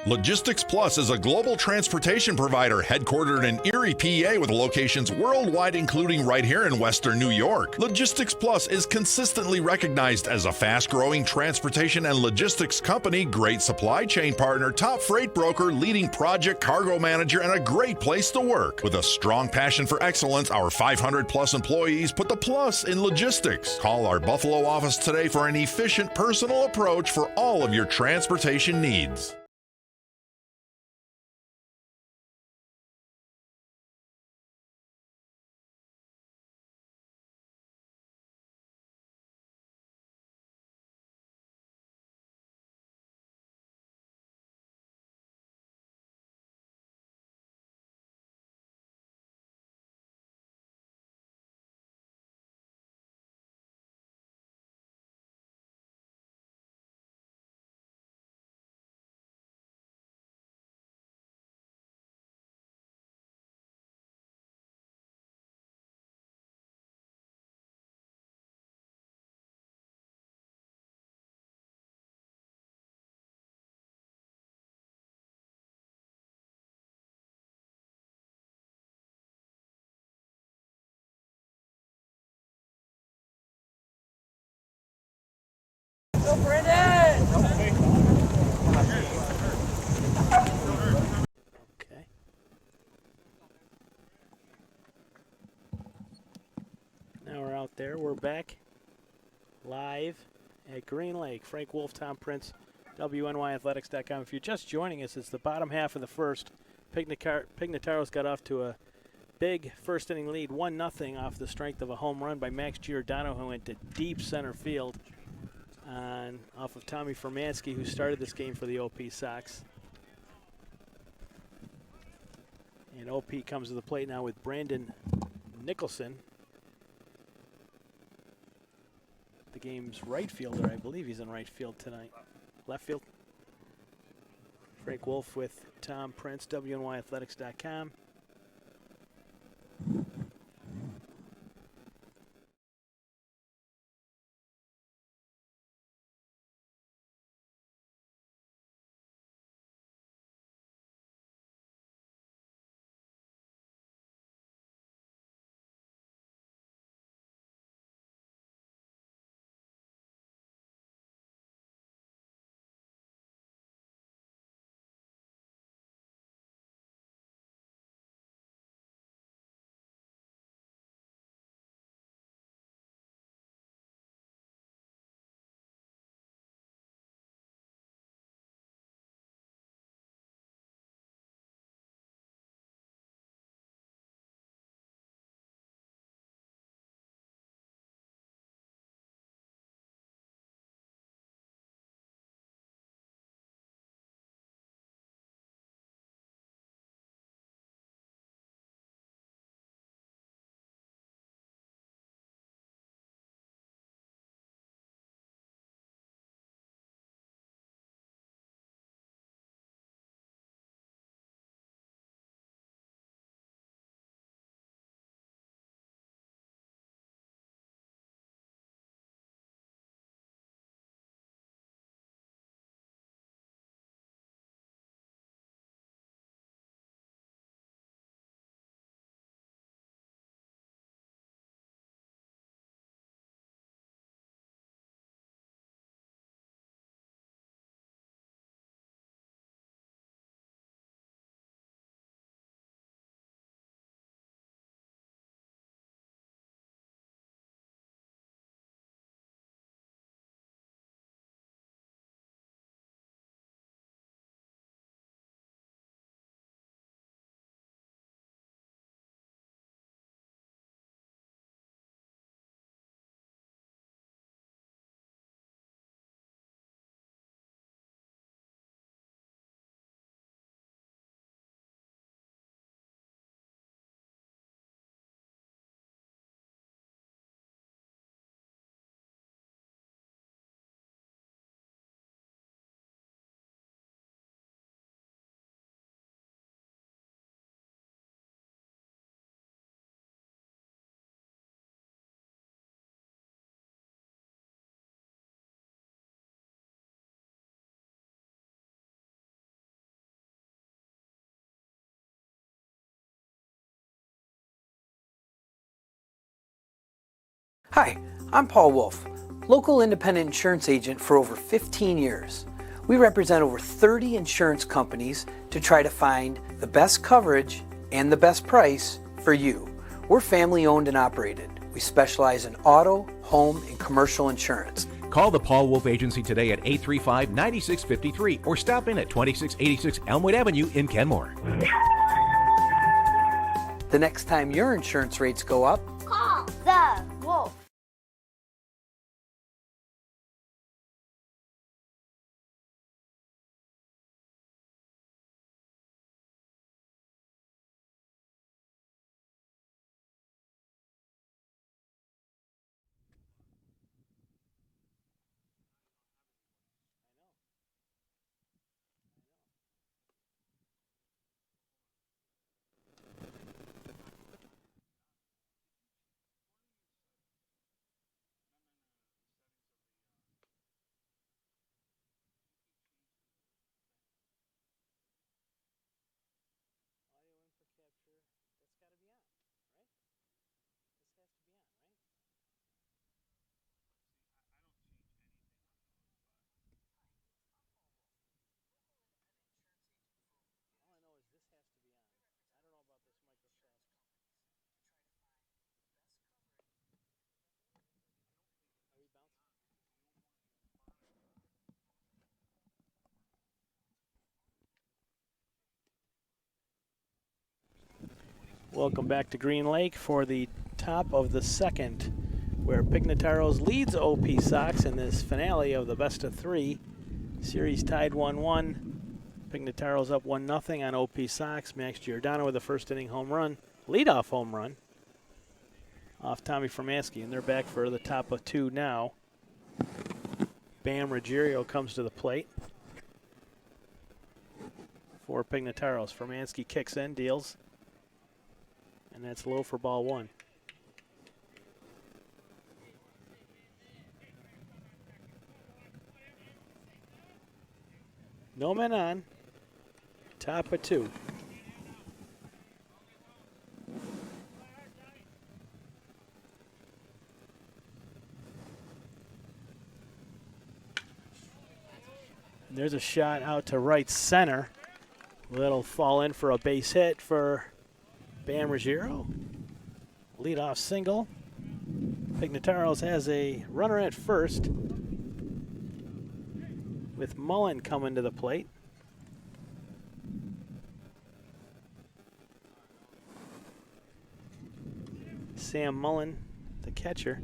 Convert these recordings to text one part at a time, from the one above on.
Logistics Plus is a global transportation provider headquartered in Erie, PA, with locations worldwide, including right here in Western New York. Logistics Plus is consistently recognized as a fast-growing transportation and logistics company, great supply chain partner, top freight broker, leading project cargo manager, and a great place to work. With a strong passion for excellence, our 500-plus employees put the plus in logistics. Call our Buffalo office today for an efficient, personal approach for all of your transportation needs. Okay. Now we're out there. We're back live at Green Lake. Frank Wolf, Tom Prince, WNYathletics.com. If you're just joining us, it's the bottom half of the first. Pignataros got off to a big first inning lead, 1-0 off the strength of a home run by Max Giordano, who went to deep center field off of Tommy Formansky, who started this game for the OP Sox. And OP comes to the plate now with Brandon Nicholson, the game's right fielder. I believe he's in right field tonight. Left field. Frank Wolf with Tom Prince, WNYathletics.com. Hi, I'm Paul Wolf, local independent insurance agent for over 15 years. We represent over 30 insurance companies to try to find the best coverage and the best price for you. We're family owned and operated. We specialize in auto, home, and commercial insurance. Call the Paul Wolf Agency today at 835-9653 or stop in at 2686 Elmwood Avenue in Kenmore. The next time your insurance rates go up, call the Wolf. Welcome back to Green Lake for the top of the second, where Pignataros leads OP Sox in this finale of the best of three. Series tied 1-1. Pignataros up 1-0 on OP Sox. Max Giordano with a first inning home run, leadoff home run off Tommy Formansky, and they're back for the top of two now. Bam Ruggiero comes to the plate for Pignataros. Formansky kicks in, deals, and that's low for ball one. No men on. Top of two. There's a shot out to right center. That'll fall in for a base hit for Bam Ruggiero. Leadoff single. Pignataros has a runner at first with Mullen coming to the plate. Sam Mullen, the catcher.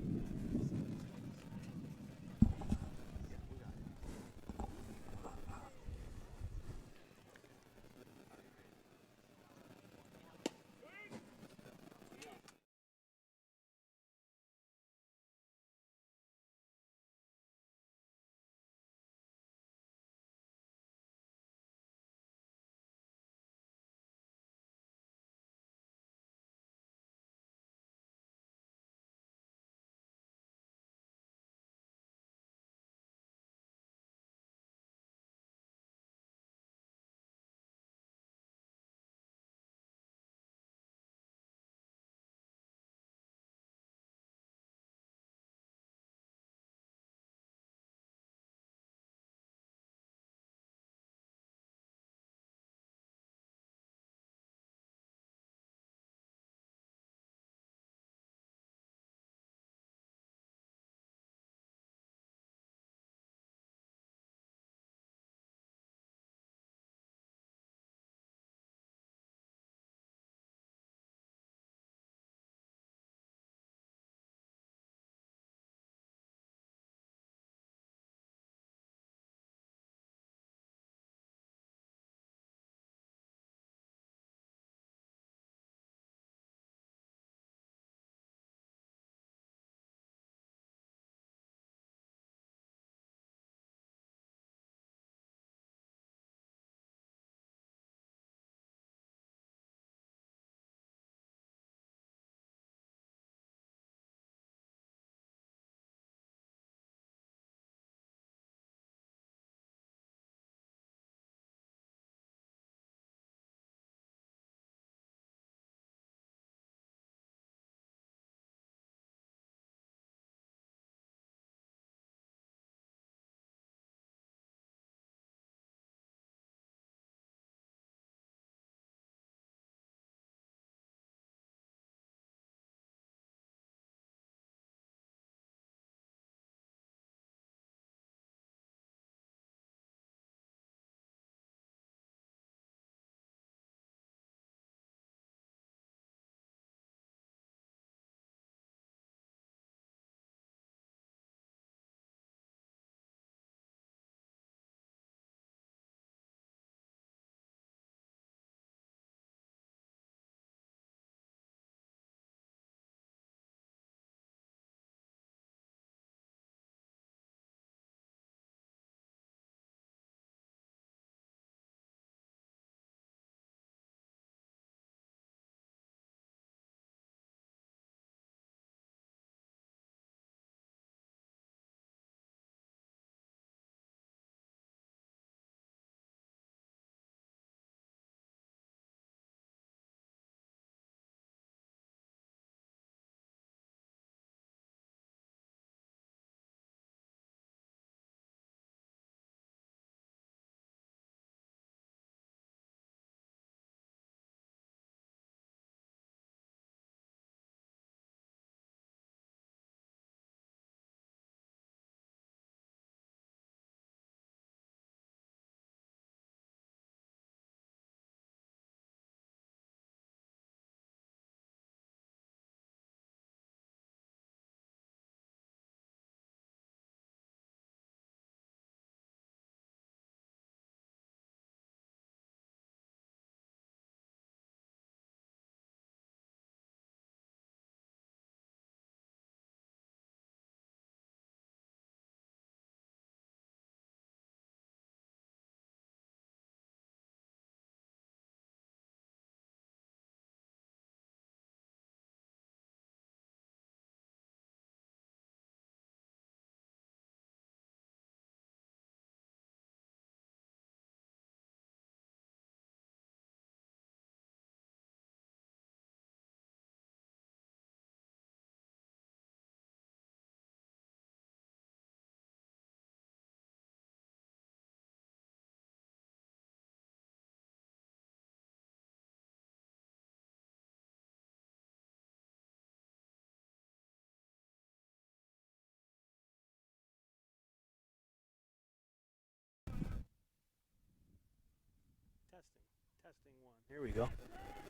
Here we go.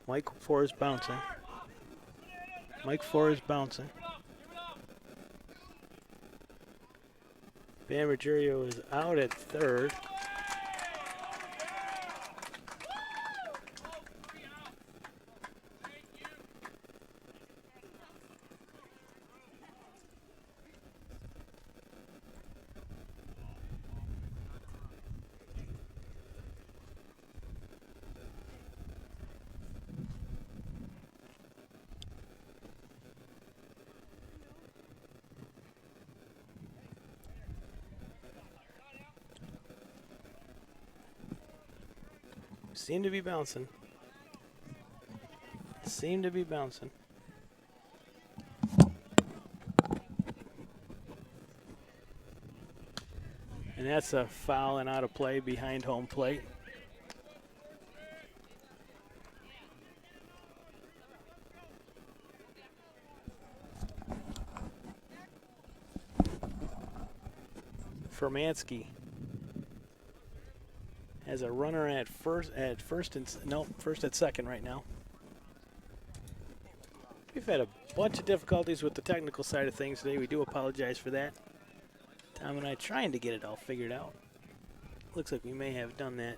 Mike Forrest bouncing. Mike Forrest bouncing. Bam Ruggiero is out at third. Seem to be bouncing. Seem to be bouncing. And that's a foul and out of play behind home plate. Fermansky has a runner at first at second right now. We've had a bunch of difficulties with the technical side of things today. We do apologize for that. Tom and I trying to get it all figured out. Looks like we may have done that.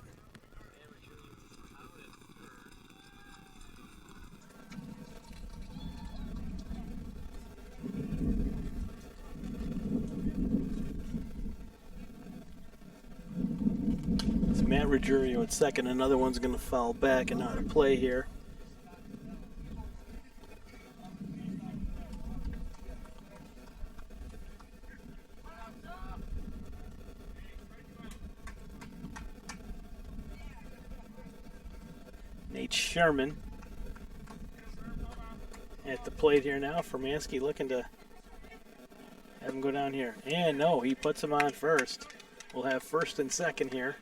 Matt Ruggiero at second. Another one's going to foul back and out of play here. Nate Sherman at the plate here now. Fermansky looking to have him go down here. And no, he puts him on first. We'll have first and second here.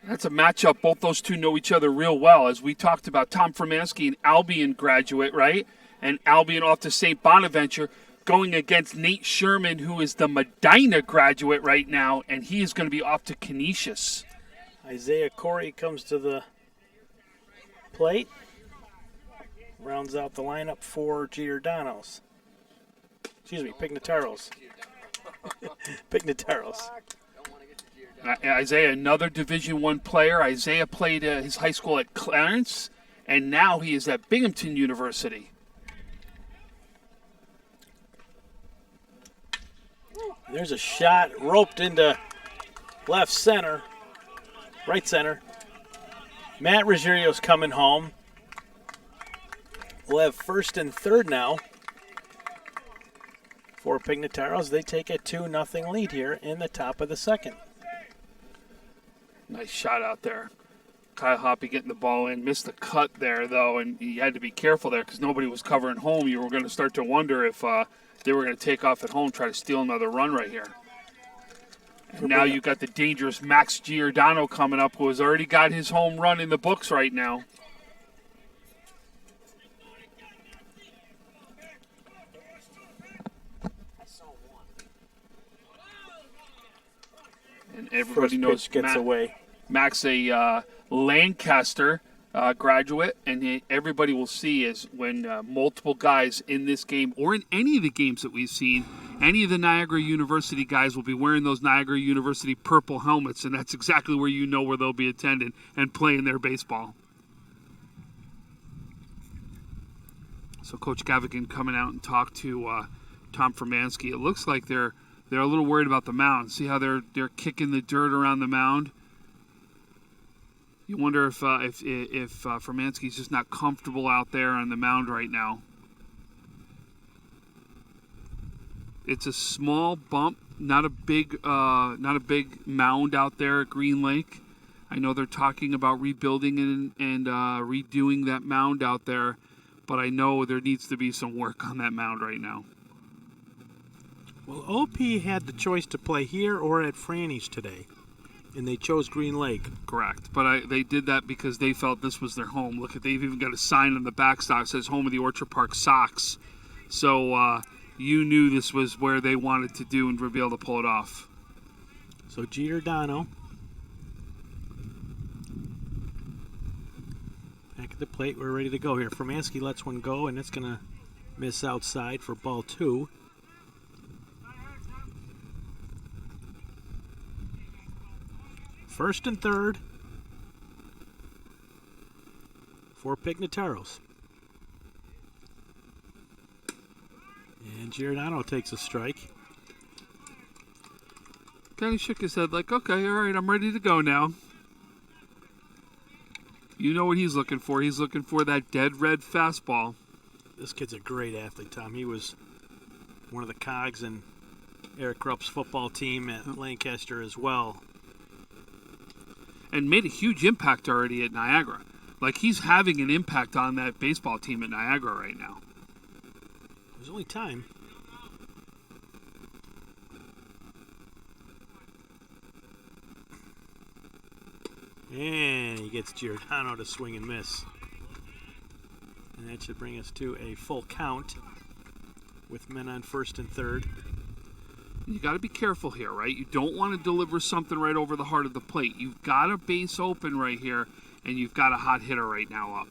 That's a matchup. Both those two know each other real well. As we talked about, Tom Fermansky, an Albion graduate, right? And Albion off to St. Bonaventure, going against Nate Sherman, who is the Medina graduate right now, and he is going to be off to Canisius. Isaiah Corey comes to the plate. Rounds out the lineup for Giordano's. Excuse me, Pignataros. Pignataros. Isaiah, another Division I player. Isaiah played his high school at Clarence, and now he is at Binghamton University. There's a shot roped into left center, right center. Matt Ruggiero's coming home. We'll have first and third now for Pignataros. They take a 2-0 lead here in the top of the second. Nice shot out there. Kyle Hoppy getting the ball in. Missed the cut there, though, and he had to be careful there because nobody was covering home. You were going to start to wonder if they were going to take off at home, try to steal another run right here. And now you got the dangerous Max Giordano coming up, who has already got his home run in the books right now. And everybody knows gets away. Max, a Lancaster graduate, and everybody will see is when multiple guys in this game, or in any of the games that we've seen, any of the Niagara University guys will be wearing those Niagara University purple helmets, and that's exactly where you know where they'll be attending and playing their baseball. So Coach Gavigan coming out and talked to Tom Fermansky. It looks like they're a little worried about the mound. See how they're kicking the dirt around the mound? You wonder if Fermansky's just not comfortable out there on the mound right now. It's a small bump, not a big mound out there at Green Lake. I know they're talking about rebuilding and redoing that mound out there, but I know there needs to be some work on that mound right now. Well, OP had the choice to play here or at Franny's today, and they chose Green Lake. Correct, but they did that because they felt this was their home. Look, they've even got a sign on the backstop that says "Home of the Orchard Park Sox." So you knew this was where they wanted to do and be able to pull it off. So Giordano Back at the plate, we're ready to go here. Formansky lets one go, and it's going to miss outside for ball 2. First and third for Pignataros. And Giordano takes a strike. Kind of shook his head like, okay, all right, I'm ready to go now. You know what he's looking for. He's looking for that dead red fastball. This kid's a great athlete, Tom. He was one of the cogs in Eric Krupp's football team at Lancaster as well. And made a huge impact already at Niagara. Like, he's having an impact on that baseball team at Niagara right now. There's only time. And he gets Giordano to swing and miss. And that should bring us to a full count with men on first and third. You got to be careful here, right? You don't want to deliver something right over the heart of the plate. You've got a base open right here, and you've got a hot hitter right now up.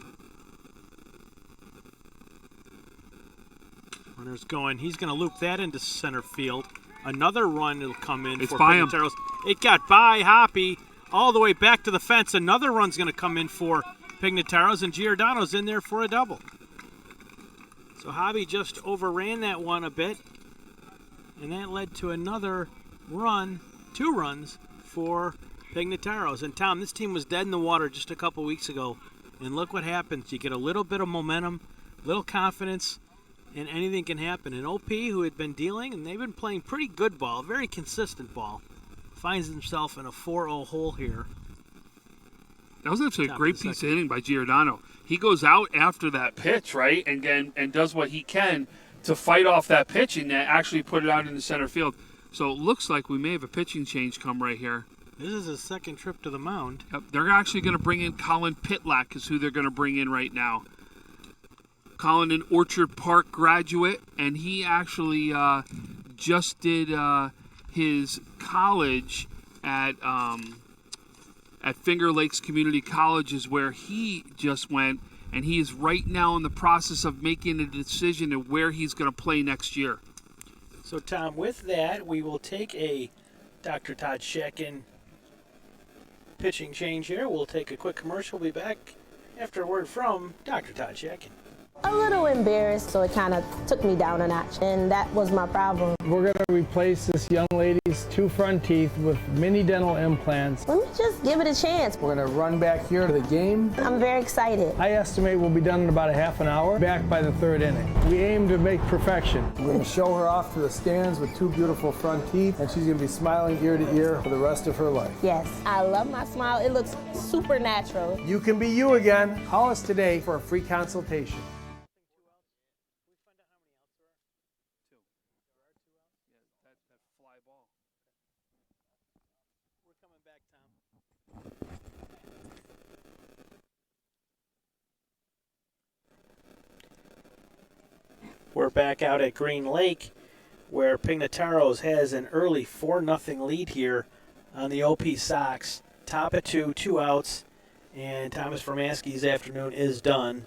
Runner's going. He's going to loop that into center field. Another run will come in It's for by him. Pignataros. It got by Hoppy all the way back to the fence. Another run's going to come in for Pignataros, and Giordano's in there for a double. So Hoppy just overran that one a bit, and that led to another run, 2 runs for Pignataros. And Tom, this team was dead in the water just a couple weeks ago, and look what happens. You get a little bit of momentum, little confidence, and anything can happen. And OP, who had been dealing, and they've been playing pretty good ball, very consistent ball, finds himself in a 4-0 hole here. That was actually a Top great of the piece of hitting by Giordano. He goes out after that pitch, right, and does what he can to fight off that pitch and actually put it out into center field. So it looks like we may have a pitching change come right here. This is his second trip to the mound. Yep, they're actually going to bring in Colin Pitlack is who they're going to bring in right now. Colin, an Orchard Park graduate, and he actually just did his college at Finger Lakes Community College is where he just went, and he is right now in the process of making a decision of where he's going to play next year. So, Tom, with that, we will take a Dr. Todd Shekin pitching change here. We'll take a quick commercial. We'll be back after a word from Dr. Todd Shekin. A little embarrassed, so it kind of took me down a notch, and that was my problem. We're going to replace this young lady's 2 front teeth with mini dental implants. Let me just give it a chance. We're going to run back here to the game. I'm very excited. I estimate we'll be done in about a half an hour, back by the 3rd inning. We aim to make perfection. We're going to show her off to the stands with 2 beautiful front teeth, and she's going to be smiling ear to ear for the rest of her life. Yes, I love my smile. It looks super natural. You can be you again. Call us today for a free consultation. We're back out at Green Lake, where Pignataros has an early 4-0 lead here on the OP Sox. Top at 2, 2 outs, and Thomas Formansky's afternoon is done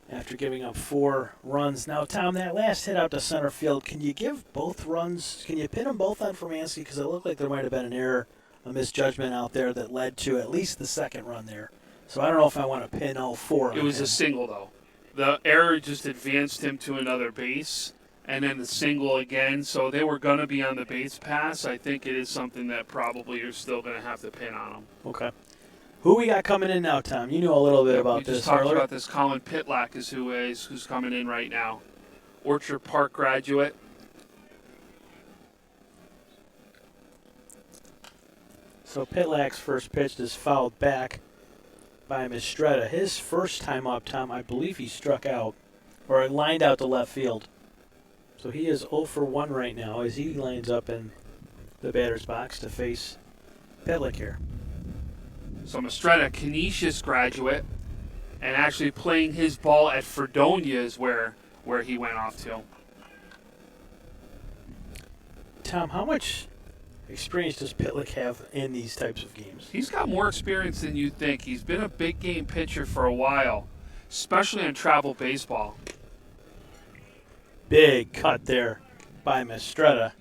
after giving up 4 runs. Now, Tom, that last hit out to center field, can you give both runs, can you pin them both on Formansky? Because it looked like there might have been an error, a misjudgment out there that led to at least the second run there. So I don't know if I want to pin all 4 on It was him. a single, though. The error just advanced him to another base, and then the single again. So they were going to be on the base pass. I think it is something that probably you're still going to have to pin on them. Okay. Who we got coming in now, Tom? You know a little bit about we this. just talked Harler. about this. Colin Pitlack is who's coming in right now. Orchard Park graduate. So Pitlack's first pitch is fouled back by Mastretta. His first time up, Tom, I believe he struck out, or lined out to left field. So he is 0 for 1 right now as he lines up in the batter's box to face Pitlack here. So Mastretta, Canisius graduate, and actually playing his ball at Fredonia is where he went off to. Tom, how much experience does Pitlick have in these types of games? He's got more experience than you think. He's been a big game pitcher for a while, especially in travel baseball. Big cut there by Mastretta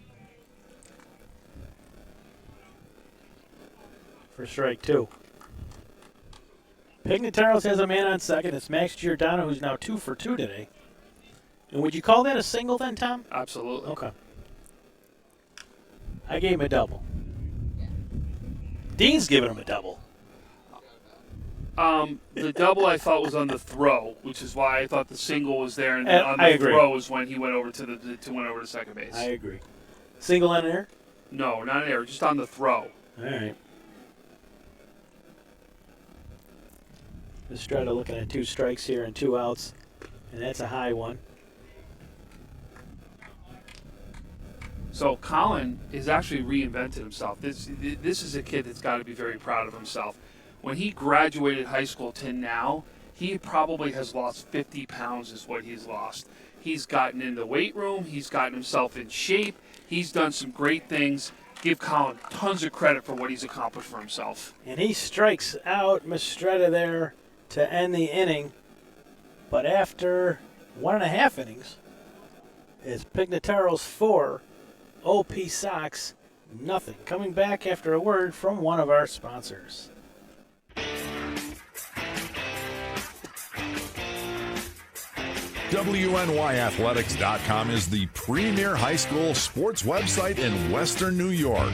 for strike 2. Pignataros has a man on second. It's Max Giordano, who's now 2 for 2 today. And would you call that a single then, Tom? Absolutely. Okay. I gave him a double. Dean's giving him a double. The double I thought was on the throw, which is why I thought the single was there, and on I the agree. throw is when he went over to second base. I agree. Single on air? No, not an error, just on the throw. All right. Mastretta looking at 2 strikes here and 2 outs, and that's a high one. So Colin has actually reinvented himself. This is a kid that's got to be very proud of himself. When he graduated high school to now, he probably has lost 50 pounds is what he's lost. He's gotten in the weight room. He's gotten himself in shape. He's done some great things. Give Colin tons of credit for what he's accomplished for himself. And he strikes out Mastretta there to end the inning. But after 1.5 innings, it's Pignataros 4, OP Sox nothing. Coming back after a word from one of our sponsors. WNYathletics.com is the premier high school sports website in Western New York,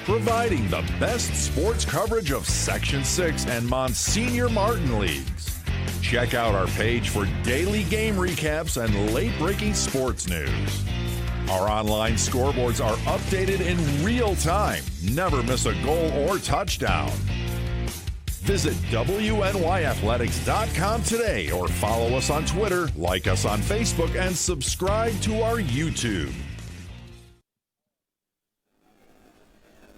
providing the best sports coverage of Section 6 and Monsignor Martin leagues. Check out our page for daily game recaps and late-breaking sports news. Our online scoreboards are updated in real time. Never miss a goal or touchdown. Visit WNYathletics.com today or follow us on Twitter, like us on Facebook, and subscribe to our YouTube.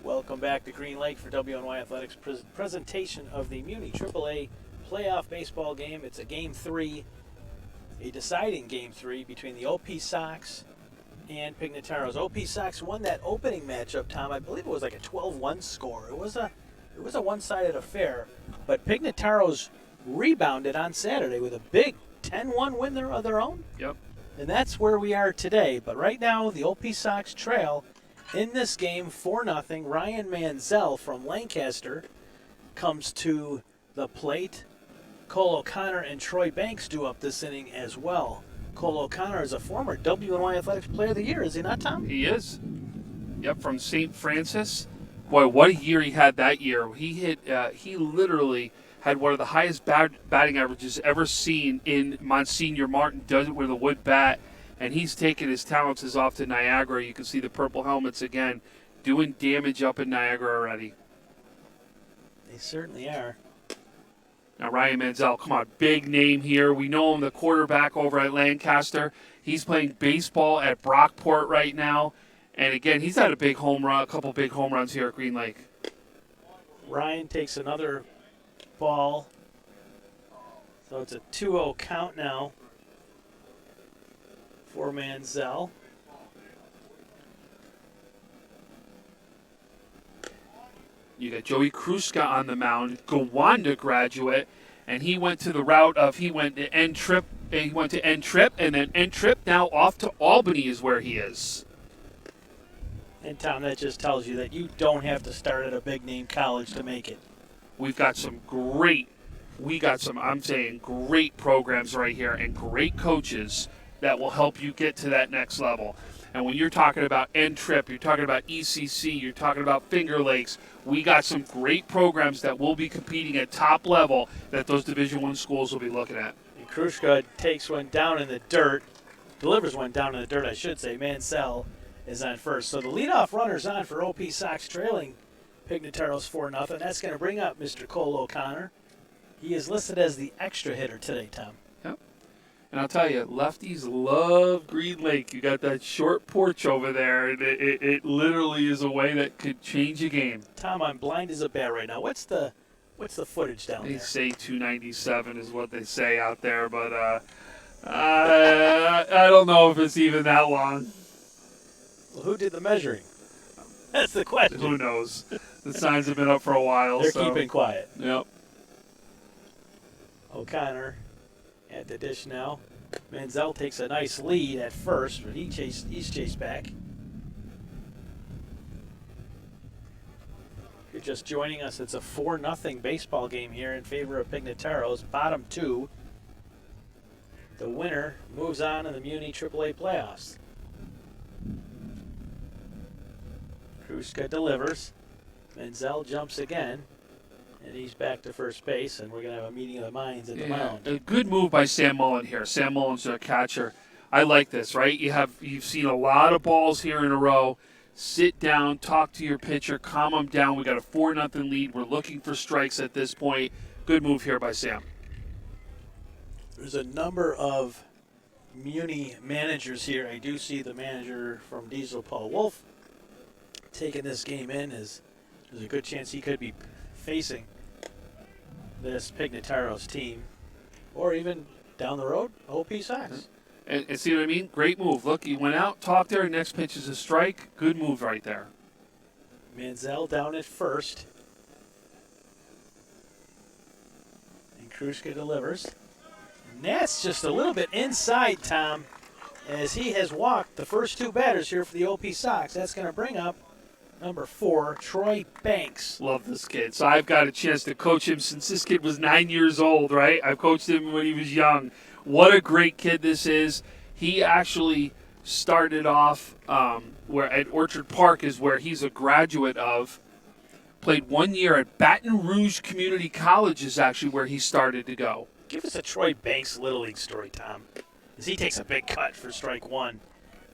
Welcome back to Green Lake for WNY Athletics presentation of the MUNY AAA playoff baseball game. It's a Game 3, a deciding Game 3 between the OP Sox and Pignataros. OP Sox won that opening matchup, Tom. I believe it was like a 12-1 score. It was a one-sided affair, but Pignataros rebounded on Saturday with a big 10-1 win of their own. Yep. And that's where we are today. But right now, the OP Sox trail in this game 4-0. Ryan Manziel from Lancaster comes to the plate. Cole O'Connor and Troy Banks do up this inning as well. Cole O'Connor is a former WNY Athletics Player of the Year, is he not, Tom? He is. Yep, from St. Francis. Boy, what a year he had that year. He literally had one of the highest batting averages ever seen in Monsignor Martin. Does it with a wood bat, and he's taken his talents off to Niagara. You can see the purple helmets again doing damage up in Niagara already. They certainly are. Now, Ryan Manziel, come on, big name here. We know him, the quarterback over at Lancaster. He's playing baseball at Brockport right now. And again, he's had a couple big home runs here at Green Lake. Ryan takes another ball. So it's a 2-0 count now for Manziel. You got Joey Kruska on the mound, Gowanda graduate, and he went to the route of he went to N Trip, and then N Trip now off to Albany is where he is. And Tom, that just tells you that you don't have to start at a big name college to make it. We've got some great programs right here and great coaches that will help you get to that next level. And when you're talking about N-Trip, you're talking about ECC, you're talking about Finger Lakes, we got some great programs that will be competing at top level that those Division I schools will be looking at. And Krushka takes one down in the dirt, delivers one down in the dirt, I should say. Mansell is on first. So the leadoff runner's on for OP Sox, trailing Pignataros 4-0. That's going to bring up Mr. Cole O'Connor. He is listed as the extra hitter today, Tom. And I'll tell you, lefties love Green Lake. You got that short porch over there. It literally is a way that could change a game. Tom, I'm blind as a bat right now. What's the footage down there? They say 297 is what they say out there, but I don't know if it's even that long. Well, who did the measuring? That's the question. Who knows? The signs have been up for a while. They're so. keeping quiet. Yep. O'Connor at the dish now. Manziel takes a nice lead at first, but he's chased back. If you're just joining us, it's a 4-0 baseball game here in favor of Pignataros. Bottom 2. The winner moves on in the MUNY AAA playoffs. Kruska delivers. Manziel jumps again. And he's back to first base, and we're going to have a meeting of the minds at the mound. A good move by Sam Mullen here. Sam Mullen's a catcher. I like this, right? You've seen a lot of balls here in a row. Sit down, talk to your pitcher, calm them down. We got a 4-0 lead. We're looking for strikes at this point. Good move here by Sam. There's a number of MUNY managers here. I do see the manager from Diesel, Paul Wolf, taking this game in. There's a good chance he could be facing this Pignataros team, or even down the road, OP Sox. And see what I mean? Great move. Look, he went out, talked there. Next pitch is a strike. Good move right there. Manziel down at first. And Kruska delivers. And that's just a little bit inside, Tom, as he has walked the first 2 batters here for the OP Sox. That's going to bring up number 4, Troy Banks. Love this kid. So I've got a chance to coach him since this kid was 9 years old, right? I've coached him when he was young. What a great kid this is. He actually started off where at Orchard Park is where he's a graduate of. Played 1 year at Baton Rouge Community College is actually where he started to go. Give us a Troy Banks Little League story, Tom, as he takes a big cut for strike 1.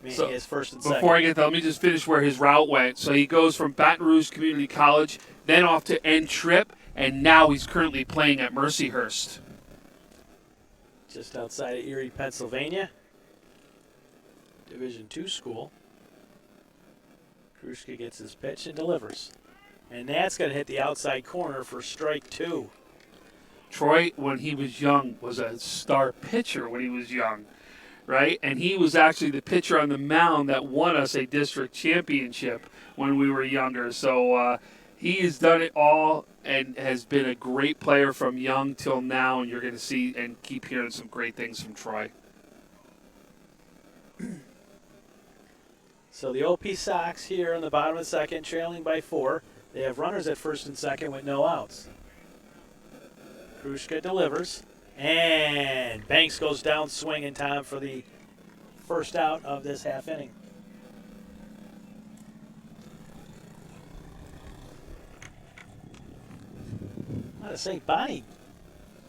So his first and second. Before I get that, let me just finish where his route went. So he goes from Baton Rouge Community College, then off to N Trip, and now he's currently playing at Mercyhurst. Just outside of Erie, Pennsylvania. Division II school. Kruska gets his pitch and delivers. And that's going to hit the outside corner for strike 2. Troy, when he was young, was a star pitcher when he was young. Right? And he was actually the pitcher on the mound that won us a district championship when we were younger. So he has done it all and has been a great player from young till now. And you're going to see and keep hearing some great things from Troy. So the OP Sox here in the bottom of the second, trailing by 4. They have runners at first and second with no outs. Kruska delivers. And Banks goes down swinging, Tom, for the first out of this half inning. A lot of St. Bonnie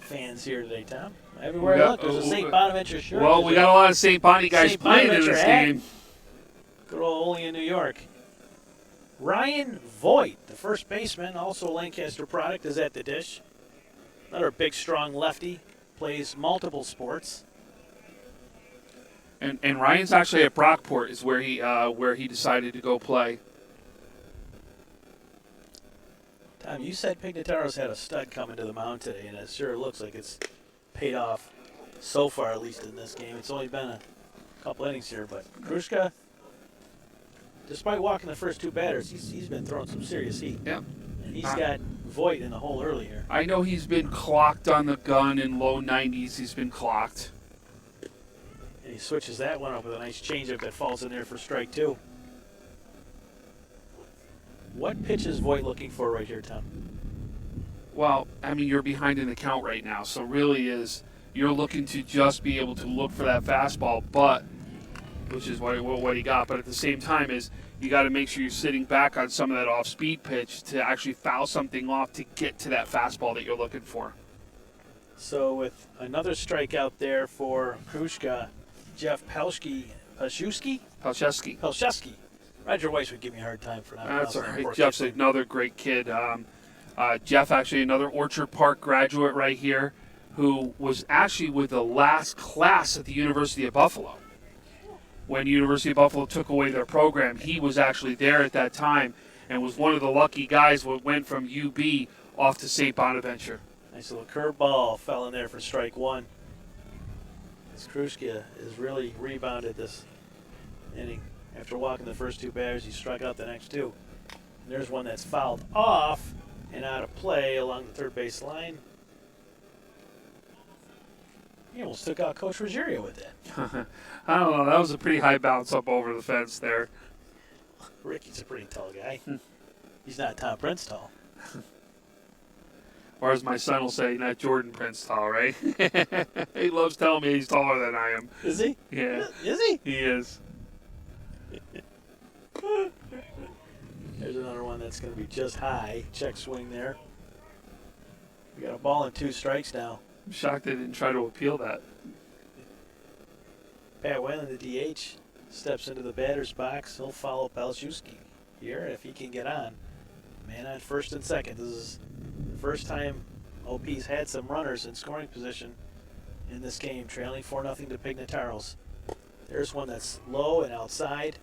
fans here today, Tom. Everywhere I look, there's a St. Bonaventure shirt. Well, we got a lot of St. Bonnie guys playing in this game. Good old Olean, New York. Ryan Voigt, the first baseman, also a Lancaster product, is at the dish. Another big, strong lefty. Plays multiple sports. And Ryan's actually at Brockport is where he decided to go play. Tom, you said Pignataros had a stud coming to the mound today, and it sure looks like it's paid off so far, at least in this game. It's only been a couple innings here, but Kruska, despite walking the first 2 batters, he's been throwing some serious heat. Yeah. And he's got Voigt in the hole earlier. I know he's been clocked on the gun in low 90s. He's been clocked. And he switches that one up with a nice changeup that falls in there for strike 2. What pitch is Voigt looking for right here, Tom? Well, I mean, you're behind in the count right now, so really you're looking to just be able to look for that fastball, which is what he got. But at the same time you got to make sure you're sitting back on some of that off-speed pitch to actually foul something off to get to that fastball that you're looking for. So with another strikeout there for Kruska, Jeff Pelshewski. Roger Weiss would give me a hard time for that. That's all right. Jeff's another great kid. Jeff, actually another Orchard Park graduate right here, who was actually with the last class at the University of Buffalo. When University of Buffalo took away their program, he was actually there at that time and was one of the lucky guys who went from UB off to St. Bonaventure. Nice little curveball fell in there for strike 1. As Kruska has really rebounded this inning. After walking the first 2 batters, he struck out the next 2. And there's one that's fouled off and out of play along the third base line. He almost took out Coach Ruggiero with that. I don't know. That was a pretty high bounce up over the fence there. Ricky's a pretty tall guy. He's not Tom Prince tall. Or as my son will say, not Jordan Prince tall, right? He loves telling me he's taller than I am. Is he? Yeah. Is he? He is. There's another one that's going to be just high. Check swing there. We got a ball and 2 strikes now. I'm shocked they didn't try to appeal that. Pat Whalen, the DH, steps into the batter's box. He'll follow Palczewski here if he can get on. Man on first and second. This is the first time OP's had some runners in scoring position in this game, trailing 4-0 to Pignataros. There's one that's low and outside.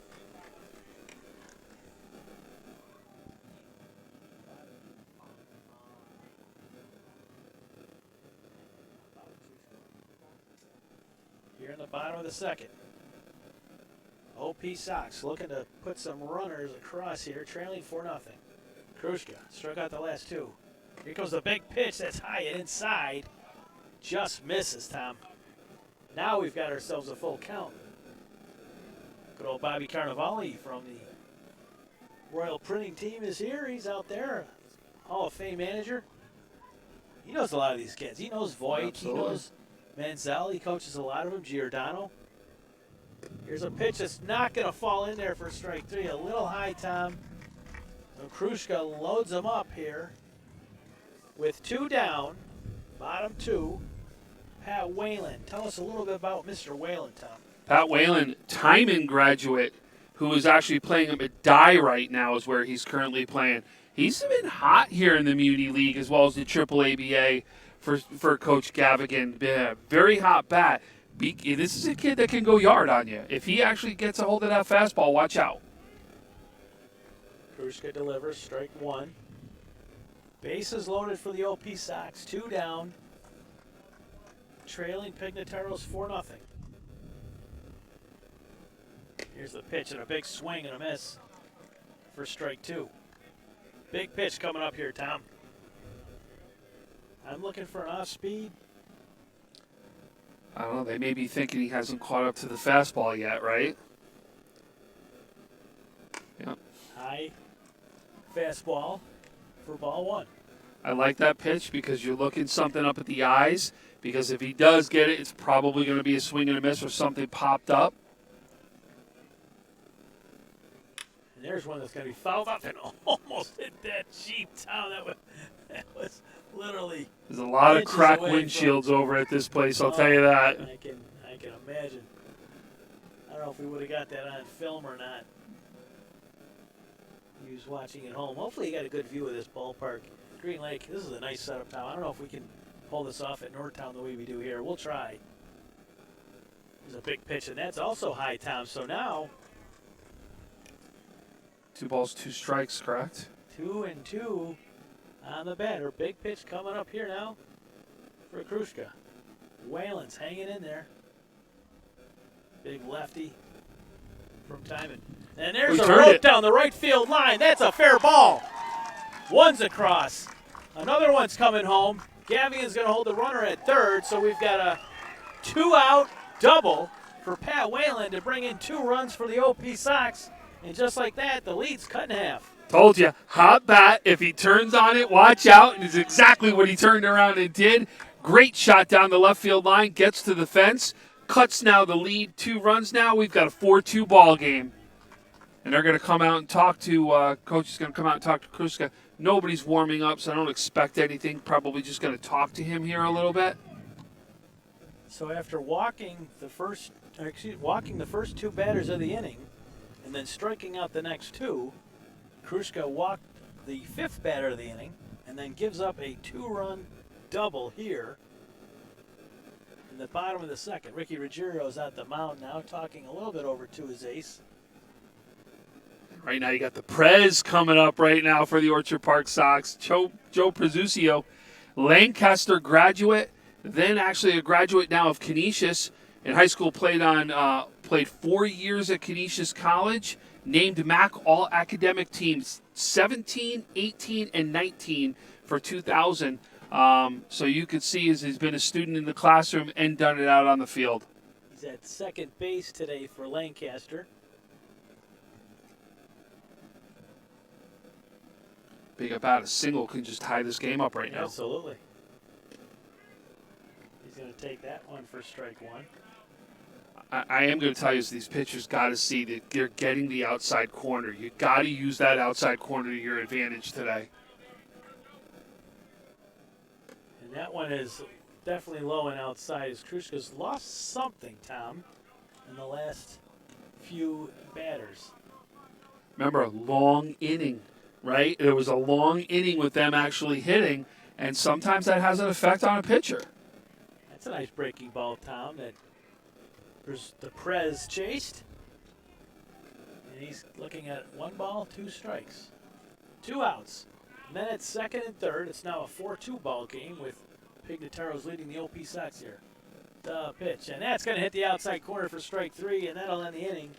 Here in the bottom of the second. OP Sox looking to put some runners across here, trailing 4-0. Krushka struck out the last 2. Here comes the big pitch that's high and inside. Just misses, Tom. Now we've got ourselves a full count. Good old Bobby Carnevale from the Royal Printing Team is here. He's out there, Hall of Fame manager. He knows a lot of these kids. He knows Voigt. Absolutely. He knows Manziel. He coaches a lot of them. Giordano. Here's a pitch that's not going to fall in there for strike 3. A little high, Tom. So Krushka loads them up here with 2 down, bottom 2. Pat Whalen. Tell us a little bit about Mr. Whalen, Tom. Pat Whalen, Timon graduate, who is actually playing him at Dye right now is where he's currently playing. He's been hot here in the MUNY League as well as the AAA for Coach Gavigan. Been a very hot bat. This is a kid that can go yard on you. If he actually gets a hold of that fastball, watch out. Krushka delivers, strike 1. Bases loaded for the OP Sox, 2 down. Trailing Pignataros 4-0. Here's the pitch and a big swing and a miss for strike 2. Big pitch coming up here, Tom. I'm looking for an off-speed. I don't know. They may be thinking he hasn't caught up to the fastball yet, right? Yep. High fastball for ball 1. I like that pitch because you're looking something up at the eyes. Because if he does get it, it's probably going to be a swing and a miss or something popped up. And there's one that's going to be fouled up and almost hit that Jeep, Tom. That was literally. There's a lot of inches cracked away windshields over at this place, I'll tell you that. I can imagine. I don't know if we would have got that on film or not. He was watching at home. Hopefully he got a good view of this ballpark. Green Lake, this is a nice setup, Tom. I don't know if we can pull this off at Northtown the way we do here. We'll try. There's a big pitch, and that's also high, Tom. So now 2 balls, 2 strikes, correct? 2-2 on the batter. Big pitch coming up here now for Krushka. Whalen's hanging in there. Big lefty from Timon. And there's a rope down the right field line. That's a fair ball. One's across. Another one's coming home. Gavigan's going to hold the runner at third, so we've got a 2-out double for Pat Whalen to bring in 2 runs for the OP Sox. And just like that, the lead's cut in half. Told you, hot bat. If he turns on it, watch out. And it's exactly what he turned around and did. Great shot down the left field line. Gets to the fence. Cuts now the lead. 2 runs now. We've got a 4-2 ball game. And they're going to come out and talk to, Coach is going to come out and talk to Krushka. Nobody's warming up, so I don't expect anything. Probably just going to talk to him here a little bit. So after walking the first 2 batters of the inning, and then striking out the next 2, Krushka walked the 5th batter of the inning, and then gives up a 2-run double here in the bottom of the second. Ricky Ruggiero's at the mound now, talking a little bit over to his ace. Right now you got the Prez coming up right now for the Orchard Park Sox. Joe Prezzuccio, Lancaster graduate, then actually a graduate now of Canisius. In high school played 4 years at Canisius College, named MAC All Academic Teams 17, 18, and 19 for 2000. So you could see he's been a student in the classroom and done it out on the field. He's at second base today for Lancaster. Big about a single can just tie this game up right now. Absolutely. He's going to take that one for strike one. I am going to tell you, these pitchers got to see that they're getting the outside corner. You got to use that outside corner to your advantage today. And that one is definitely low and outside. As Krushka's lost something, Tom, in the last few batters. Remember, a long inning, right? It was a long inning with them actually hitting, and sometimes that has an effect on a pitcher. That's a nice breaking ball, Tom, that the Prez chased. And he's looking at 1 ball, 2 strikes. 2 outs. And then at second and third, it's now a 4-2 ball game with Pignataros leading the OP Sox here. The pitch, and that's going to hit the outside corner for strike 3, and that'll end the inning.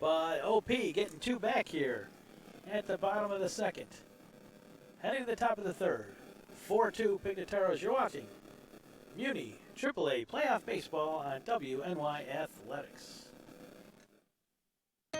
But OP getting 2 back here at the bottom of the second. Heading to the top of the third. 4-2 Pignataros. You're watching MUNY AAA Playoff Baseball on WNY Athletics.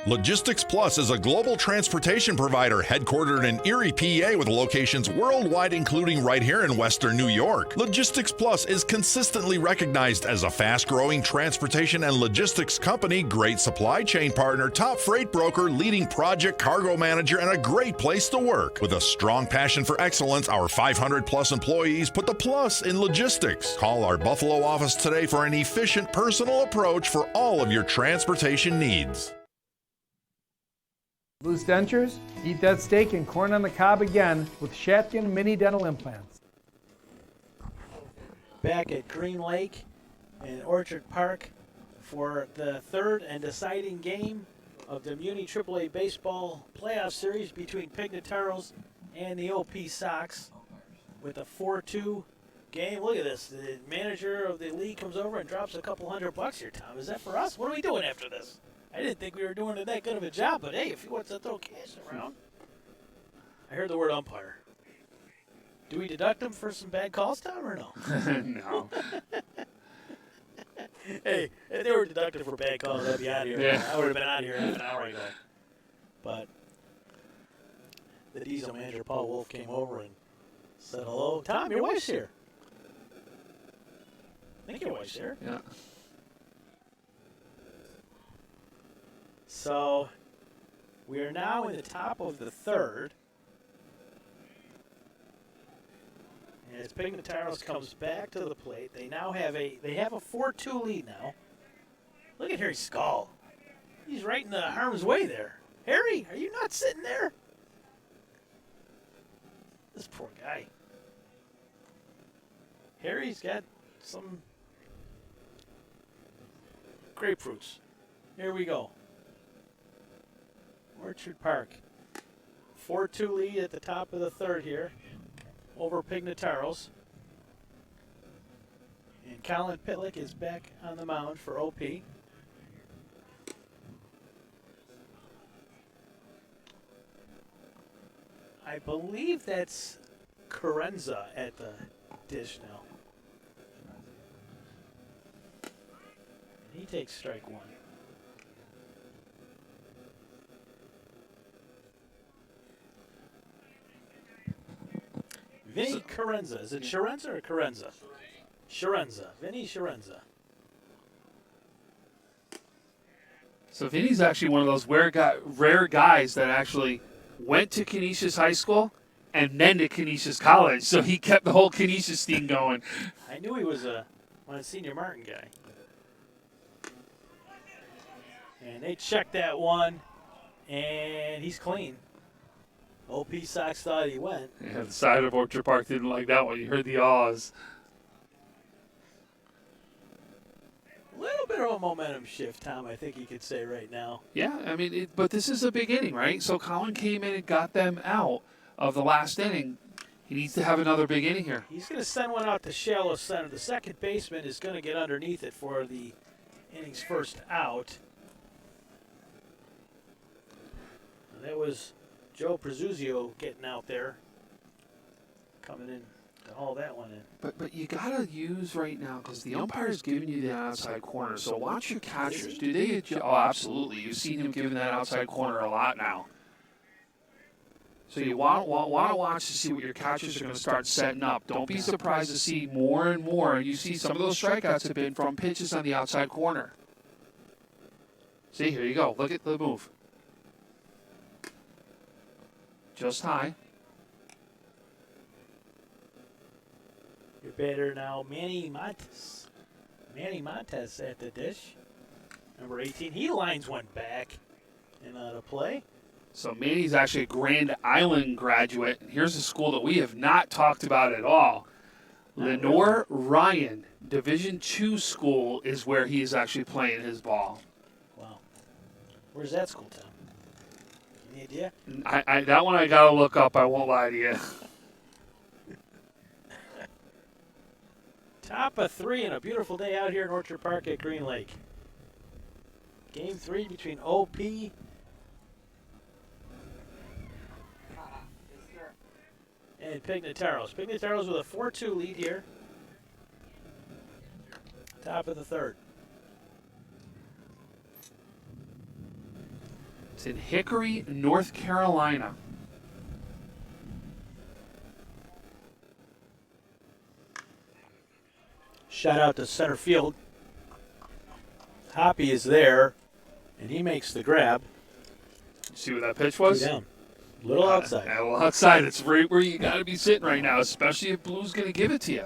Logistics Plus is a global transportation provider headquartered in Erie, PA with locations worldwide including right here in Western New York. Logistics Plus is consistently recognized as a fast-growing transportation and logistics company, great supply chain partner, top freight broker, leading project cargo manager, and a great place to work. With a strong passion for excellence, our 500-plus employees put the plus in logistics. Call our Buffalo office today for an efficient, personal approach for all of your transportation needs. Loose dentures? Eat that steak and corn on the cob again with Shatkin Mini Dental Implants. Back at Green Lake and Orchard Park for the third and deciding game of the MUNY AAA Baseball Playoff Series between Pignataros and the OP Sox with a 4-2 game. Look at this. The manager of the league comes over and drops a couple $100 here, Tom. Is that for us? What are we doing after this? I didn't think we were doing that good of a job, but hey, if he wants to throw cash around. I heard the word umpire. Do we deduct him for some bad calls, Tom, or no? No. Hey, if they were deducted for bad calls, I'd be out of here. Yeah. I would have been out of here half an hour ago. But the diesel manager, Paul Wolf, came over and said, hello. Tom, your wife's here. I think your wife's here. Yeah. So we are now in the top of the third. And as Pignataros comes back to the plate, they now have a 4-2 lead now. Look at Harry Skull. He's right in the harm's way there. Harry, are you not sitting there? This poor guy. Harry's got some grapefruits. Here we go. Orchard Park. 4-2 lead at the top of the third here over Pignataros. And Colin Pitlick is back on the mound for OP. I believe that's Carenza at the dish now. He takes strike 1. Vinny Carenza. Is it Sharenza or Carenza? Sharenza. Vinny Sharenza. So Vinny's actually one of those rare guys that actually went to Canisius High School and then to Canisius College. So he kept the whole Canisius thing going. I knew he was a Senior Martin guy. And they checked that one, and he's clean. OP Sox thought he went. Yeah, the side of Orchard Park didn't like that one. You heard the awes. A little bit of a momentum shift, Tom, I think you could say right now. Yeah, I mean, but this is a big inning, right? So Colin came in and got them out of the last inning. He needs to have another big inning here. He's going to send one out to shallow center. The second baseman is going to get underneath it for the inning's first out. That was Joe Prezuzio getting out there, coming in to haul that one in. But you gotta use right now because the umpire's giving you the outside corner. So watch your catchers. Do they? Oh, absolutely. You've seen him giving that outside corner a lot now. So you want to watch to see what your catchers are going to start setting up. Don't be surprised to see more and more. You see some of those strikeouts have been from pitches on the outside corner. See, here you go. Look at the move. Just high. Your batter now, Manny Montes. Manny Montes at the dish. Number 18. He lines one back and out of play. So Manny's actually a Grand Island graduate. Here's a school that we have not talked about at all. Lenore Ryan, Division II school, is where he is actually playing his ball. Wow. Where's that school, Tom? Any idea? That one I got to look up. I won't lie to you. Top of 3 and a beautiful day out here in Orchard Park at Green Lake. Game 3 between OP and Pignataros. Pignataros with a 4-2 lead here. Top of the 3rd. It's in Hickory, North Carolina. Shot out to center field. Hoppy is there, and he makes the grab. See what that pitch was? 2 down. Little outside. A little outside. It's right where you got to be sitting right now, especially if Blue's going to give it to you.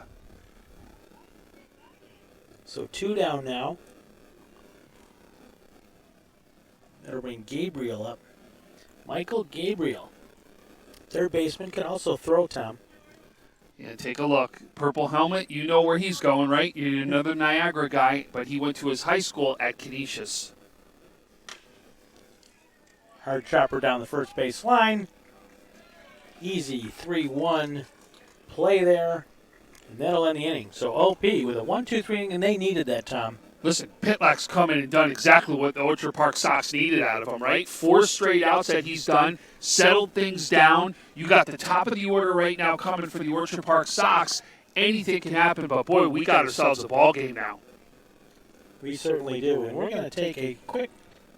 So 2 down now. That'll bring Gabriel up. Michael Gabriel. Third baseman can also throw, Tom. Yeah, take a look. Purple helmet, you know where he's going, right? You're another Niagara guy, but he went to his high school at Canisius. Hard chopper down the first base line. Easy 3-1 play there. And that'll end the inning. So OP with a 1-2-3 inning, and they needed that, Tom. Listen, Pitlack's come in and done exactly what the Orchard Park Sox needed out of him, right? 4 straight outs that he's done, settled things down. You got the top of the order right now coming for the Orchard Park Sox. Anything can happen, but boy, we got ourselves a ball game now. We certainly do. And we're going to take a quick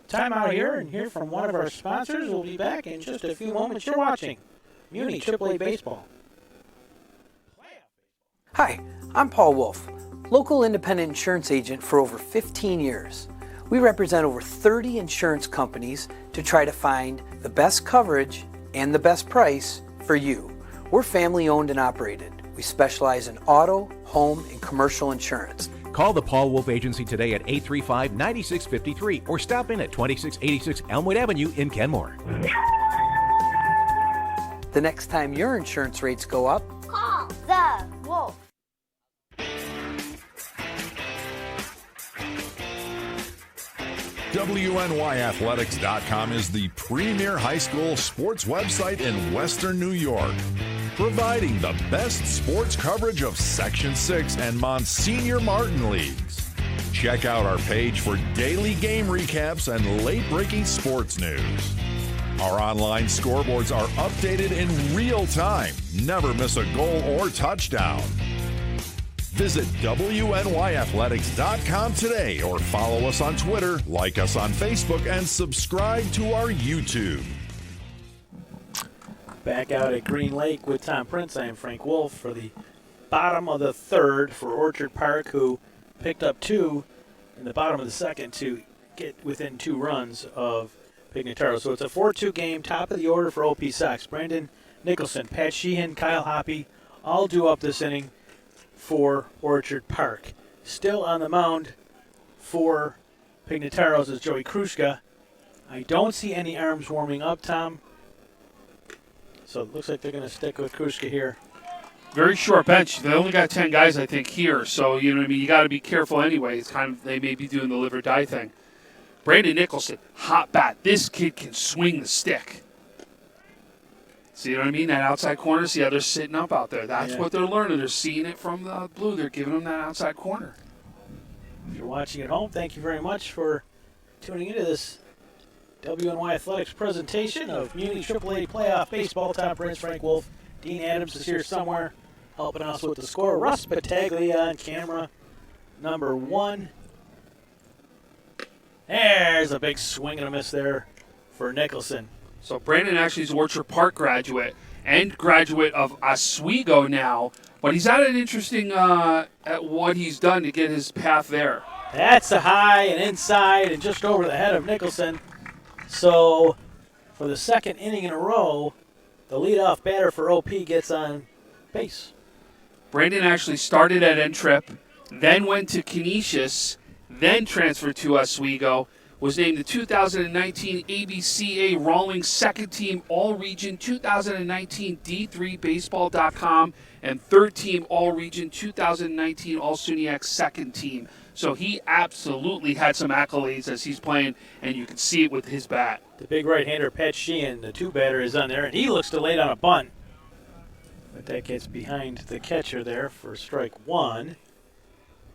time out here and hear from one of our sponsors. We'll be back in just a few moments. You're watching MUNY AAA Baseball. Hi, I'm Paul Wolf, local independent insurance agent for over 15 years. We represent over 30 insurance companies to try to find the best coverage and the best price for you. We're family owned and operated. We specialize in auto, home, and commercial insurance. Call the Paul Wolf Agency today at 835-9653 or stop in at 2686 Elmwood Avenue in Kenmore. The next time your insurance rates go up, Call the Wolf. WNYathletics.com is the premier high school sports website in Western New York, providing the best sports coverage of Section 6 and Monsignor Martin leagues. Check out our page for daily game recaps and late-breaking sports news. Our online scoreboards are updated in real time. Never miss a goal or touchdown. Visit WNYathletics.com today or follow us on Twitter, like us on Facebook, and subscribe to our YouTube. Back out at Green Lake with Tom Prince. I am Frank Wolf for the bottom of the 3rd for Orchard Park, who picked up 2 in the bottom of the 2nd to get within 2 runs of Pignataro. So it's a 4-2 game, top of the order for OP Sox. Brandon Nicholson, Pat Sheehan, Kyle Hoppy, all due up this inning for Orchard Park. Still on the mound for Pignataros is Joey Krushka. I don't see any arms warming up, Tom. So it looks like they're going to stick with Krushka here. Very short bench. They only got 10 guys, I think, here. So, you know what I mean? You got to be careful anyway. It's kind of, they may be doing the live or die thing. Brandon Nicholson, hot bat. This kid can swing the stick. See what I mean? That outside corner, see how they're sitting up out there. That's what they're learning. They're seeing it from the blue. They're giving them that outside corner. If you're watching at home, thank you very much for tuning into this WNY Athletics presentation of MUNY AAA playoff baseball. Tom Prince, Frank Wolf, Dean Adams is here somewhere helping us with the score. Russ Mastretta on camera, number 1. There's a big swing and a miss there for Nicholson. So Brandon actually is an Orchard Park graduate and graduate of Oswego now, but he's had an interesting at what he's done to get his path there. That's a high and inside and just over the head of Nicholson. So for the second inning in a row, the leadoff batter for OP gets on base. Brandon actually started at N-Trip, then went to Canisius, then transferred to Oswego, was named the 2019 ABCA Rawlings Second Team All-Region 2019 D3Baseball.com and Third Team All-Region 2019 All-SUNYAC Second Team. So he absolutely had some accolades as he's playing, and you can see it with his bat. The big right-hander, Pat Sheehan, the 2-batter, is on there, and he looks to lay down a bunt. But that gets behind the catcher there for strike 1.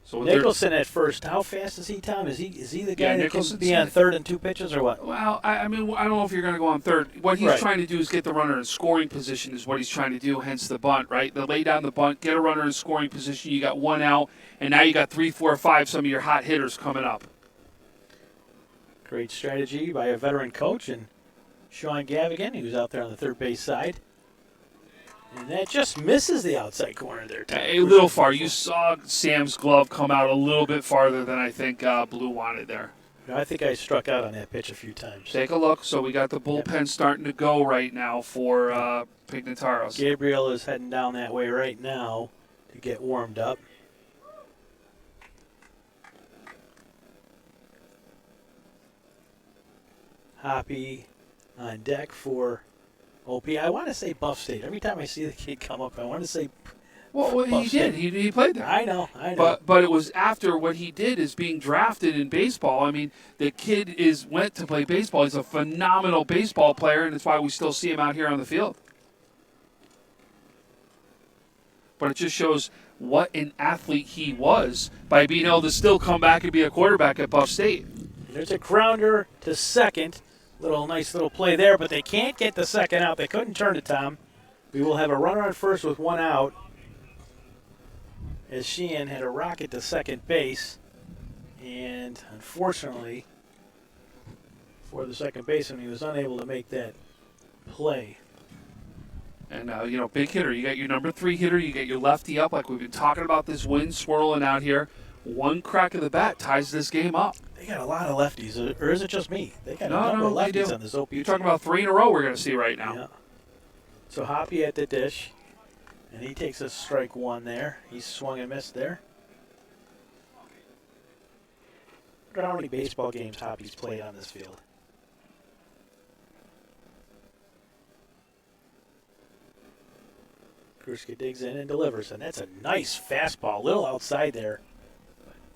So Nicholson at first. How fast is he, Tom? Is he the guy that can be on third and 2 pitches or what? Well, I mean, I don't know if you're going to go on third. What he's trying to do is get the runner in scoring position is what he's trying to do, hence the bunt, right? They lay down the bunt, get a runner in scoring position. You got 1 out, and now you got 3, 4, 5, some of your hot hitters coming up. Great strategy by a veteran coach and Sean Gavigan, who's out there on the third base side. And that just misses the outside corner there, Tom. A little far. You saw Sam's glove come out a little bit farther than I think Blue wanted there. I think I struck out on that pitch a few times. Take a look. So we got the bullpen starting to go right now for Pignataros. Gabriel is heading down that way right now to get warmed up. Hoppy on deck for OP. I want to say Buff State. Every time I see the kid come up, I want to say Well, he did. He played there. I know. But it was after what he did is being drafted in baseball. I mean, the kid went to play baseball. He's a phenomenal baseball player, and that's why we still see him out here on the field. But it just shows what an athlete he was by being able to still come back and be a quarterback at Buff State. There's a grounder to second. Nice little play there, but they can't get the second out. They couldn't turn it, Tom. We will have a runner on first with 1 out, as Sheehan had a rocket to second base. And unfortunately, for the second baseman, he was unable to make that play. And, big hitter. You got your number 3 hitter. You get your lefty up like we've been talking about, this wind swirling out here. One crack of the bat ties this game up. They got a lot of lefties, or is it just me? They got a number of lefties on this OP. You're talking about 3 in a row we're going to see right now. Yeah. So Hoppy at the dish, and he takes a strike 1 there. He swung and missed there. I wonder how many baseball games Hoppy's played on this field. Kruska digs in and delivers, and that's a nice fastball, a little outside there.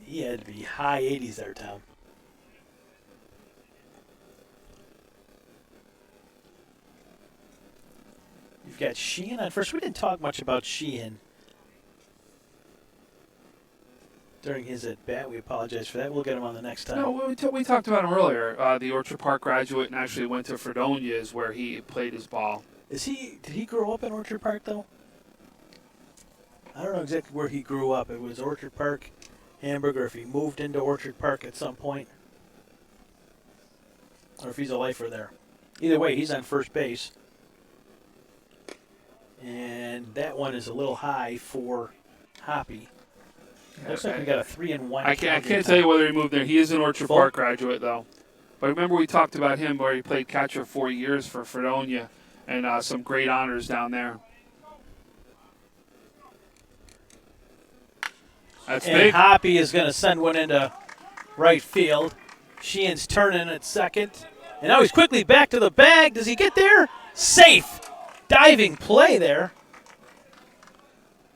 He had to be high 80s there, Tom. You've got Sheehan on first. We didn't talk much about Sheehan during his at-bat. We apologize for that. We'll get him on the next time. No, we talked about him earlier. The Orchard Park graduate and actually went to Fredonia is where he played his ball. Did he grow up in Orchard Park, though? I don't know exactly where he grew up. It was Orchard Park, Hamburg, or if he moved into Orchard Park at some point, or if he's a lifer there. Either way, he's on first base. And that one is a little high for Hoppy. Looks like we got a 3-1. I can't tell you whether he moved there. He is an Orchard Park graduate, though. But remember we talked about him where he played catcher 4 years for Fredonia and some great honors down there. That's and big. Hoppy is going to send one into right field. Sheehan's turning at second. And now he's quickly back to the bag. Does he get there? Safe. Diving play there.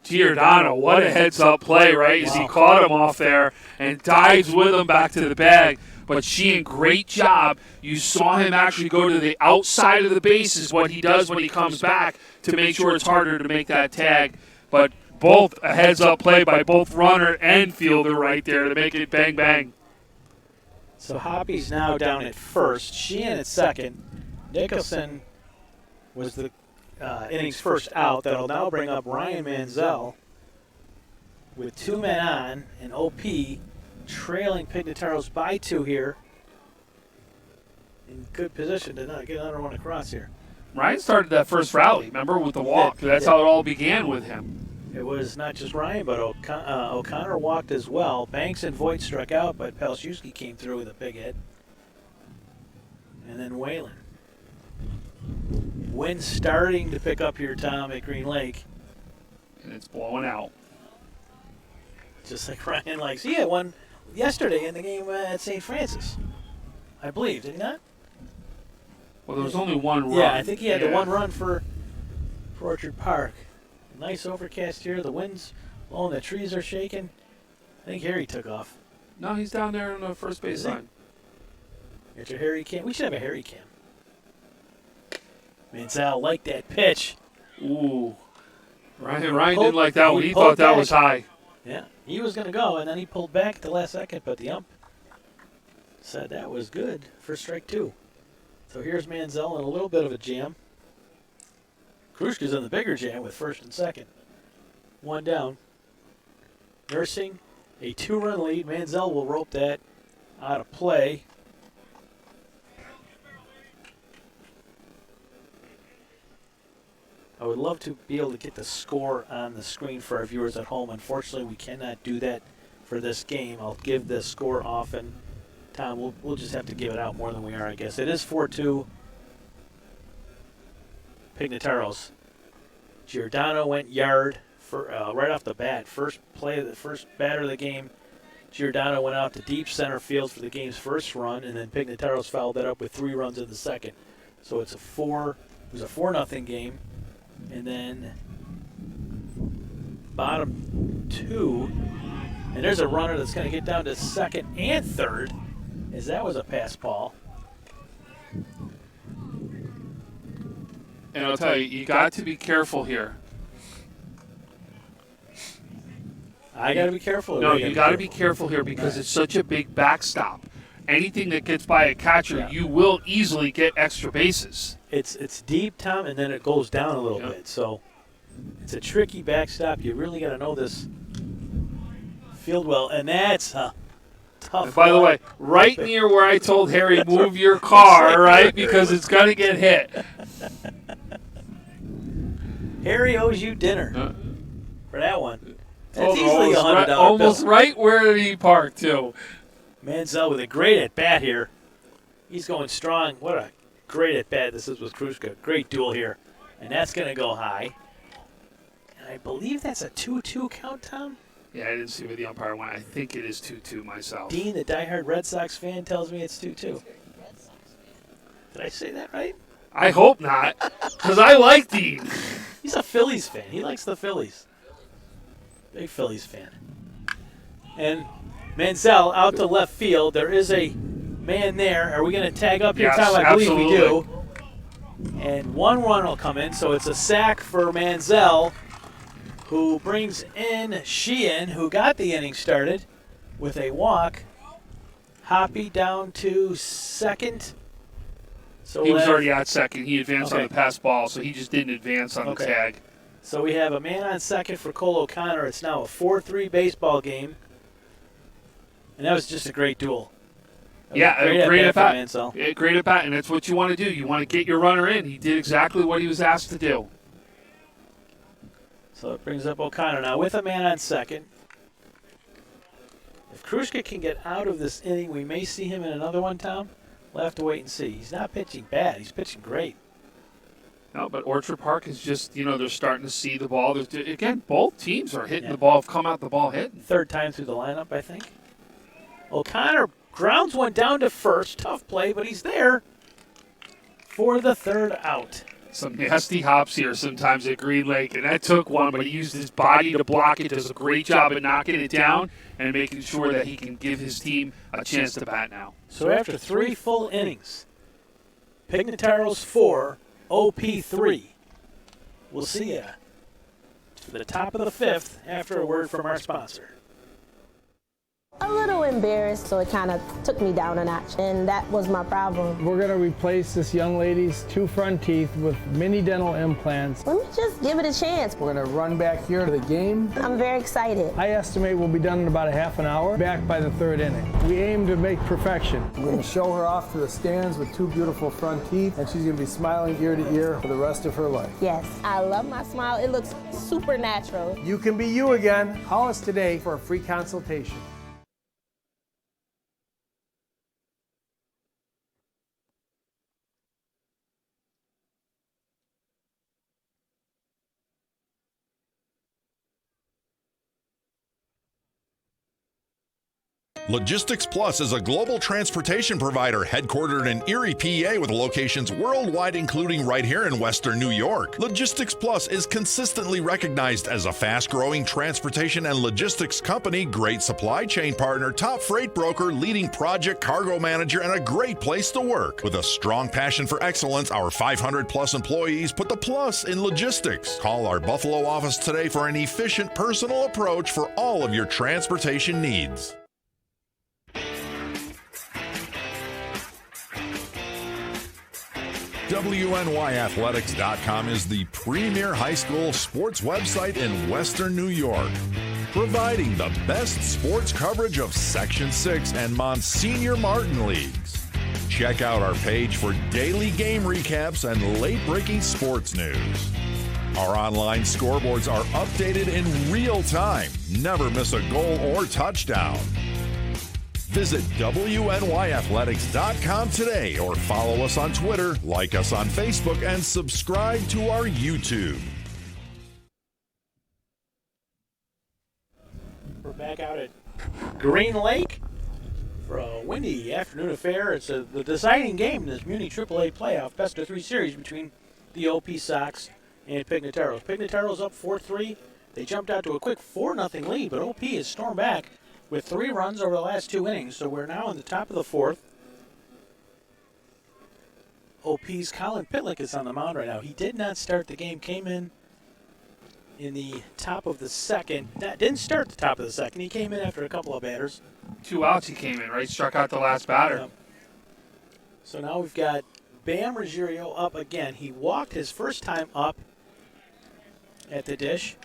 Giordano, what a heads-up play, right? As he caught him off there and dives with him back to the bag. But Sheehan, great job. You saw him actually go to the outside of the base is what he does when he comes back to make sure it's harder to make that tag. But both a heads-up play by both runner and fielder right there to make it bang-bang. So Hoppy's now down at first. Sheehan at second. Nicholson was the innings first out. That'll now bring up Ryan Manziel with 2 men on, and OP trailing Pignataros by 2 here. In good position to not get another one across here. Ryan started that first rally, remember, with the walk. That's how it all began with him. It was not just Ryan, but O'Connor walked as well. Banks and Voigt struck out, but Pelsiewski came through with a big hit. And then Whalen. Wind starting to pick up here, Tom, at Green Lake. And it's blowing out. Just like Ryan likes. He had one yesterday in the game at St. Francis, I believe, did he not? Well, there was only one run. Yeah, I think he had the one run for Orchard Park. Nice overcast here. The wind's blowing. The trees are shaking. I think Harry took off. No, he's down there on the first base line. Get your Harry cam. We should have a Harry cam. Manziel liked that pitch. Ooh. Ryan didn't like that one. He thought that was high. Yeah, he was going to go, and then he pulled back at the last second, but the ump said that was good for strike 2. So here's Manziel in a little bit of a jam. Krushka's in the bigger jam with first and second. 1 down. Nursing a 2-run lead. Manziel will rope that out of play. I would love to be able to get the score on the screen for our viewers at home. Unfortunately, we cannot do that for this game. I'll give the score often. Tom, we'll just have to give it out more than we are, I guess. It is 4-2. Pignataros. Giordano went yard for right off the bat. First play, the first batter of the game. Giordano went out to deep center field for the game's first run, and then Pignataros followed that up with 3 runs in the second. So it's it was a 4-0 game. And then bottom 2, and there's a runner that's going to get down to second and third, as that was a pass ball. And I'll tell you, you got to be careful here. I got to be careful. No, you got to be careful here because it's such a big backstop. Anything that gets by a catcher, you will easily get extra bases. It's deep, Tom, and then it goes down a little bit. So it's a tricky backstop. You really got to know this field well, and that's a tough. And by the way, right near where I told Harry, move your car, right, because it's going to get hit. Harry owes you dinner for that one. That's Oh, easily a $100 bill. almost right where he parked, too. Manziel with a great at-bat here. He's going strong. What a great at-bat this is with Krushka. Great duel here. And that's going to go high. And I believe that's a 2-2 count, Tom? Yeah, I didn't see where the umpire went. I think it is 2-2 myself. Dean, the diehard Red Sox fan, tells me it's 2-2. Did I say that right? I hope not, because I like Dean. He's a Phillies fan. He likes the Phillies. Big Phillies fan. And Manziel out to left field. There is a man there. Are we going to tag up here, Yes, Tom? I believe we absolutely. do. And 1 run will come in, so it's a sack for Manziel, who brings in Sheehan, who got the inning started with a walk. Hoppy down to second. So He was already at second. He advanced on Okay. the pass ball, so he just didn't advance on the tag. So we have a man on second for Cole O'Connor. It's now a 4-3 baseball game. And that was just a great duel. Yeah, great at at-bat bat. for Manziel. Yeah, great at bat, and that's what you want to do. You want to get your runner in. He did exactly what he was asked to do. So it brings up O'Connor now with a man on second. If Krushka can get out of this inning, we may see him in another one, Tom. We'll have to wait and see. He's not pitching bad. He's pitching great. No, but Orchard Park is just, they're starting to see the ball. Again, both teams are hitting the ball, have come out the ball hitting. Third time through the lineup, I think. O'Connor grounds one down to first. Tough play, but he's there for the third out. Some nasty hops here sometimes at Green Lake, and that took one, but he used his body to block it, does a great job at knocking it down and making sure that he can give his team a chance to bat now. So after 3 full innings, Pignataros 4, OP 3. We'll see you for the top of the 5th after a word from our sponsor. A little embarrassed, so it kind of took me down a notch, and that was my problem. We're going to replace this young lady's 2 front teeth with mini dental implants. Let me just give it a chance. We're going to run back here to the game. I'm very excited. I estimate we'll be done in about a half an hour, back by the 3rd inning. We aim to make perfection. We're going to show her off to the stands with 2 beautiful front teeth, and she's going to be smiling ear to ear for the rest of her life. Yes, I love my smile. It looks super natural. You can be you again. Call us today for a free consultation. Logistics Plus is a global transportation provider headquartered in Erie, PA with locations worldwide including right here in Western New York. Logistics Plus is consistently recognized as a fast-growing transportation and logistics company, great supply chain partner, top freight broker, leading project cargo manager, and a great place to work. With a strong passion for excellence, our 500-plus employees put the plus in logistics. Call our Buffalo office today for an efficient, personal approach for all of your transportation needs. WNYathletics.com is the premier high school sports website in Western New York, providing the best sports coverage of Section 6 and Monsignor Martin leagues. Check out our page for daily game recaps and late-breaking sports news. Our online scoreboards are updated in real time. Never miss a goal or touchdown. Visit WNYathletics.com today or follow us on Twitter, like us on Facebook, and subscribe to our YouTube. We're back out at Green Lake for a windy afternoon affair. It's the deciding game in this MUNY AAA playoff best-of-3 series between the OP Sox and Pignataros. Pignataros up 4-3. They jumped out to a quick 4-0 lead, but OP has stormed back with 3 runs over the last 2 innings, so we're now in the top of the 4th. OP's Colin Pitlick is on the mound right now. He did not start the game, came in the top of the 2nd. That didn't start the top of the 2nd. He came in after a couple of batters. 2 outs he came in, right? Struck out the last batter. Yep. So now we've got Bam Ruggiero up again. He walked his first time up at the dish.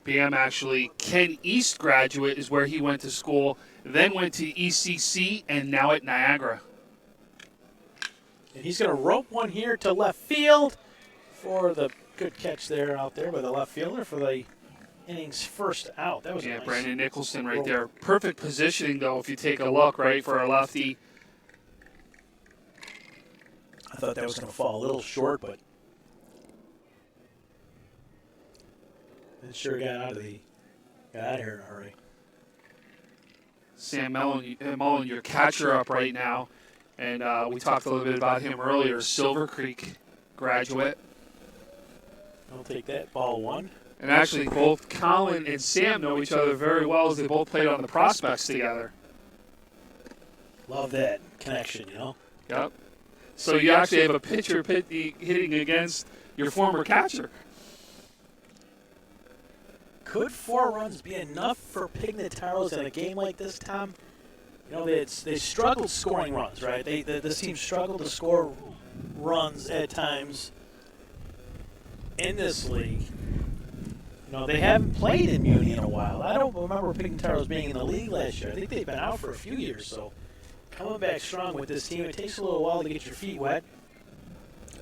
Bam actually, Ken East graduate is where he went to school, then went to ECC, and now at Niagara. And he's going to rope one here to left field for the good catch there out there by the left fielder for the inning's first out. That was a nice Brandon Nicholson right rope. there. Perfect positioning, though, if you take a look, right, for a lefty. I thought that was going to fall a little short, but it sure got out of here in a hurry. Sam Mullen, your catcher up right now. And we talked a little bit about him earlier, Silver Creek graduate. I'll take that. Ball 1. And actually, both Colin and Sam know each other very well as they both played on the Prospects together. Love that connection, you know? Yep. So you actually have a pitcher hitting against your former catcher. Could 4 runs be enough for Pignataros in a game like this, Tom? You know, they struggled scoring runs, right? This team struggled to score runs at times in this league. You know, they haven't played in MUNY in a while. I don't remember Pignataros being in the league last year. I think they've been out for a few years, so coming back strong with this team. It takes a little while to get your feet wet,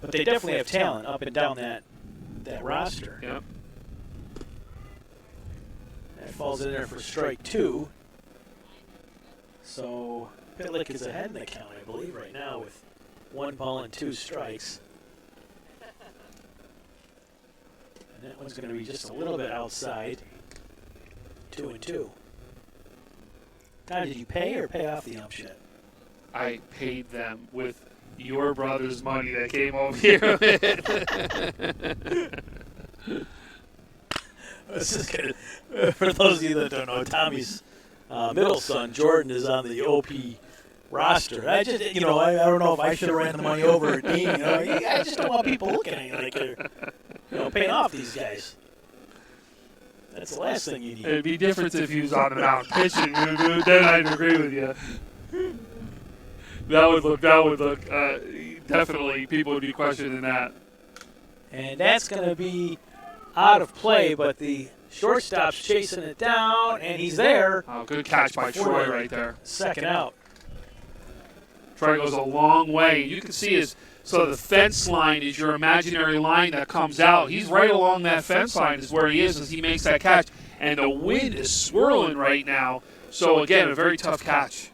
but they definitely have talent up and down that roster. Yep. That falls in there for strike 2. So Pitlick is ahead in the count, I believe, right now with 1 ball and 2 strikes. And that one's going to be just a little bit outside. 2-2. Tom, did you pay or pay off the ump yet? I paid them with your brother's money that came over here. For those of you that don't know, Tommy's middle son, Jordan, is on the OP roster. I just, I don't know if I should have ran the money over at Dean. I just don't want people looking at you like they're, paying off these guys. That's the last thing you need. It'd be different if he was on the mound pitching. Then I'd agree with you. That would look. Definitely, people would be questioning that. And that's going to be out of play, but the shortstop's chasing it down, and he's there. Oh, good catch by Troy right there. Second out. Troy goes a long way. You can see so the fence line is your imaginary line that comes out. He's right along that fence line is where he is as he makes that catch. And the wind is swirling right now. So, again, a very tough catch.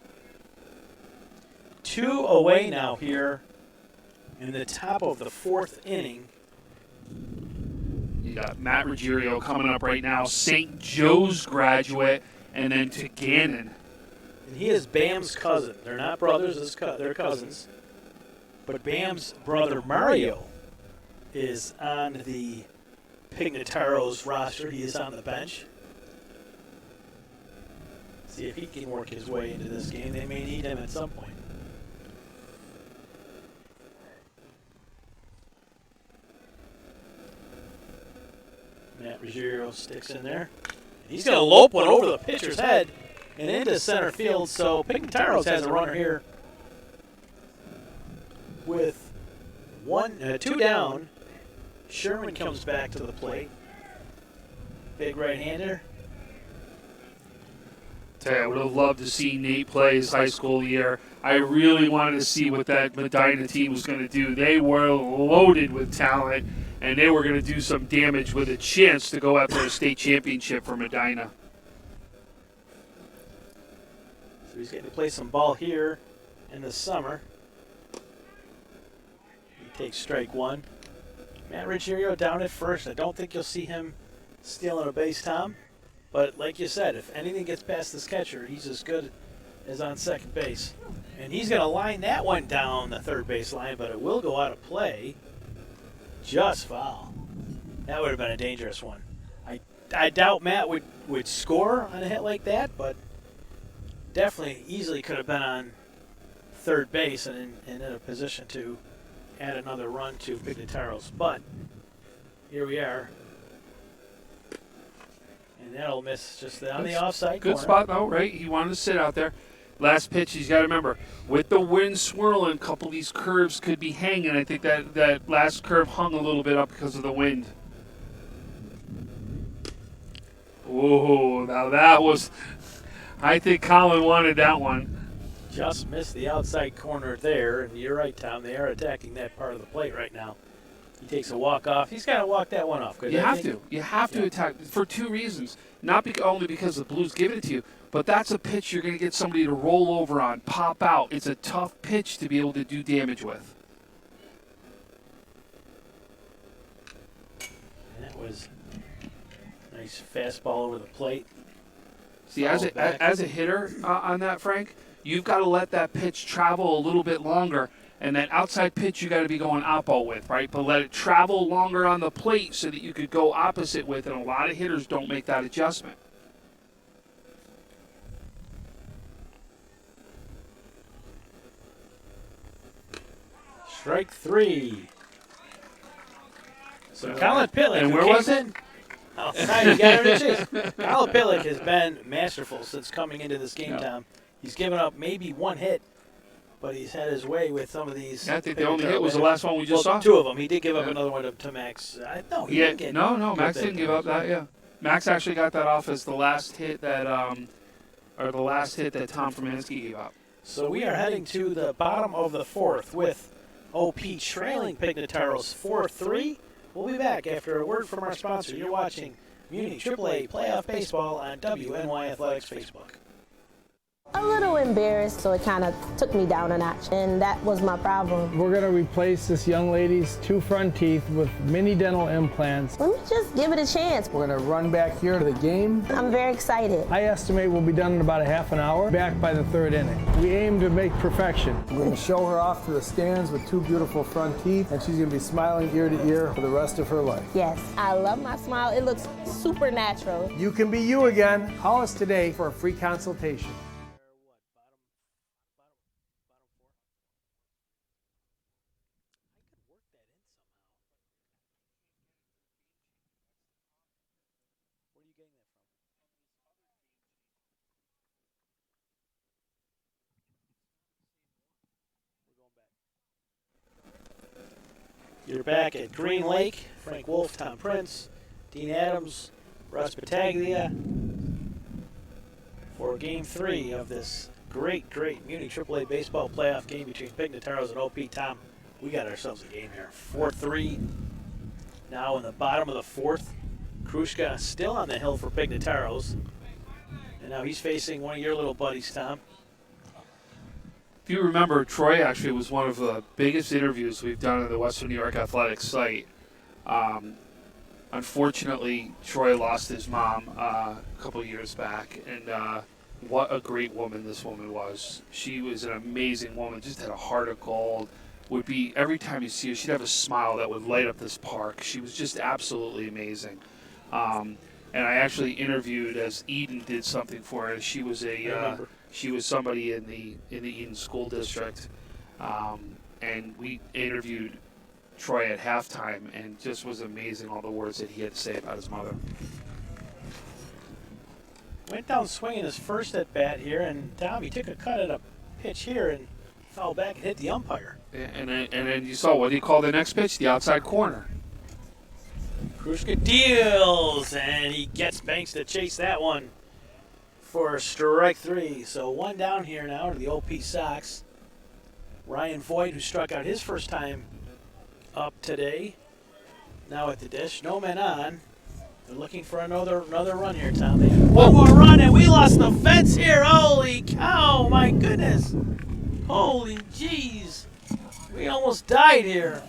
2 away now here in the top of the 4th inning. You got Matt Ruggiero coming up right now, St. Joe's graduate, and then to Gannon. And he is Bam's cousin. They're not brothers, they're cousins. But Bam's brother Mario is on the Pignataros roster. He is on the bench. See if he can work his way into this game. They may need him at some point. Matt Ruggiero sticks in there. He's going to lope one over the pitcher's head and into center field. So Pignataros has a runner here with 2 down. Sherman comes back to the plate. Big right-hander. Tell you, I would have loved to see Nate play his high school year. I really wanted to see what that Medina team was going to do. They were loaded with talent, and they were going to do some damage with a chance to go after a state championship for Medina. So he's getting to play some ball here in the summer. He takes strike 1. Matt Ruggiero down at first. I don't think you'll see him stealing a base, Tom. But like you said, if anything gets past this catcher, he's as good as on second base. And he's going to line that one down the third base line, but it will go out of play. Just foul. That would have been a dangerous one. I doubt Matt would score on a hit like that, but definitely easily could have been on third base and in a position to add another run to Pignataros. But here we are. And that'll miss just on the offside Good corner. spot, though, right? He wanted to sit out there. Last pitch, he's got to remember, with the wind swirling, a couple of these curves could be hanging. I think that last curve hung a little bit up because of the wind. Whoa, now that was, I think Colin wanted that one. Just missed the outside corner there. And you're right, Tom. They are attacking that part of the plate right now. He takes a walk off. He's got to walk that one off. You have to attack for 2 reasons. Not only because the Blues give it to you, but that's a pitch you're going to get somebody to roll over on, pop out. It's a tough pitch to be able to do damage with. And that was a nice fastball over the plate. See, as a hitter on that, Frank, you've got to let that pitch travel a little bit longer. And that outside pitch you got to be going oppo with, right? But let it travel longer on the plate so that you could go opposite with. And a lot of hitters don't make that adjustment. Strike 3. So Colin Pitlick. And where was it? Outside, you got him to chase. Colin Pitlick has been masterful since coming into this game, Tom. He's given up maybe 1 hit. But he's had his way with some of these. I think the only hit was the last one we just saw. 2 of them. He did give up another one to Max. No, he didn't get. No, Max didn't give up that. Yeah, Max actually got that off as the last hit that Tom Formansky gave up. So we are heading to the bottom of the 4th with OP trailing Pignataros 4-3. We'll be back after a word from our sponsor. You're watching MUNY AAA Playoff Baseball on WNY Athletics Facebook. A little embarrassed, so it kind of took me down a notch, and that was my problem. We're going to replace this young lady's 2 front teeth with mini dental implants. Let me just give it a chance. We're going to run back here to the game. I'm very excited. I estimate we'll be done in about a half an hour, back by the 3rd inning. We aim to make perfection. We're going to show her off to the stands with 2 beautiful front teeth, and she's going to be smiling ear to ear for the rest of her life. Yes, I love my smile. It looks super natural. You can be you again. Call us today for a free consultation. Where are you getting that? You're back at Green Lake. Frank Wolf, Tom Prince, Dean Adams, Russ Mastretta for Game 3 of this great MUNY AAA baseball playoff game between Pignataros and OP. Tom, we got ourselves a game here. 4-3. Now in the bottom of the fourth. Krushka still on the hill for Pignataros. And now he's facing one of your little buddies, Tom. If you remember, Troy actually was one of the biggest interviews we've done on the Western New York Athletics site. Unfortunately, Troy lost his mom a couple years back, and what a great woman this woman was. She was an amazing woman, just had a heart of gold. Would be, every time you see her, she'd have a smile that would light up this park. She was just absolutely amazing. And I actually interviewed as Eden did something for her. She was somebody in the Eden School District, and we interviewed Troy at halftime, and just was amazing all the words that he had to say about his mother. Went down swinging his first at bat here, and Tom, he took a cut at a pitch here and fouled back and hit the umpire. And then you saw what he called the next pitch, the outside corner. Krushka deals, and he gets Banks to chase that one for strike 3. So one down here now to the OP Sox. Ryan Voigt, who struck out his first time up today, now at the dish. No men on. They're looking for another run here, Tom. One more run, and we lost the fence here. Holy cow, my goodness. Holy jeez. We almost died here.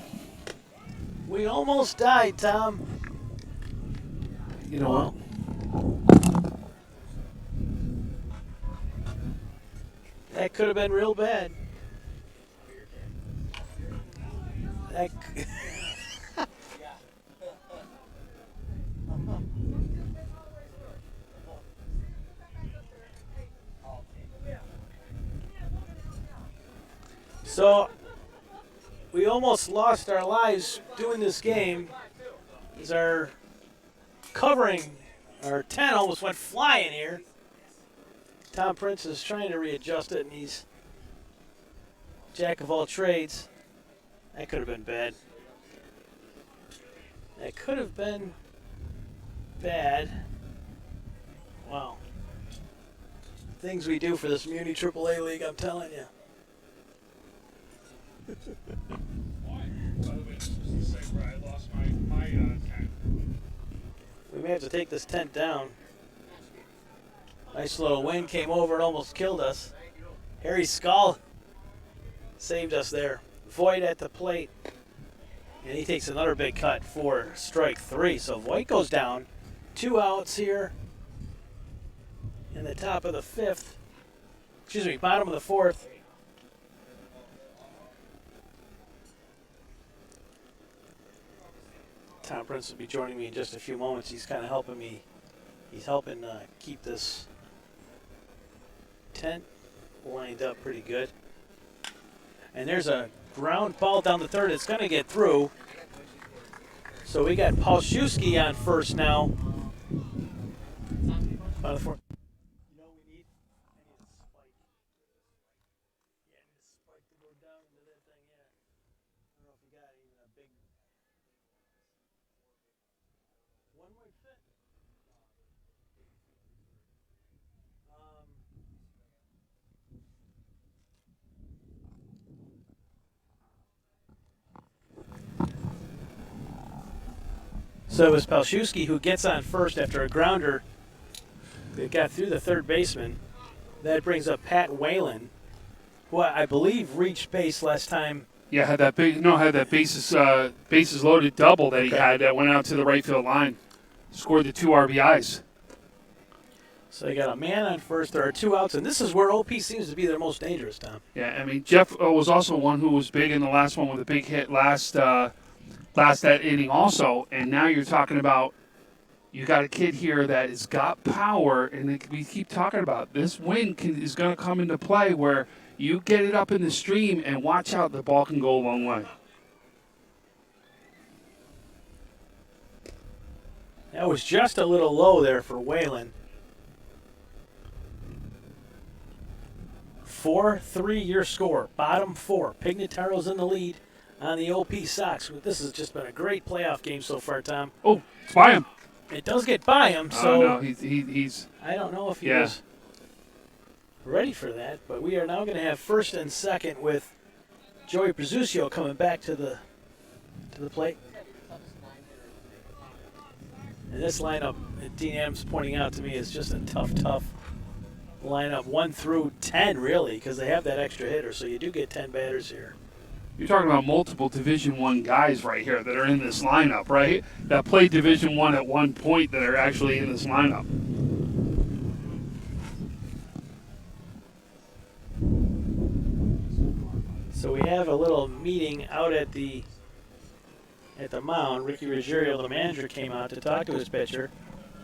We almost died, Tom. You know what? That could have been real bad. So we almost lost our lives doing this game. As our covering, our 10 almost went flying here. Tom Prince is trying to readjust it, and he's jack of all trades. That could have been bad. That could have been bad. Wow. Things we do for this MUNY AAA league, I'm telling you. We may have to take this tent down. Nice little wind came over and almost killed us. Harry Skull saved us there. Voigt at the plate. And he takes another big cut for strike 3. So Voigt goes down. 2 outs here in the top of the 5th. Excuse me, bottom of the 4th. Tom Prince will be joining me in just a few moments. He's kind of helping me. He's helping keep this tent lined up pretty good. And there's a ground ball down the third. It's going to get through. So we got Palszewski on first now. Bottom of the 4th. You know what we need? I need a spike. Yeah, I need a spike to go down into that thing. Yeah. I don't know if you got even a big. One might fit. So it was Palszewski who gets on first after a grounder that got through the third baseman. That brings up Pat Whalen, who I believe reached base last time. Yeah, had that bases loaded double that he had that went out to the right field line. Scored the 2 RBIs. So you got a man on first. There are 2 outs, and this is where OP seems to be their most dangerous, Tom. Yeah, I mean, Jeff was also one who was big in the last one with a big hit last that inning also. And now you're talking about you got a kid here that has got power, and we keep talking about this wind is going to come into play where you get it up in the stream and watch out, the ball can go a long way. That was just a little low there for Whalen. 4-3 your score. Bottom 4. Pignataro's in the lead on the OP Sox. This has just been a great playoff game so far, Tom. Oh, it's by him. It does get by him, so no, he's. I don't know if he was ready for that, but we are now going to have first and second with Joey Prezzuccio coming back to the plate. And this lineup, Dean Adams pointing out to me, is just a tough lineup, 1 through 10 really, because they have that extra hitter, so you do get 10 batters here. You're talking about multiple Division I guys right here that are in this lineup, right? That played Division I at one point that are actually in this lineup. So we have a little meeting out at the mound. Ricky Ruggiero, the manager, came out to talk to his pitcher,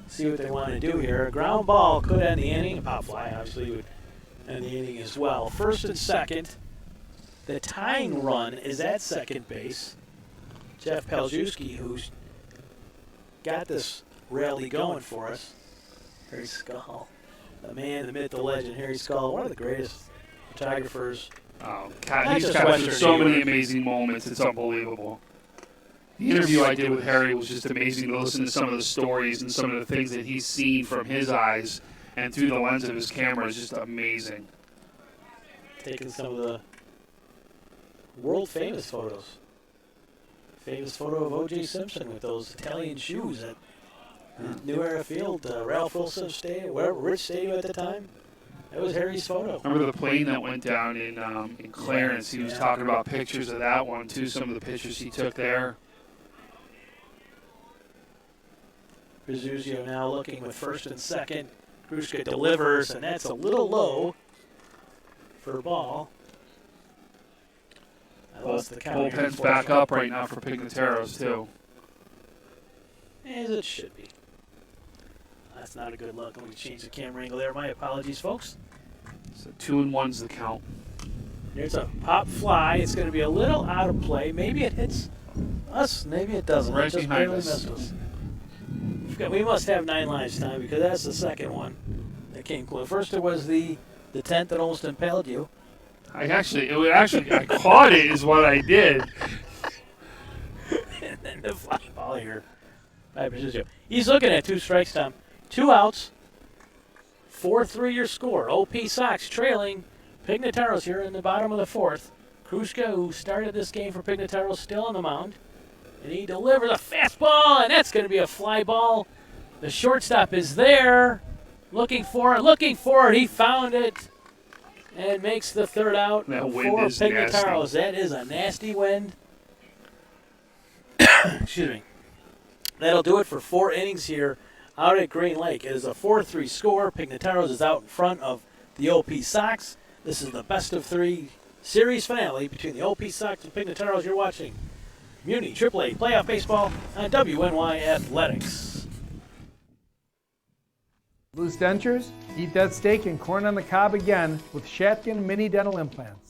see what they want to do here. A ground ball could end the inning. A pop fly, obviously, would end the inning as well. First and second. The tying run is at second base. Jeff Peljuski, who's got this rally going for us. Harry Skull, the man, the myth, the legend, Harry Skull, one of the greatest photographers. Oh, God, he's captured so many amazing moments. It's unbelievable. The interview I did with Harry was just amazing to listen to some of the stories and some of the things that he's seen from his eyes and through the lens of his camera is just amazing. Taking some of the world famous photos. Famous photo of O.J. Simpson with those Italian shoes at New Era Field, Ralph Wilson Stadium, Rich Stadium at the time. That was Harry's photo. Remember the plane that went down in Clarence? He was talking about pictures of that one too. Some of the pictures he took there. Prezzuccio now looking with first and second. Gruszka delivers, and that's a little low for a ball. I lost the count. Bullpen's back up right now for Pignataros too. As it should be. That's not a good look. Let me change the camera angle there. My apologies, folks. So 2-1's the count. There's a pop fly. It's going to be a little out of play. Maybe it hits us. Maybe it doesn't. Right it just behind barely us. missed us. We must have 9 lives, Tom, because that's the second one that came close. First it was the tent that almost impaled you. I caught it is what I did. And then the fly ball here by Prezzuccio. He's looking at 2 strikes, Tom. 2 outs. 4-3 your score. OP Sox trailing Pignataros here in the bottom of the 4th. Gruszka, who started this game for Pignataros, still on the mound. And he delivers a fastball, and that's going to be a fly ball. The shortstop is there, looking for it. He found it and makes the 3rd out for Pignataros. That is a nasty wind. Excuse me. That'll do it for 4 innings here out at Green Lake. It is a 4-3 score. Pignataros is out in front of the OP Sox. This is the best-of-3 series finale between the OP Sox and Pignataros. You're watching MUNY AAA Playoff Baseball on WNY Athletics. Loose dentures? Eat that steak and corn on the cob again with Shatkin Mini Dental Implants.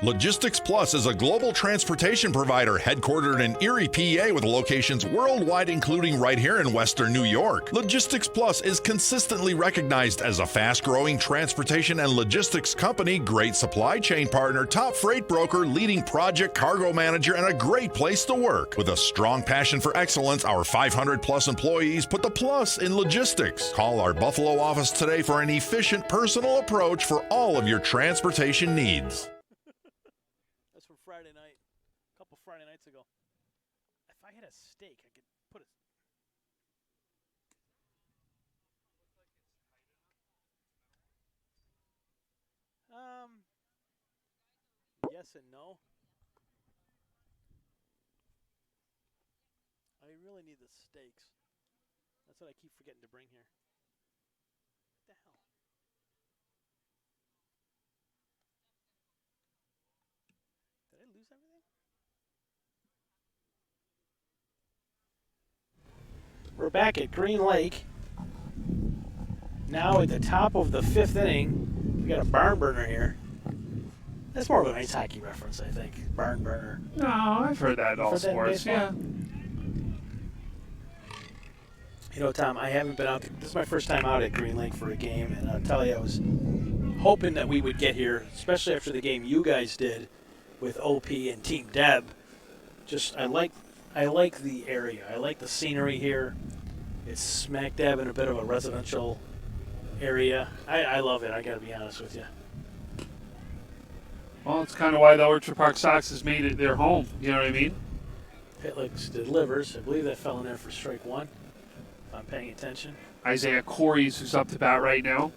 Logistics Plus is a global transportation provider headquartered in Erie, PA with locations worldwide, including right here in Western New York. Logistics Plus is consistently recognized as a fast-growing transportation and logistics company, great supply chain partner, top freight broker, leading project cargo manager, and a great place to work. With a strong passion for excellence, our 500-plus employees put the plus in logistics. Call our Buffalo office today for an efficient, personal approach for all of your transportation needs. Friday night, a couple Friday nights ago. If I had a steak, I could put it. Yes and no. I really need the steaks. That's what I keep forgetting to bring here. What the hell? Did I lose everything? We're back at Green Lake. Now at the top of the 5th inning. We got a barn burner here. That's more of an ice hockey reference, I think. Barn burner. No, I've heard that in all sports. Yeah. You know, Tom, I haven't been out. This is my first time out at Green Lake for a game, and I'll tell you, I was hoping that we would get here, especially after the game you guys did with OP and Team Deb. Just I like the area. I like the scenery here. It's smack dab in a bit of a residential area. I love it. I got to be honest with you. Well, it's kind of why the Orchard Park Sox has made it their home. You know what I mean? Pitlick delivers. I believe that fell in there for strike one, if I'm paying attention. Isaiah Corey's who's up to bat right now.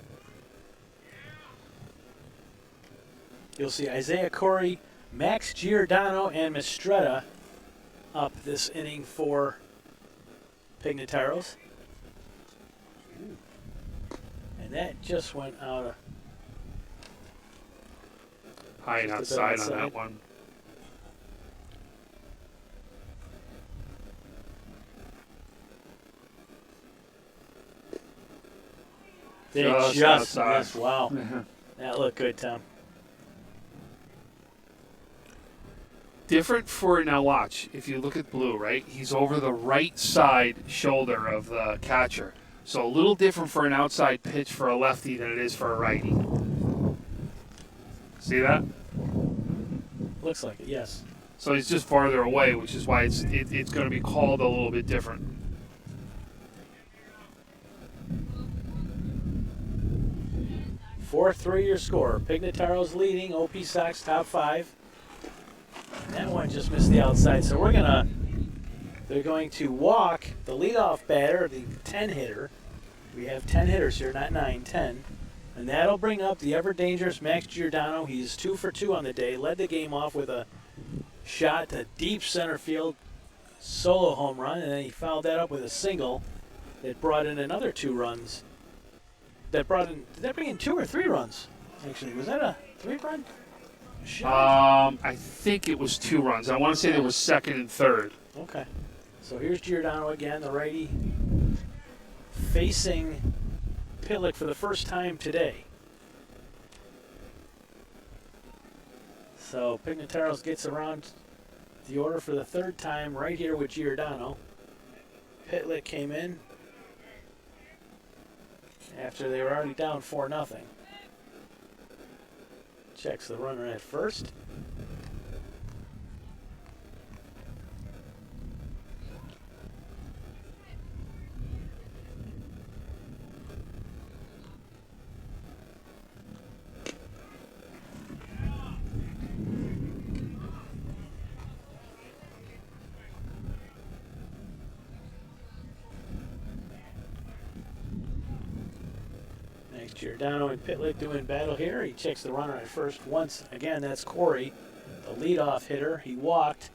You'll see Isaiah Corey, Max Giordano, and Mastretta up this inning for Pignataros. And that just went out of High and outside on that one. They Just just outside. missed. Wow. That looked good, Tom. Different for, now watch, if you look at Blue, right? He's over the right side shoulder of the catcher. So a little different for an outside pitch for a lefty than it is for a righty. See that? Looks like it, yes. So he's just farther away, which is why it's going to be called a little bit different. 4-3 your score. Pignataros leading, OP Sox top 5. That one just missed the outside, so they're going to walk the leadoff batter, the 10-hitter. We have 10 hitters here, not 9, 10. And that'll bring up the ever-dangerous Max Giordano. He's 2 for 2 on the day. Led the game off with a shot to deep center field, solo home run, and then he fouled that up with a single that brought in another 2 runs. Did that bring in 2 or 3 runs? Actually, was that a 3-run shot? I think it was 2 runs. I want to say there was second and third. Okay. So here's Giordano again, the righty, facing Pitlick for the first time today. So Pignataros gets around the order for the 3rd time right here with Giordano. Pitlick came in after they were already down 4-0. Checks the runner at first. Giordano and Pitlick doing battle here. He checks the runner at first. Once again, that's Corey, the leadoff hitter. He walked.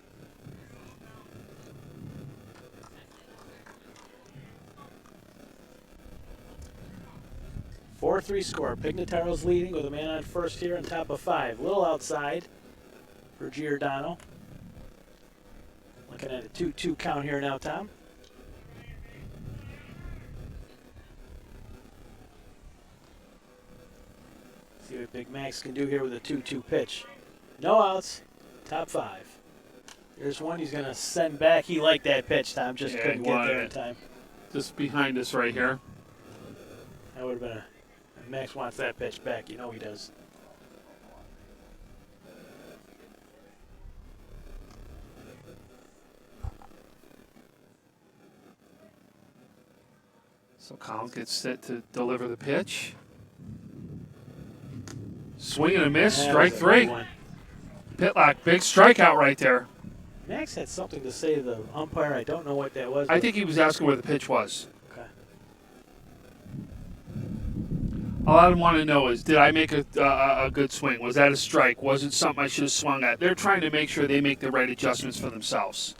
Four 4-3 score. Pignataro's leading with a man on first here on top of 5. Little outside for Giordano. Looking at a 2-2 count here now, Tom. See what Big Max can do here with a 2-2 pitch. No outs, top 5. Here's one he's going to send back. He liked that pitch, Tom. Just couldn't get there in time. Just behind us right here. That would have been Max wants that pitch back. You know he does. So Collins gets set to deliver the pitch. Swing and a miss, strike 3. Pitlock, big strikeout right there. Max had something to say to the umpire. I don't know what that was. I think he was asking where the pitch was. Okay. All I want to know is, did I make a good swing? Was that a strike? Was it something I should have swung at? They're trying to make sure they make the right adjustments for themselves.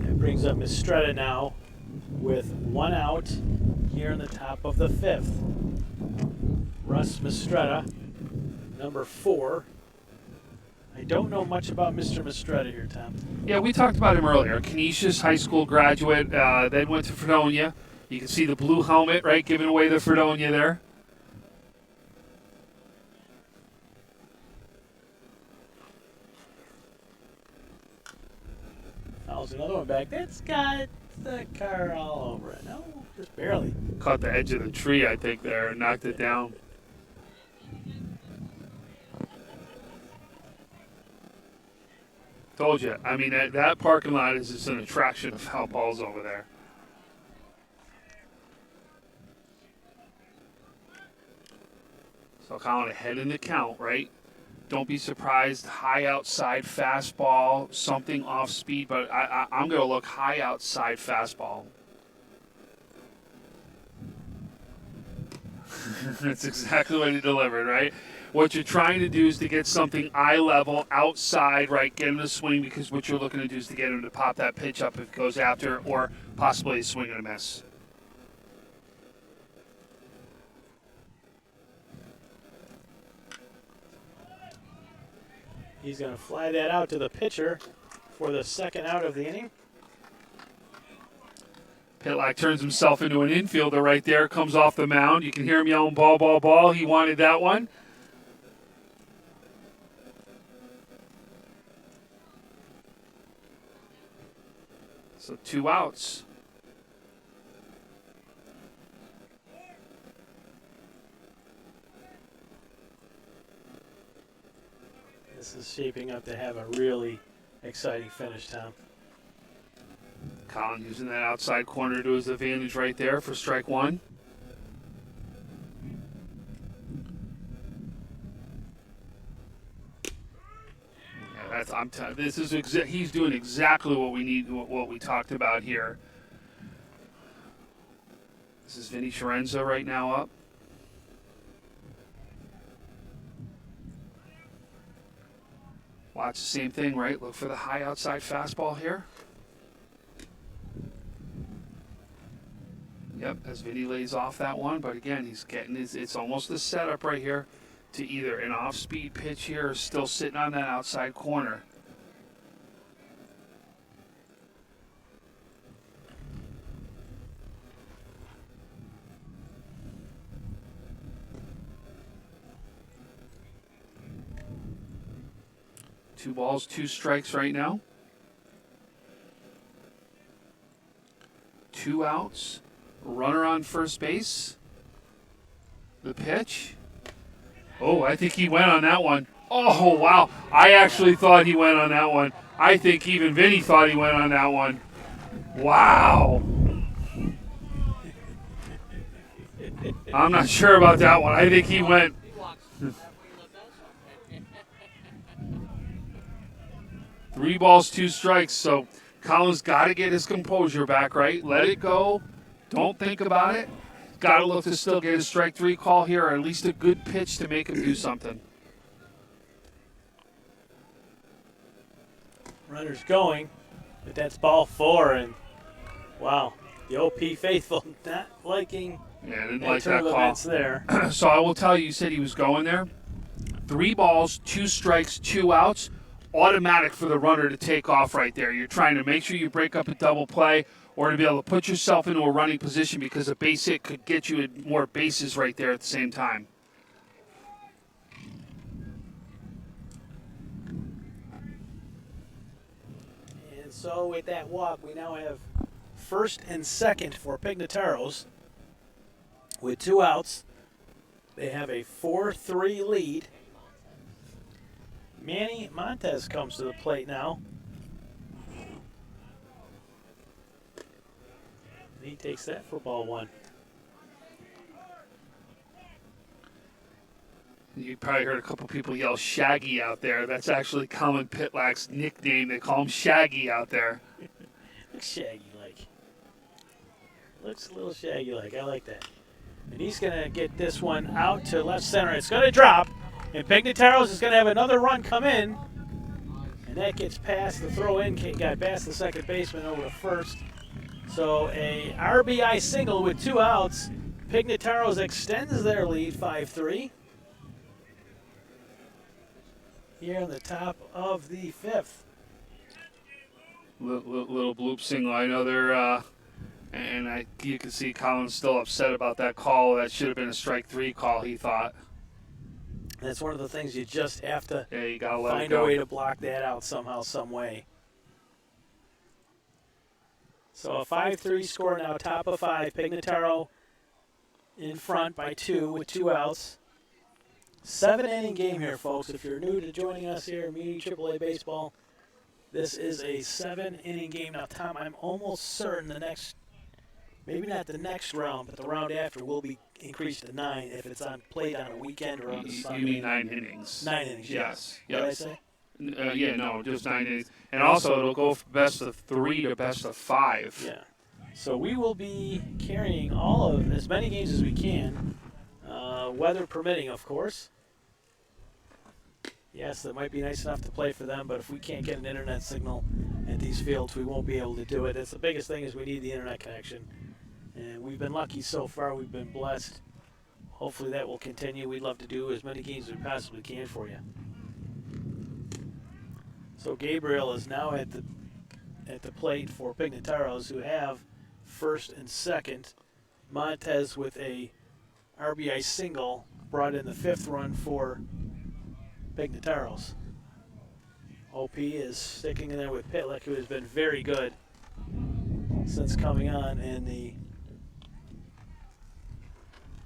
That brings up Mastretta now with 1 out here in the top of the 5th. Russ Mastretta, number 4. I don't know much about Mr. Mastretta here, Tom. Yeah, we talked about him earlier. Canisius high school graduate, then went to Fredonia. You can see the blue helmet, right, giving away the Fredonia there. Fouls another one back. That's got the car all over it. No, just barely. Caught the edge of the tree, I think, there, and knocked it down. Told you. I mean, that parking lot is just an attraction of foul balls over there. So Colin ahead in the count, right? Don't be surprised. High outside fastball, something off speed, but I'm going to look high outside fastball. That's exactly what he delivered, right? What you're trying to do is to get something eye level outside, right? Get him to swing, because what you're looking to do is to get him to pop that pitch up if it goes after, or possibly a swing and a miss. He's going to fly that out to the pitcher for the second out of the inning. Pitlock turns himself into an infielder right there, comes off the mound. You can hear him yelling, ball, ball, ball. He wanted that one. So 2 outs. This is shaping up to have a really exciting finish, Tom. Colin using that outside corner to his advantage right there for strike one. Yeah, he's doing exactly what we need, what we talked about here. This is Vinny Sciarenza right now up. Watch the same thing, right? Look for the high outside fastball here. Yep, as Vinny lays off that one, but again, he's getting it's almost the setup right here to either an off-speed pitch here or still sitting on that outside corner. Two balls, 2 strikes right now. 2 outs. Runner on first base. The pitch. Oh, I think he went on that one. Oh, wow. I actually thought he went on that one. I think even Vinny thought he went on that one. Wow. I'm not sure about that one. I think he went. 3 balls, 2 strikes. So Colin's got to get his composure back, right? Let it go. Don't think about it. Got to look to still get a strike 3 call here, or at least a good pitch to make him do something. Runner's going, but that's ball 4, and wow, the OP faithful not liking didn't that like turn that of call. events there. So I will tell you said he was going there. 3 balls, 2 strikes, 2 outs. Automatic for the runner to take off right there. You're trying to make sure you break up a double play or to be able to put yourself into a running position, because a base hit could get you more bases right there at the same time. And so with that walk, we now have first and second for Pignataros with 2 outs. They have a 4-3 lead. Manny Montez comes to the plate now. He takes that for ball 1. You probably heard a couple people yell Shaggy out there. That's actually Colin Pitlock's nickname. They call him Shaggy out there. Looks shaggy-like. Looks a little shaggy-like. I like that. And he's going to get this one out to left center. It's going to drop. And Pignataros is going to have another run come in. And that gets past the throw-in. Got past the second baseman over to first. So a RBI single with 2 outs. Pignataros extends their lead 5-3. Here in the top of the 5th. Little bloop single. I know they're, you can see Colin's still upset about that call. That should have been a strike 3 call, he thought. That's one of the things you just have to you gotta let find it go. a way to block that out somehow, some way. So a 5-3 score now, top of 5. Pignataro in front by 2 with 2 outs. 7-inning game here, folks. If you're new to joining us here, MUNY AAA Baseball, This is a 7-inning game. Now, Tom, I'm almost certain the next, maybe not the next round, but the round after will be increased to 9 if it's played on a weekend or on a Sunday. You mean 9 innings? 9 innings, Yes. What did I say? No, just 9 innings. And also, it'll go from best of 3 to best of 5. Yeah. So we will be carrying as many games as we can, weather permitting, of course. Yes, that might be nice enough to play for them, but if we can't get an internet signal at these fields, we won't be able to do it. It's the biggest thing is we need the internet connection. And we've been lucky so far. We've been blessed. Hopefully that will continue. We'd love to do as many games as we possibly can for you. So Gabriel is now at the plate for Pignataros, who have first and second. Montez with a RBI single brought in the 5th run for Pignataros. OP is sticking in there with Pitlick, who has been very good since coming on in the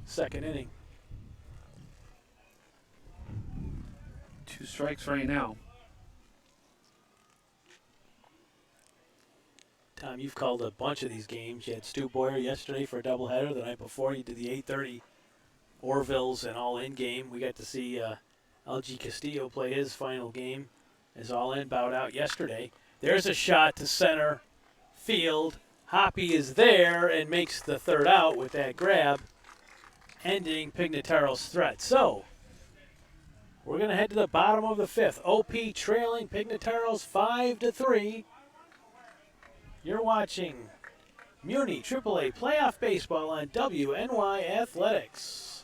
2nd inning. 2 strikes right now. Tom, you've called a bunch of these games. You had Stu Boyer yesterday for a doubleheader. The night before, you did the 8:30 Orville's and all-in game. We got to see LG Castillo play his final game as all-in bowed out yesterday. There's a shot to center field. Hoppy is there and makes the 3rd out with that grab, ending Pignataro's threat. So we're going to head to the bottom of the 5th. OP trailing Pignataros 5-3. You're watching MUNY AAA Playoff Baseball on WNY Athletics.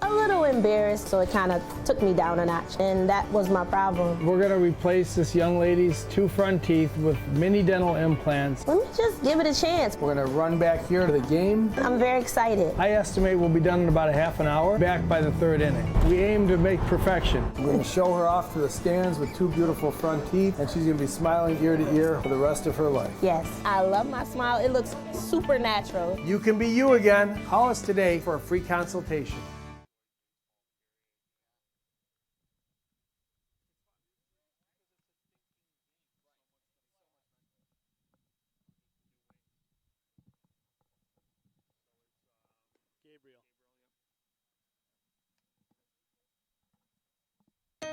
A little embarrassed, so it kind of took me down a notch, and that was my problem. We're going to replace this young lady's 2 front teeth with mini dental implants. Let me just give it a chance. We're going to run back here to the game. I'm very excited. I estimate we'll be done in about a half an hour, back by the 3rd inning. We aim to make perfection. We're going to show her off to the stands with 2 beautiful front teeth, and she's going to be smiling ear to ear for the rest of her life. Yes, I love my smile. It looks super natural. You can be you again. Call us today for a free consultation.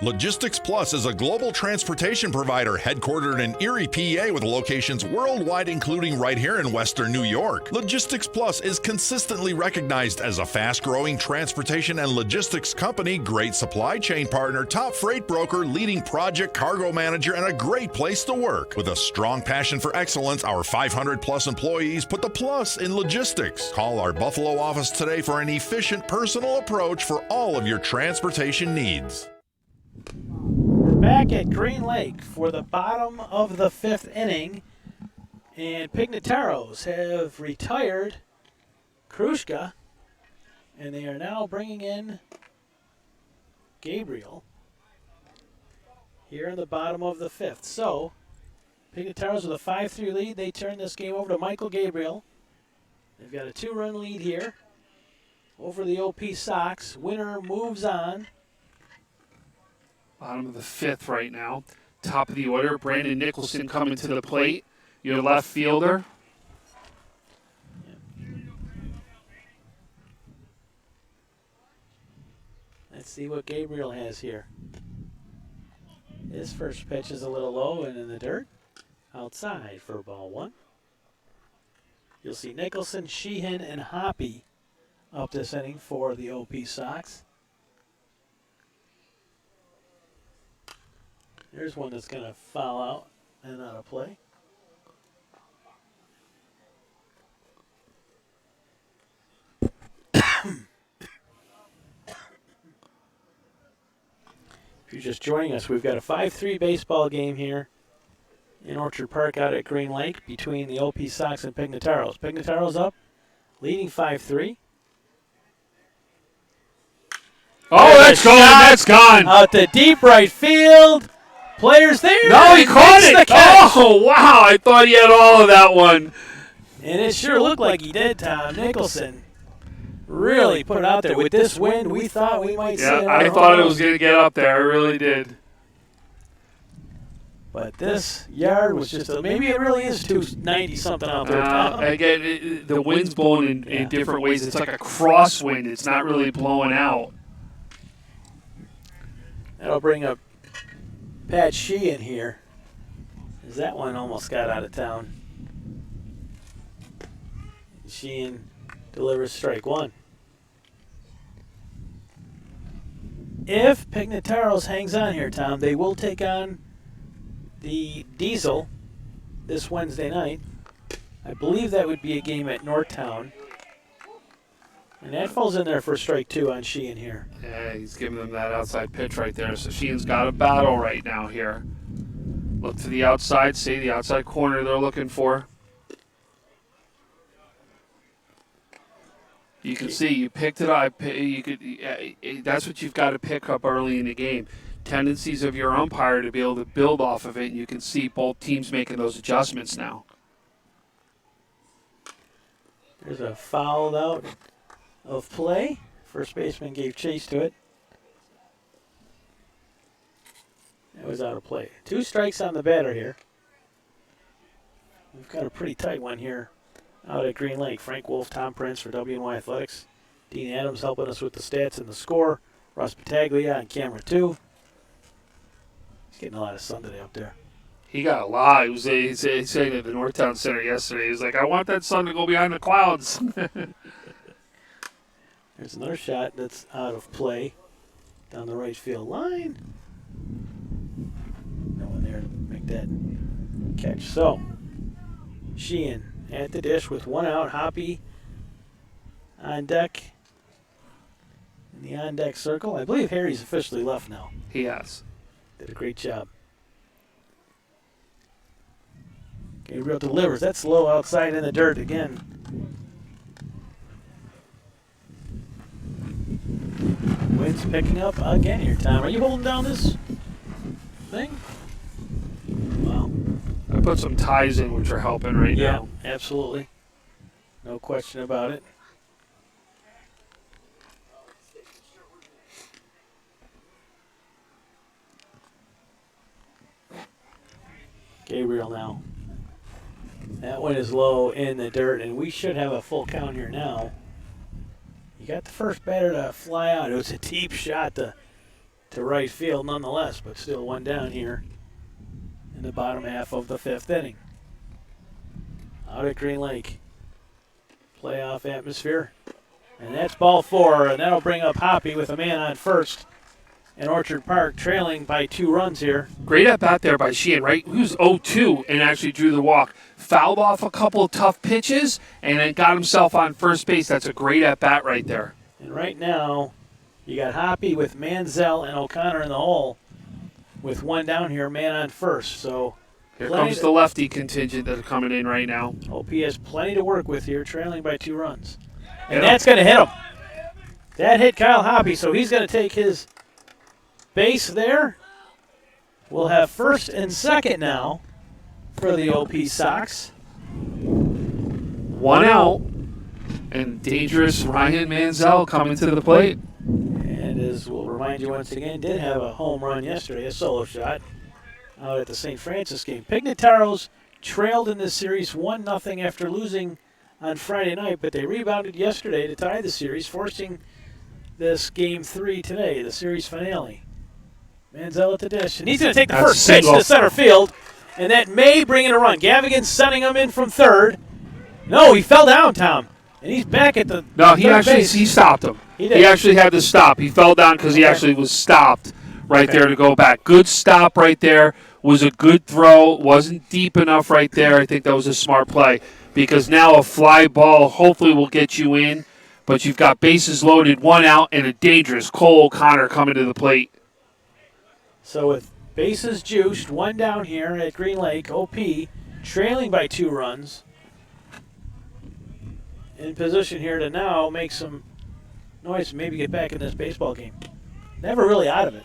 Logistics Plus is a global transportation provider headquartered in Erie, PA with locations worldwide including right here in Western New York. Logistics Plus is consistently recognized as a fast-growing transportation and logistics company, great supply chain partner, top freight broker, leading project cargo manager, and a great place to work. With a strong passion for excellence, our 500-plus employees put the plus in logistics. Call our Buffalo office today for an efficient, personal approach for all of your transportation needs. We're back at Green Lake for the bottom of the 5th inning, and Pignataros have retired Krushka, and they are now bringing in Gabriel here in the bottom of the 5th. So Pignataros with a 5-3 lead. They turn this game over to Michael Gabriel. They've got a 2-run lead here over the OP Sox. Winner moves on. Bottom of the 5th right now. Top of the order, Brandon Nicholson coming to the plate. Your left fielder. Let's see what Gabriel has here. His first pitch is a little low and in the dirt. Outside for ball 1. You'll see Nicholson, Sheehan, and Hoppy up this inning for the OP Sox. There's one that's going to foul out and out of play. If you're just joining us, we've got a 5-3 baseball game here in Orchard Park out at Green Lake between the OP Sox and Pignataros. Pignataros up, leading 5-3. Oh, that's gone. That's gone. Out to deep right field. Players there. No, he caught the it. catch. Oh, wow. I thought he had all of that one. And it sure looked like he did, Tom. Nicholson really put it out there. With this wind, we thought we might see it. Yeah, I thought it was going to get up there. I really did. But this yard was just maybe it really is 290 something out there. Again, the wind's blowing in different ways. It's like a crosswind. It's not really blowing out. That'll bring up Pat Sheehan here, as that one almost got out of town. Sheehan delivers strike one. If Pignataros hangs on here, Tom, they will take on the Diesel this Wednesday night. I believe that would be a game at Northtown. And that falls in there for strike two on Sheehan here. Yeah, he's giving them that outside pitch right there. So Sheehan's got a battle right now here. Look to the outside, see the outside corner they're looking for. You can see you picked it up. That's what you've got to pick up early in the game. Tendencies of your umpire to be able to build off of it, and you can see both teams making those adjustments now. There's a foul out of play. First baseman gave chase to it. That was out of play. 2 strikes on the batter here. We've got a pretty tight one here out at Green Lake. Frank Wolf, Tom Prince for WNY Athletics. Dean Adams helping us with the stats and the score. Russ Battaglia on camera 2. He's getting a lot of sun today up there. He got a lot. He was saying at the Northtown Center yesterday, he was like, I want that sun to go behind the clouds. There's another shot that's out of play down the right field line. No one there to make that catch. So, Sheehan at the dish with 1 out. Hoppy on deck in the on-deck circle. I believe Harry's officially left now. He has. Did a great job. Gabriel delivers. That's low outside in the dirt again. Wind's picking up again here, Tom. Are you holding down this thing? Wow. I put some ties in, which are helping right now. Yeah, absolutely. No question about it. Gabriel now. That one is low in the dirt, and we should have a full count here now. You got the first batter to fly out. It was a deep shot to right field nonetheless, but still 1 down here in the bottom half of the 5th inning. Out at Green Lake. Playoff atmosphere. And that's ball 4, and that'll bring up Hoppy with a man on first. And Orchard Park trailing by 2 runs here. Great at bat there by Sheehan, right? He was 0-2 and actually drew the walk. Fouled off a couple of tough pitches and then got himself on first base. That's a great at bat right there. And right now, you got Hoppy with Manziel and O'Connor in the hole with 1 down here, man on first. So here comes the lefty contingent that's coming in right now. OP has plenty to work with here, trailing by 2 runs. And that's going to hit him. That hit Kyle Hoppy, so he's going to take his base there. We'll have first and second now for the OP Sox. 1 out, and dangerous Ryan Manziel coming to the plate. And as we'll remind you once again, did have a home run yesterday, a solo shot, out at the St. Francis game. Pignataros trailed in this series 1-0 after losing on Friday night, but they rebounded yesterday to tie the series, forcing this Game 3 today, the series finale. Manziel at the dish, and he's going to take the first pitch to center field, and that may bring in a run. Gavigan's sending him in from third. No, he fell down, Tom, and he's back at the he stopped him. He actually had to stop. He fell down because he actually was stopped there to go back. Good stop right there. Was a good throw. Wasn't deep enough right there. I think that was a smart play because now a fly ball hopefully will get you in, but you've got bases loaded, 1 out, and a dangerous Cole O'Connor coming to the plate. So with bases juiced, 1 down here at Green Lake, OP trailing by 2 runs. In position here to now make some noise and maybe get back in this baseball game. Never really out of it.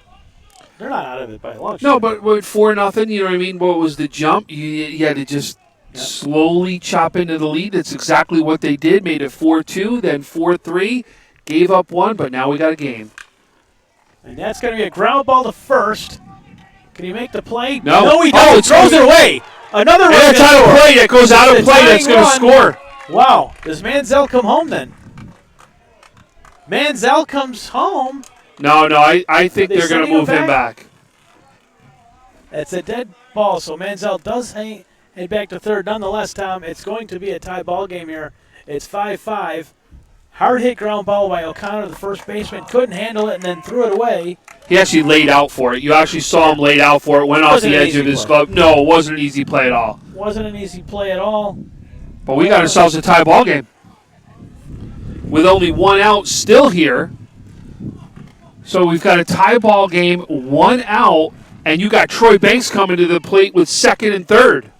They're not out of it by a long shot. No, but with 4-0, you know what I mean? What was the jump? You had to just slowly chop into the lead. That's exactly what they did. Made it 4-2, then 4-3. Gave up 1, but now we got a game. And that's going to be a ground ball to first. Can he make the play? No. No, he doesn't. It's Throws it away. Another run. And a time of play that goes out of play that's going to score. Wow. Does Manziel come home then? Manziel comes home. No, I think they're going to move him back. It's a dead ball, so Manziel does head back to third. Nonetheless, Tom, it's going to be a tie ball game here. It's 5-5. Hard hit ground ball by O'Connor, the first baseman. Couldn't handle it and then threw it away. He actually laid out for it. You actually saw him laid out for it. Went off the edge of his glove. No, it wasn't an easy play at all. Wasn't an easy play at all. But we got ourselves a tie ball game. With only one out still here. So we've got a tie ball game, 1 out, and you got Troy Banks coming to the plate with second and third.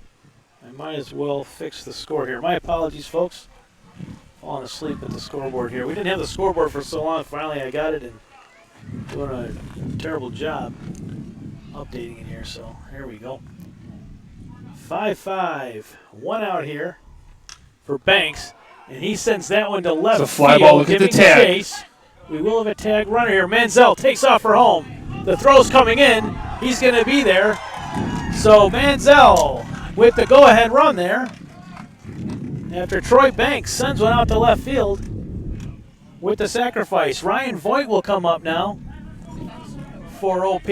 I might as well fix the score here. My apologies, folks. Falling asleep at the scoreboard here. We didn't have the scoreboard for so long. Finally, I got it and doing a terrible job updating it here. So here we go. 5-5. 1 out here for Banks, and he sends that one to left It's a fly field, ball. Look at the giving tag. chase. We will have a tag runner here. Manziel takes off for home. The throw's coming in. He's going to be there. So Manziel with the go-ahead run there. After Troy Banks sends one out to left field with the sacrifice. Ryan Voigt will come up now for OP.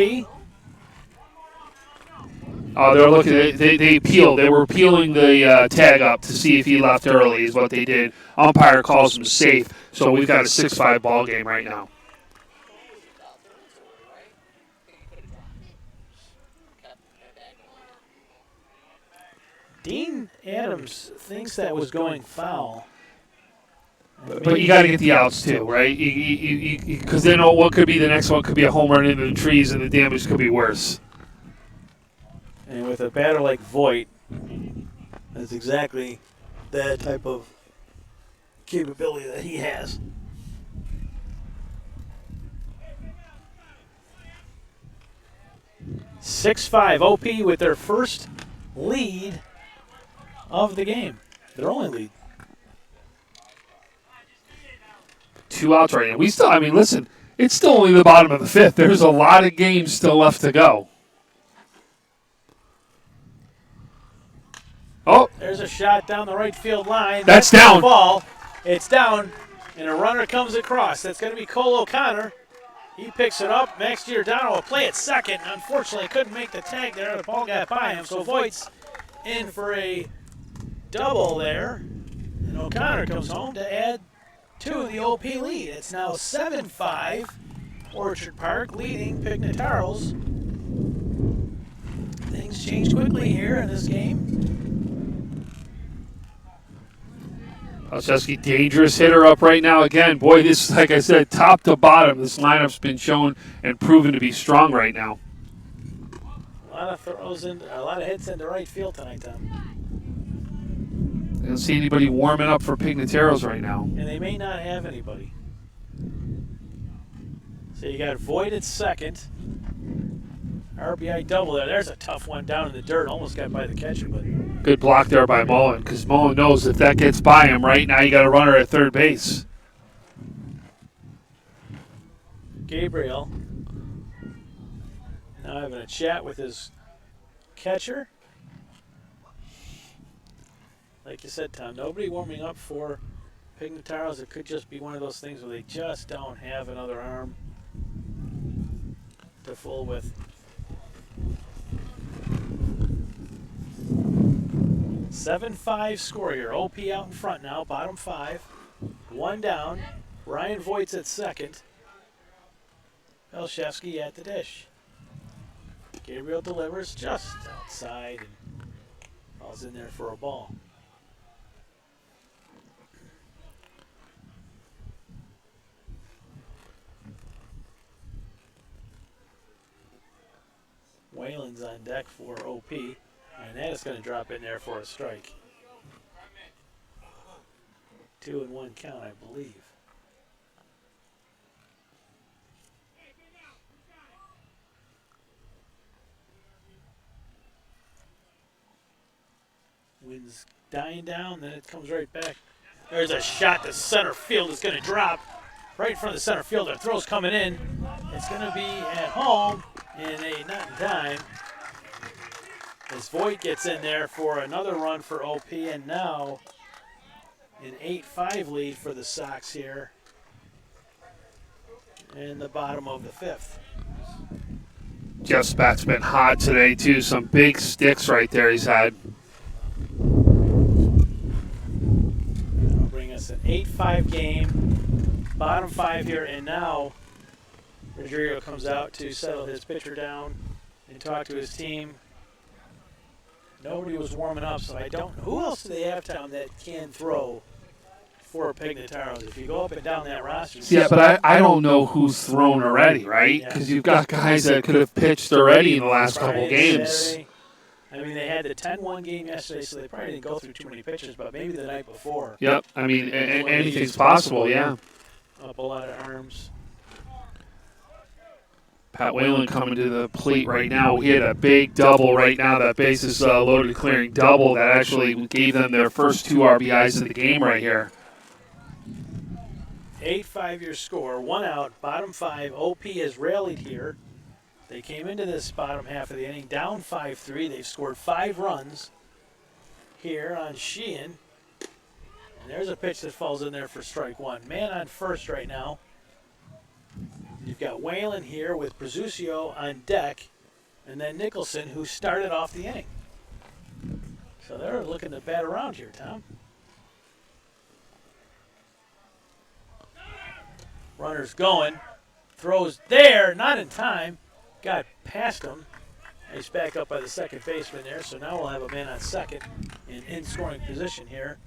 Oh, they're looking at they peeled. They were peeling the tag up to see if he left early is what they did. Umpire calls him safe, so we've got a 6-5 ball game right now. Dean Adams thinks that was going foul. But you got to get the outs too, right? Because then what could be the next one could be a home run into the trees, and the damage could be worse. And with a batter like Voigt, that's exactly that type of capability that he has. (6-5) OP with their first lead of the game. Their only lead. 2 outs right now. Listen, it's still only the bottom of the 5th. There's a lot of games still left to go. Oh, There's a shot down the right field line. That's the down. Ball. It's down, and a runner comes across. That's going to be Cole O'Connor. He picks it up. Max Giordano will play at second. Unfortunately, couldn't make the tag there. The ball got by him, so Voigt's in for a double there. And O'Connor comes home to add to the OP lead. It's now 7-5. Orchard Park leading Pignataros. Things change quickly here in this game. Olszewski, dangerous hitter up right now again. Boy, this, like I said, top to bottom, this lineup's been shown and proven to be strong right now. A lot of throws and a lot of hits into right field tonight, Tom. I don't see anybody warming up for Pignataros right now. And they may not have anybody. So you got Voigt at second. RBI double there. There's a tough one down in the dirt. Almost got by the catcher, but Good block there by Mullen, because Mullen knows if that gets by him right now, you got a runner at third base. Gabriel now having a chat with his catcher. Like you said, Tom, nobody warming up for Pignataros. It could just be one of those things where they just don't have another arm to fool with. 7-5 score here. OP out in front now, bottom 5. 1 down. Ryan Voigt's at second. Olszewski at the dish. Gabriel delivers just outside and falls in there for a ball. Whalen's on deck for OP, and that is going to drop in there for a strike. 2-1 count, I believe. Wind's dying down, then it comes right back. There's a shot to center field. It's going to drop right in front of the center fielder. Throw's coming in. It's going to be at home. And a not in time. As Voigt gets in there for another run for OP, and now an 8-5 lead for the Sox here in the bottom of the fifth. Jeff's bat's been hot today, too. Some big sticks right there he's had. That'll bring us an 8-5 game, bottom 5 here, and now Rodrigo comes out to settle his pitcher down and talk to his team. Nobody was warming up, so I don't know. Who else do they have, Tom, that can throw for Pignataros? If you go up and down that roster. Yeah, but I don't know who's thrown already, right? Because you've got guys that could have pitched already in the last couple games. Saturday. I mean, they had the 10-1 game yesterday, so they probably didn't go through too many pitches, but maybe the night before. Yep, I mean, anything's possible, yeah. Up a lot of arms. Pat Whalen coming to the plate right now. He had a big double right now. That bases loaded clearing double that actually gave them their first 2 RBIs of the game right here. 8-5 your score, 1 out, bottom 5. OP has rallied here. They came into this bottom half of the inning down 5-3. They've scored 5 runs here on Sheehan. And there's a pitch that falls in there for strike 1. Man on first right now. You've got Whalen here with Presucio on deck, and then Nicholson, who started off the inning. So they're looking to bat around here, Tom. Runner's going. Throws there, not in time. Got past him. He's back up by the second baseman there, so now we'll have a man on second in scoring position here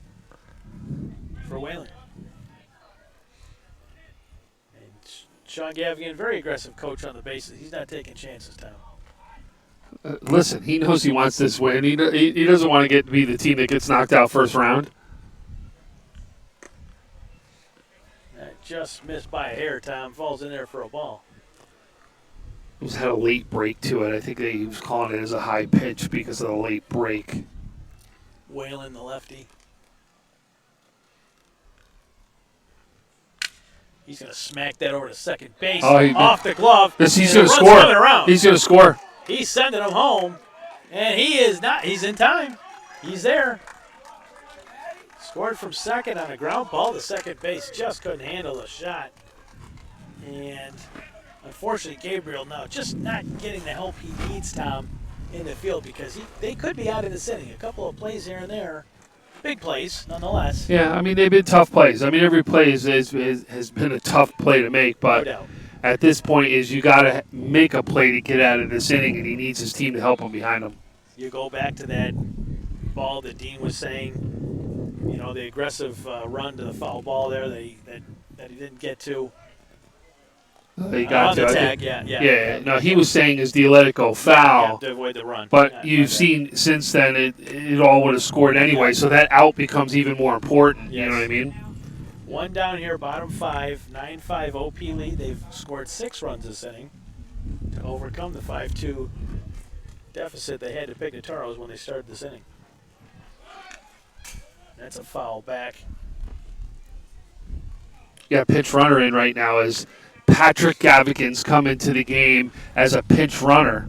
for Whalen. Sean Gavigan, very aggressive coach on the bases. He's not taking chances, Tom. Listen, he knows he wants this win. He doesn't want to get to be the team that gets knocked out first round. That just missed by a hair, Tom. Falls in there for a ball. It had a late break to it. I think he was calling it as a high pitch because of the late break. Whalen, the lefty. He's going to smack that over to second base. Off the glove. He's going to score. He's going to score. He's sending him home. And he is not. He's in time. He's there. Scored from second on a ground ball to second base. Just couldn't handle the shot. And unfortunately, Gabriel now just not getting the help he needs, Tom, in the field because they could be out of this inning. A couple of plays here and there. Big plays, nonetheless. Yeah, I mean, they've been tough plays. I mean, every play has been a tough play to make, but at this point you got to make a play to get out of this inning, and he needs his team to help him behind him. You go back to that ball that Dean was saying, you know, the aggressive run to the foul ball there that he didn't get to. They got on to the tag, yeah. No, he was saying is, do you let it go foul? Yeah, to avoid the run. But you've seen since then it all would have scored anyway, so that out becomes even more important. Yes. You know what I mean? One down here, bottom 5, 9-5 OP lead. They've scored 6 runs this inning to overcome the 5-2 deficit they had to Pignataros when they started this inning. That's a foul back. Yeah, pinch runner in right now is Patrick Gavigan's come into the game as a pinch runner.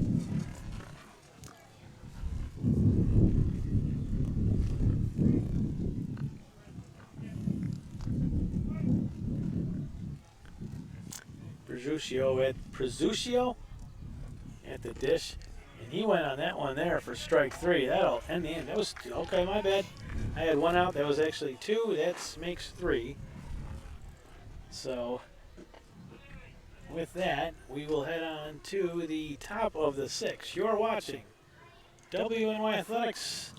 Presucio at the dish, and he went on that one there for strike 3. That'll end the inning. That was okay. My bad. I had 1 out. That was actually 2. That makes 3. So with that, we will head on to the top of the 6. You're watching WNY Athletics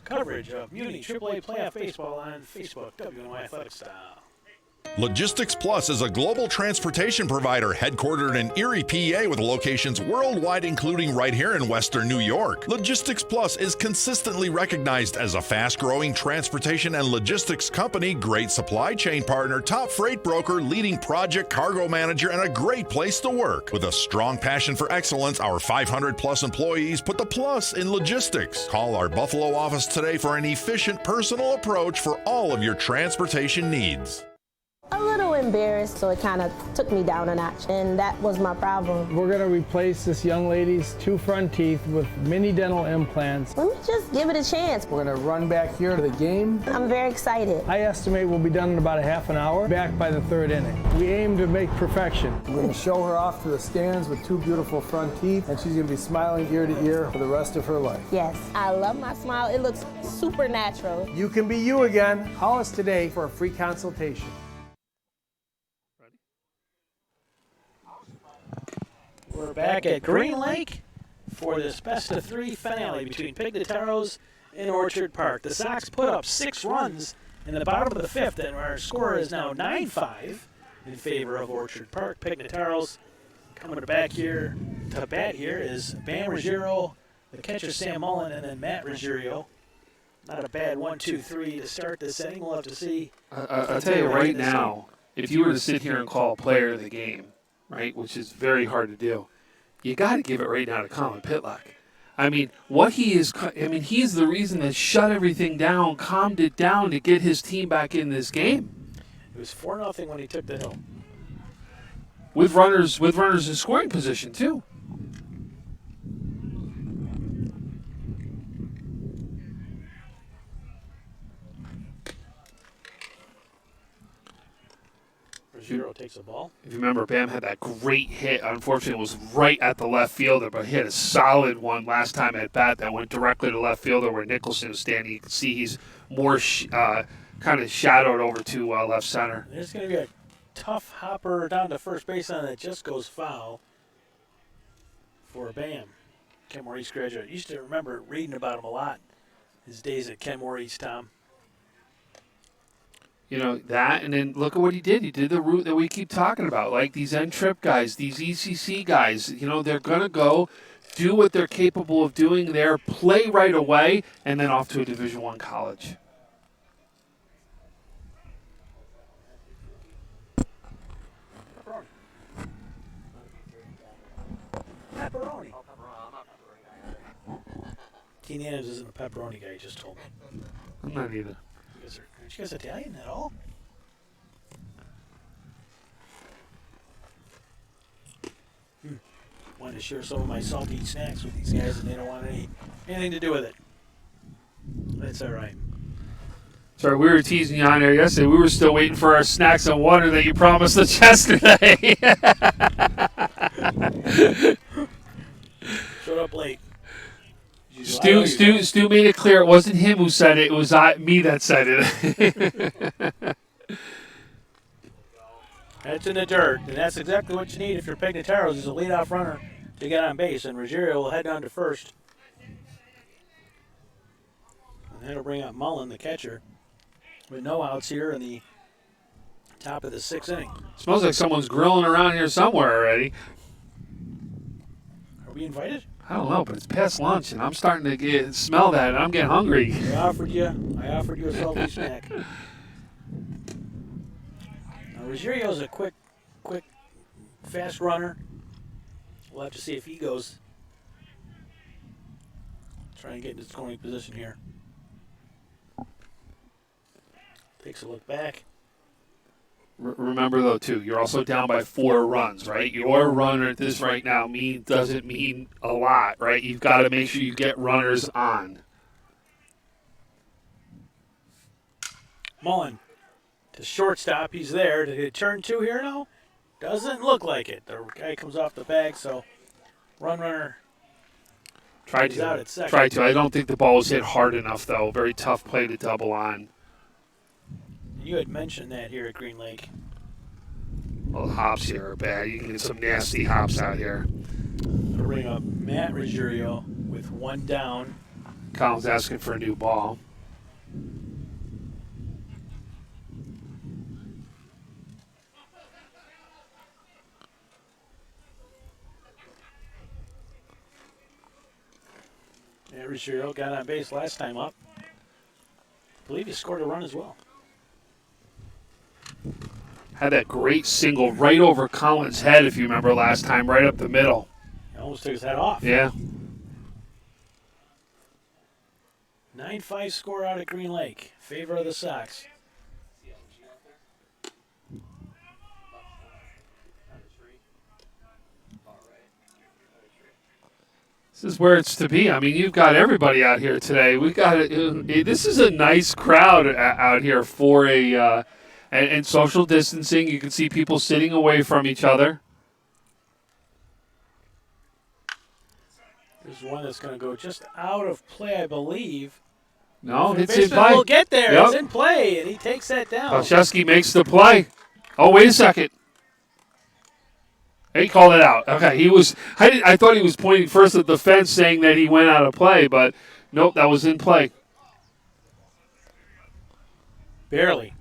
coverage of MUNY AAA Playoff Baseball on Facebook, WNY Athletics Style. Logistics Plus is a global transportation provider headquartered in Erie, PA with locations worldwide, including right here in Western New York. Logistics Plus is consistently recognized as a fast-growing transportation and logistics company, great supply chain partner, top freight broker, leading project cargo manager, and a great place to work. With a strong passion for excellence, our 500-plus employees put the plus in logistics. Call our Buffalo office today for an efficient, personal approach for all of your transportation needs. A little embarrassed, so it kind of took me down a notch, and that was my problem. We're going to replace this young lady's 2 front teeth with mini dental implants. Let me just give it a chance. We're going to run back here to the game. I'm very excited. I estimate we'll be done in about a half an hour, back by the 3rd inning. We aim to make perfection. We're going to show her off to the stands with 2 beautiful front teeth, and she's going to be smiling ear to ear for the rest of her life. Yes, I love my smile. It looks super natural. You can be you again. Call us today for a free consultation. We're back at Green Lake for this best-of-3 finale between Pignataros and Orchard Park. The Sox put up 6 runs in the bottom of the 5th, and our score is now 9-5 in favor of Orchard Park. Pignataros coming back here to bat here is Bam Ruggiero, the catcher Sam Mullen, and then Matt Ruggiero. Not a bad 1-2-3 to start this inning. We'll have to see. I'll tell you right now, if you were to sit here and call a player of the game, right, which is very hard to do, you got to give it right now to Colin Pitlock. I mean, he's the reason that shut everything down, calmed it down to get his team back in this game. It was 4-0 when he took the hill. With runners in scoring position too. Ruggiero takes the ball. If you remember, Bam had that great hit. Unfortunately, it was right at the left fielder, but he had a solid one last time at bat that went directly to left fielder where Nicholson is standing. You can see he's more kind of shadowed over to left center. There's going to be a tough hopper down to first base on that just goes foul for Bam. Kenmore East graduate. Used to remember reading about him a lot. His days at Kenmore East, Tom. You know, that, and then look at what he did. He did the route that we keep talking about, like these N-Trip guys, these ECC guys. You know, they're going to go do what they're capable of doing there, play right away, and then off to a Division I college. Pepperoni. Teen Adams isn't a pepperoni guy, he just told me. I'm not either. Aren't you guys Italian at all? Wanted to share some of my salty snacks with these guys, and they don't want anything to do with it. That's all right. Sorry, we were teasing you on there yesterday. We were still waiting for our snacks and water that you promised us yesterday. Showed up late. Stu made it clear it wasn't him who said it. It was me that said it. That's in the dirt, and that's exactly what you need if you're Pignataros as a leadoff runner to get on base. And Ruggiero will head down to first. And that'll bring up Mullen, the catcher, with no outs here in the top of the 6th inning. Smells like someone's grilling around here somewhere already. Are we invited? I don't know, but it's past lunch, and I'm starting to smell that, and I'm getting hungry. I offered you a salty snack. Now, Ruggiero's a quick, fast runner. We'll have to see if he goes. Try and get into scoring position here. Takes a look back. Remember, though, too, you're also down by 4 runs, right? Your runner at this right now doesn't mean a lot, right? You've got to make sure you get runners on. Mullen to shortstop. He's there. Did it turn 2 here now? Doesn't look like it. The guy comes off the bag, so runner is out at second. Try to. I don't think the ball was hit hard enough, though. Very tough play to double on. You had mentioned that here at Green Lake. Well, the hops here are bad. You can get some nasty hops out here. We'll bring up Matt Ruggiero with 1 down. Colin's asking for a new ball. Matt Ruggiero got on base last time up. I believe he scored a run as well. Had that great single right over Colin's head, if you remember last time, right up the middle. He almost took his head off. Yeah. 9-5 score out at Green Lake. Favor of the Sox. This is where it's to be. I mean, you've got everybody out here today. We got this is a nice crowd out here for a and social distancing. You can see people sitting away from each other. There's one that's going to go just out of play, I believe. No, The it's in baseman play. will get there. Yep. It's in play, and he takes that down. Olszewski makes the play. Oh, wait a second. He called it out. Okay, he was. I thought he was pointing first at the fence, saying that he went out of play, but nope, that was in play. Barely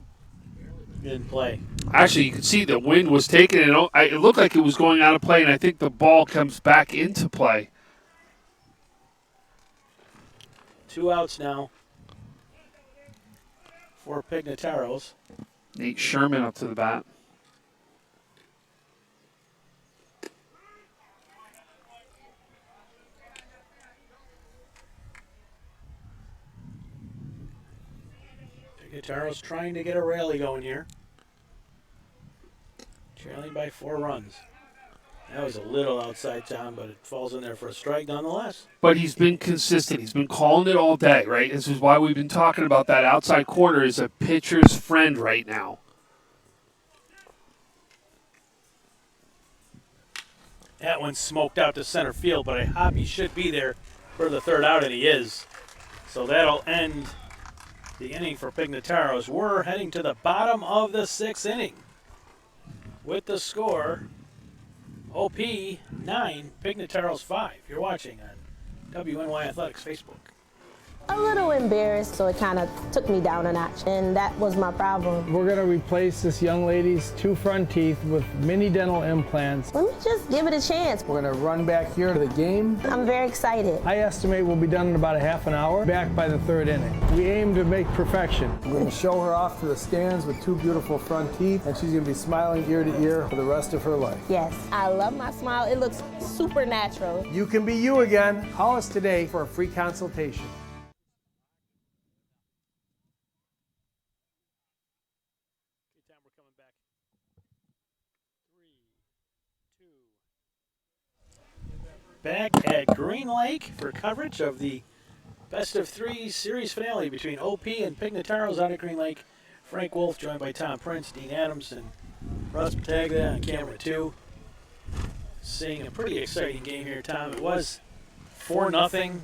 in play. Actually, you could see the wind was taken, and it looked like it was going out of play, and I think the ball comes back into play. 2 outs now for Pignataros. Nate Sherman up to the bat. Pignataros trying to get a rally going here. Trailing by 4 runs. That was a little outside town, but it falls in there for a strike nonetheless. But he's been consistent. He's been calling it all day, right? This is why we've been talking about that outside corner is a pitcher's friend right now. That one smoked out to center field, but I hope he should be there for the 3rd out, and he is. So that'll end the inning for Pignataros. We're heading to the bottom of the 6th inning with the score OP 9, Pignataros 5. You're watching on WNY Athletics Facebook. A little embarrassed, so it kind of took me down a notch, and that was my problem. We're going to replace this young lady's 2 front teeth with mini dental implants. Let me just give it a chance. We're going to run back here to the game. I'm very excited. I estimate we'll be done in about a half an hour, back by the 3rd inning. We aim to make perfection. We're going to show her off to the stands with 2 beautiful front teeth, and she's going to be smiling ear to ear for the rest of her life. Yes, I love my smile. It looks super natural. You can be you again. Call us today for a free consultation. Back at Green Lake for coverage of the best of 3 series finale between OP and Pignataros out at Green Lake. Frank Wolf joined by Tom Prince, Dean Adams, and Russ Mastretta on camera 2. Seeing a pretty exciting game here, Tom. It was 4-0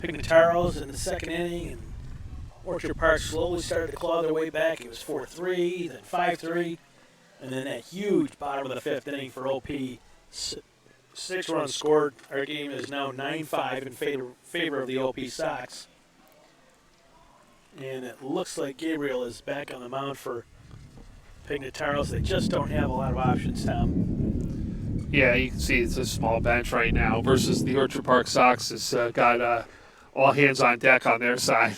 Pignataros in the 2nd inning, and Orchard Park slowly started to claw their way back. It was 4-3, then 5-3, and then that huge bottom of the 5th inning for OP. 6 runs scored. Our game is now 9-5 in favor of the OP Sox. And it looks like Gabriel is back on the mound for Pignataros. They just don't have a lot of options, Tom. Yeah, you can see it's a small bench right now versus the Orchard Park Sox has got all hands on deck on their side.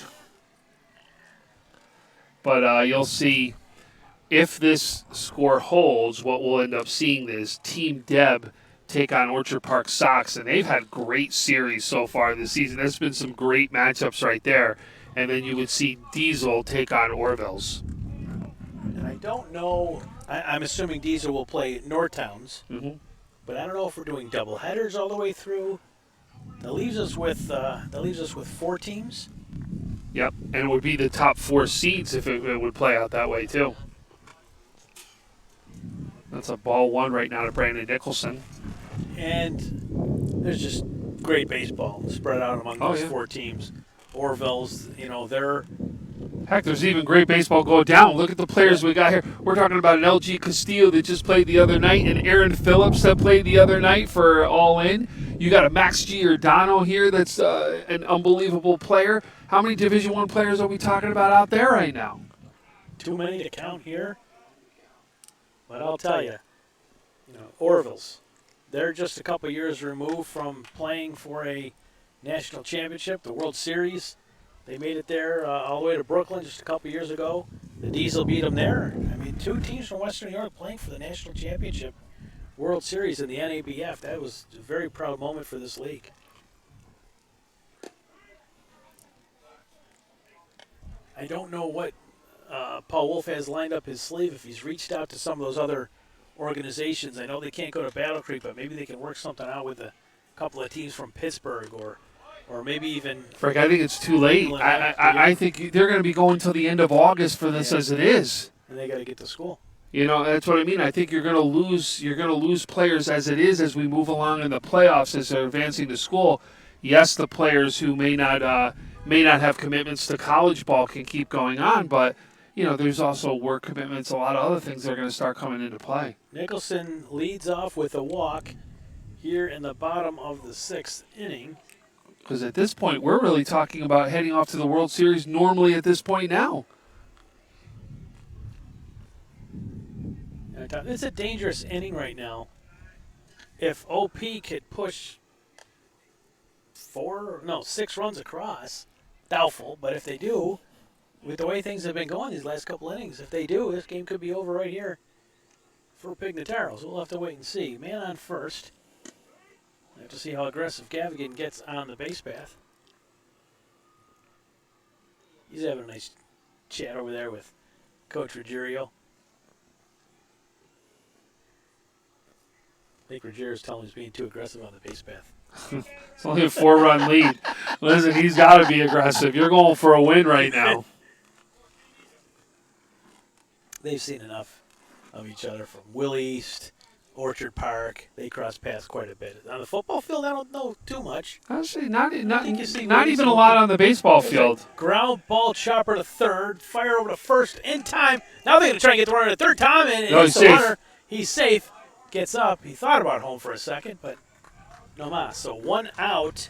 But you'll see if this score holds, what we'll end up seeing is Team Deb take on Orchard Park Sox, and they've had great series so far this season. There's been some great matchups right there. And then you would see Diesel take on Orville's. And I don't know, I'm assuming Diesel will play Nortowns, but I don't know if we're doing double headers all the way through. That leaves us with 4 teams. Yep, and it would be the top 4 seeds if it would play out that way too. That's a ball 1 right now to Brandon Nicholson. And there's just great baseball spread out among those 4 teams. Orville's, they're... Heck, there's even great baseball going down. Look at the players we got here. We're talking about an LG Castillo that just played the other night, and Aaron Phillips that played the other night for All In. You got a Max Giordano here that's an unbelievable player. How many Division I players are we talking about out there right now? Too many to count here. But I'll tell you, Orville's, they're just a couple years removed from playing for a national championship, the World Series. They made it there all the way to Brooklyn just a couple years ago. The Diesel beat them there. I mean, 2 teams from Western New York playing for the national championship World Series in the NABF. That was a very proud moment for this league. I don't know what Paul Wolf has lined up his sleeve, if he's reached out to some of those other organizations. I know they can't go to Battle Creek, but maybe they can work something out with the couple of teams from Pittsburgh or maybe even. Frank, I think it's too late. I think they're going to be going till the end of August for this as it is. And they got to get to school. You know, that's what I mean. I think you're going to lose players as it is as we move along in the playoffs as they're advancing to school. Yes, the players who may not have commitments to college ball can keep going on, but you know, there's also work commitments, a lot of other things that are going to start coming into play. Nicholson leads off with a walk here in the bottom of the 6th inning. Because at this point, we're really talking about heading off to the World Series normally at this point now. It's a dangerous inning right now. If OP could push 6 runs across, doubtful, but if they do, with the way things have been going these last couple innings, if they do, this game could be over right here for Pignataros. We'll have to wait and see. Man on first. We have to see how aggressive Gavigan gets on the base path. He's having a nice chat over there with Coach Ruggiero. I think Ruggiero's telling him he's being too aggressive on the base path. It's only a 4-run lead. Listen, he's got to be aggressive. You're going for a win right now. They've seen enough of each other from Will East, Orchard Park. They cross paths quite a bit. On the football field, I don't know too much. Actually, not even Willies a lot on the baseball field. Ground ball chopper to third, fire over to first in time. Now they're going to try and get the runner to third. Tom and no, he's the runner. He's safe. Gets up. He thought about home for a second, but no mas. So 1 out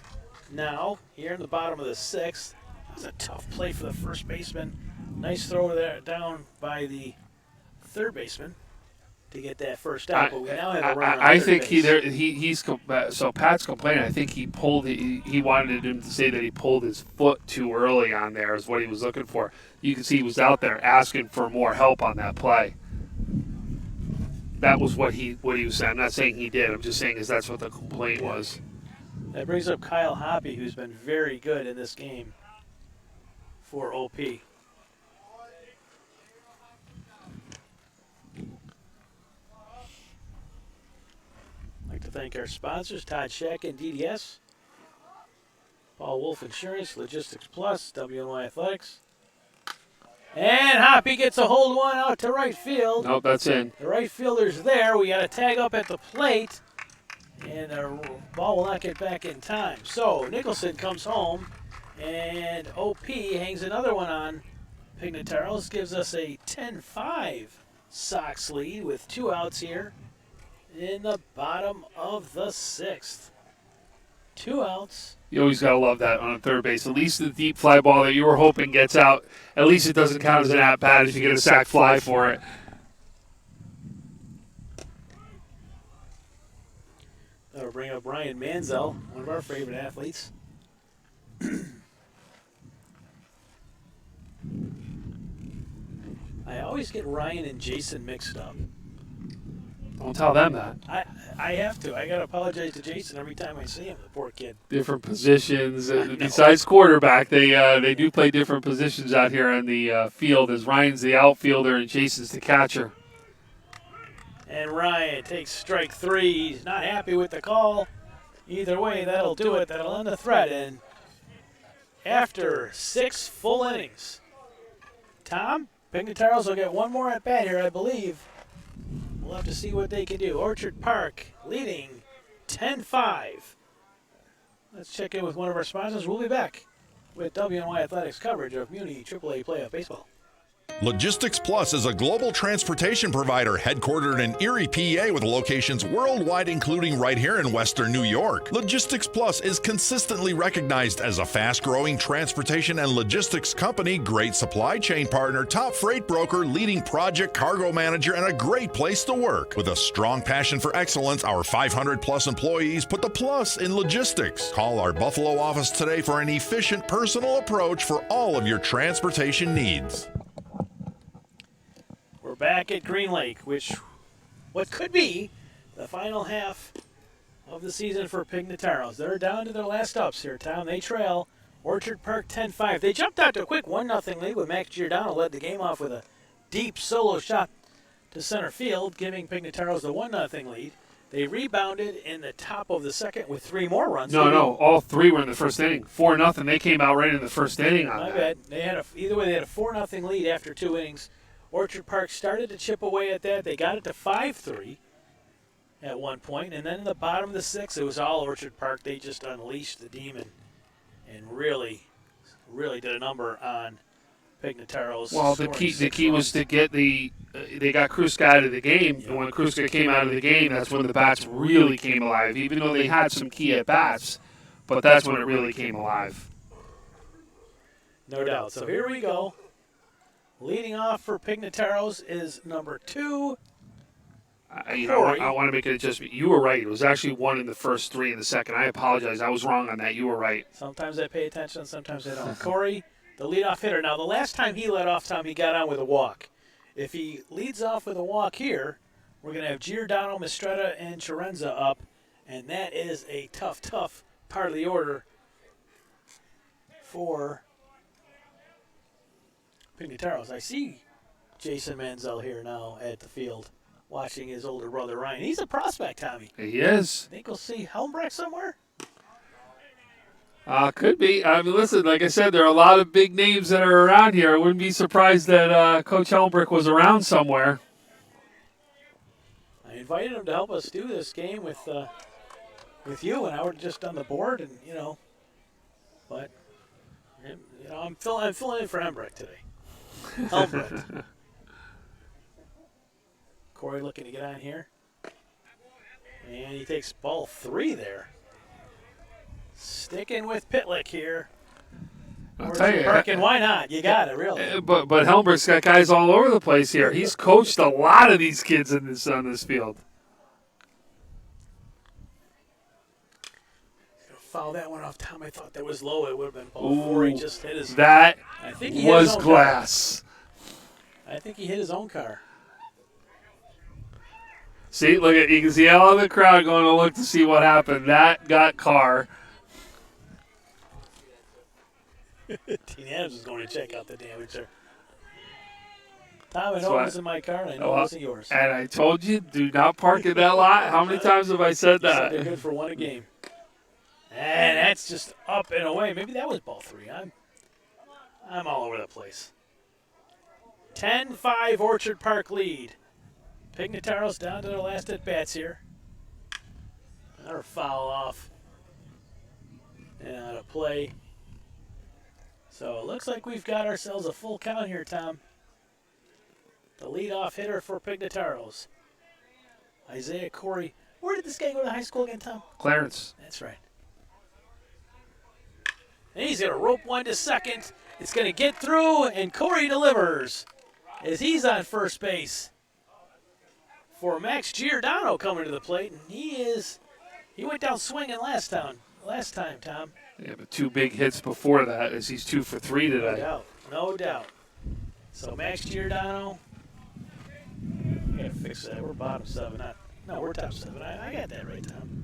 now here in the bottom of the 6th. That was a tough play for the first baseman. Nice throw there down by the third baseman to get that first out. But we now have a runner on third base. He's so Pat's complaining. I think he wanted him to say that he pulled his foot too early on there is what he was looking for. You can see he was out there asking for more help on that play. That was what he was saying. I'm not saying he did. I'm just saying that's what the complaint was. That brings up Kyle Hoppy, who's been very good in this game for OP. I'd like to thank our sponsors, Todd Shack and DDS, Paul Wolf Insurance, Logistics Plus, WNY Athletics. And Hoppy gets a hold one out to right field. Nope, that's in. The right fielder's there. We got a tag up at the plate. And the ball will not get back in time. So Nicholson comes home. And OP hangs another one on Pignataros. Gives us a 10-5 Sox lead with 2 outs here in the bottom of the 6th. 2 outs. You always got to love that on third base. At least the deep fly ball that you were hoping gets out. At least it doesn't count as an at-bat if you get a sac fly for it. That'll bring up Ryan Manziel, one of our favorite athletes. I always get Ryan and Jason mixed up. Don't tell them that. I have to. I got to apologize to Jason every time I see him, the poor kid. Different positions. Besides quarterback, they do play different positions out here on the field, as Ryan's the outfielder and Jason's the catcher. And Ryan takes strike 3. He's not happy with the call. Either way, that'll do it. That'll end the threat. And after 6 full innings, Tom, Pignataros will get one more at bat here, I believe. We'll have to see what they can do. Orchard Park leading 10-5. Let's check in with one of our sponsors. We'll be back with WNY Athletics coverage of MUNY AAA playoff baseball. Logistics Plus is a global transportation provider headquartered in Erie, PA with locations worldwide, including right here in Western New York. Logistics Plus is consistently recognized as a fast-growing transportation and logistics company, great supply chain partner, top freight broker, leading project cargo manager, and a great place to work. With a strong passion for excellence, our 500-plus employees put the plus in logistics. Call our Buffalo office today for an efficient, personal approach for all of your transportation needs. We're back at Green Lake, what could be the final half of the season for Pignataros. They're down to their last ups here, Tom. They trail Orchard Park 10-5. They jumped out to a quick 1-0 lead with Max Giordano led the game off with a deep solo shot to center field, giving Pignataros the 1-0 lead. They rebounded in the top of the second with 3 more runs. No, all 3 were in the first inning. 4-0. They came out right in the first inning on My that. bad. They had either way, they had a 4-0 lead after 2 innings. Orchard Park started to chip away at that. They got it to 5-3 at one point, and then in the bottom of the 6th, it was all Orchard Park. They just unleashed the demon and really did a number on Pignataros. Well, the key was to get they got Kruska out of the game, and when Kruska came out of the game, that's when the bats really came alive, even though they had some key at-bats, but that's when it really came alive. No doubt. So here we go. Leading off for Pignataros is number 2. I want to make an adjustment. You were right. It was actually 1 in the first, 3 in the second. I apologize. I was wrong on that. You were right. Sometimes I pay attention, sometimes I don't. Corey, the leadoff hitter. Now, the last time he led off, Tom, he got on with a walk. If he leads off with a walk here, we're going to have Giordano, Mastretta, and Chirenza up, and that is a tough part of the order for Pignataros. I see Jason Manziel here now at the field watching his older brother Ryan. He's a prospect, Tommy. He is. Think we'll see Helmbrecht somewhere? Could be. I mean, listen, like I said, there are a lot of big names that are around here. I wouldn't be surprised that Coach Helmbrick was around somewhere. I invited him to help us do this game with you, and I would have just done the board, and but I'm filling in for Helmbrecht today. Helmbrecht. Corey looking to get on here, and he takes ball 3 there. Sticking with Pitlick here. I'll tell you, Parkin, why not? You got it, really. But Helmbrick's got guys all over the place here. He's coached a lot of these kids on this field. Foul that one off, Tom. I thought that was low. It would have been ball 4. He just hit his. That I think he hit was his own glass. Car. I think he hit his own car. See, look at you can see all the crowd going to look to see what happened. That got car. Dean Adams is going to check out the damage there. Tom, I know it wasn't my car, and I know it wasn't yours. And I told you, do not park in that lot. How many times have I said that? They're good for 1 a game. And that's just up and away. Maybe that was ball 3. I'm all over the place. 10-5 Orchard Park lead. Pignataros down to the last at-bats here. Another foul off. And out of play. So it looks like we've got ourselves a full count here, Tom. The leadoff hitter for Pignataros. Isaiah Corey. Where did this guy go to high school again, Tom? Clarence. That's right. And he's going to rope one to second. It's going to get through, and Corey delivers as he's on first base for Max Giordano coming to the plate. And he went down swinging last time, Tom. Yeah, but 2 big hits before that as he's 2 for 3 today. No doubt. So Max Giordano, I got to fix that. We're bottom 7. No, we're top 7. I got that right, Tom.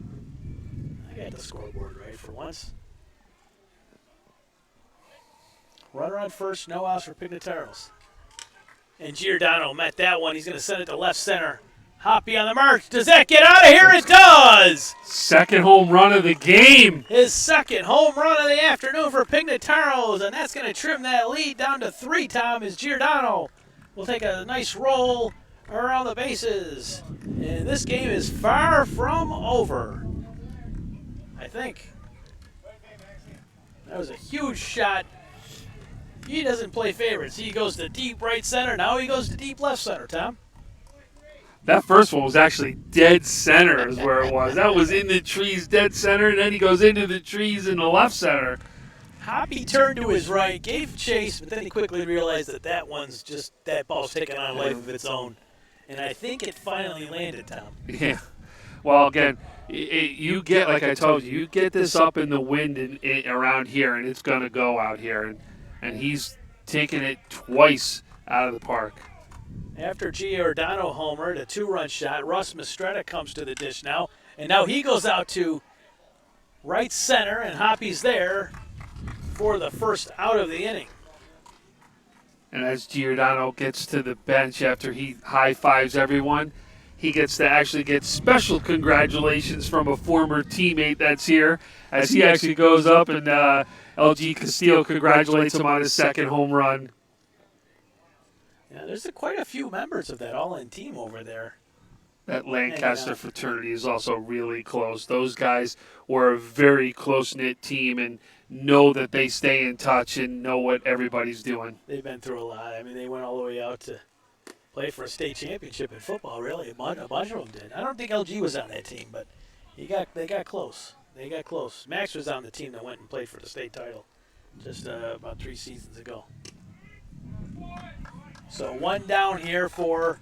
I got the scoreboard right for once. Runner on first, no outs for Pignataros. And Giordano met that one. He's going to send it to left center. Hoppy on the march. Does that get out of here? It does! Second home run of the game. His second home run of the afternoon for Pignataros, and that's going to trim that lead down to 3, Tom, as Giordano will take a nice roll around the bases. And this game is far from over, I think. That was a huge shot. He doesn't play favorites. He goes to deep right center. Now he goes to deep left center, Tom. That first one was actually dead center is where it was. That was in the trees, dead center, and then he goes into the trees in the left center. Hoppy turned to his right, gave chase, but then he quickly realized that that ball's taking on a life of its own. And I think it finally landed, Tom. Yeah. Well, again, you get, like I told you get this up in the wind around here, and it's going to go out here. And he's taken it twice out of the park. After Giordano homered, a 2-run shot, Russ Mastretta comes to the dish now. And now he goes out to right center, and Hoppy's there for the first out of the inning. And as Giordano gets to the bench after he high-fives everyone, he gets to actually get special congratulations from a former teammate that's here, as he actually goes up and LG Castillo congratulates him on his second home run. Yeah, there's quite a few members of that all-in team over there. That Lancaster fraternity is also really close. Those guys were a very close-knit team and know that they stay in touch and know what everybody's doing. They've been through a lot. I mean, they went all the way out to play for a state championship in football, really. A bunch of them did. I don't think LG was on that team, but they got close. They got close. Max was on the team that went and played for the state title just about 3 seasons ago. So one down here for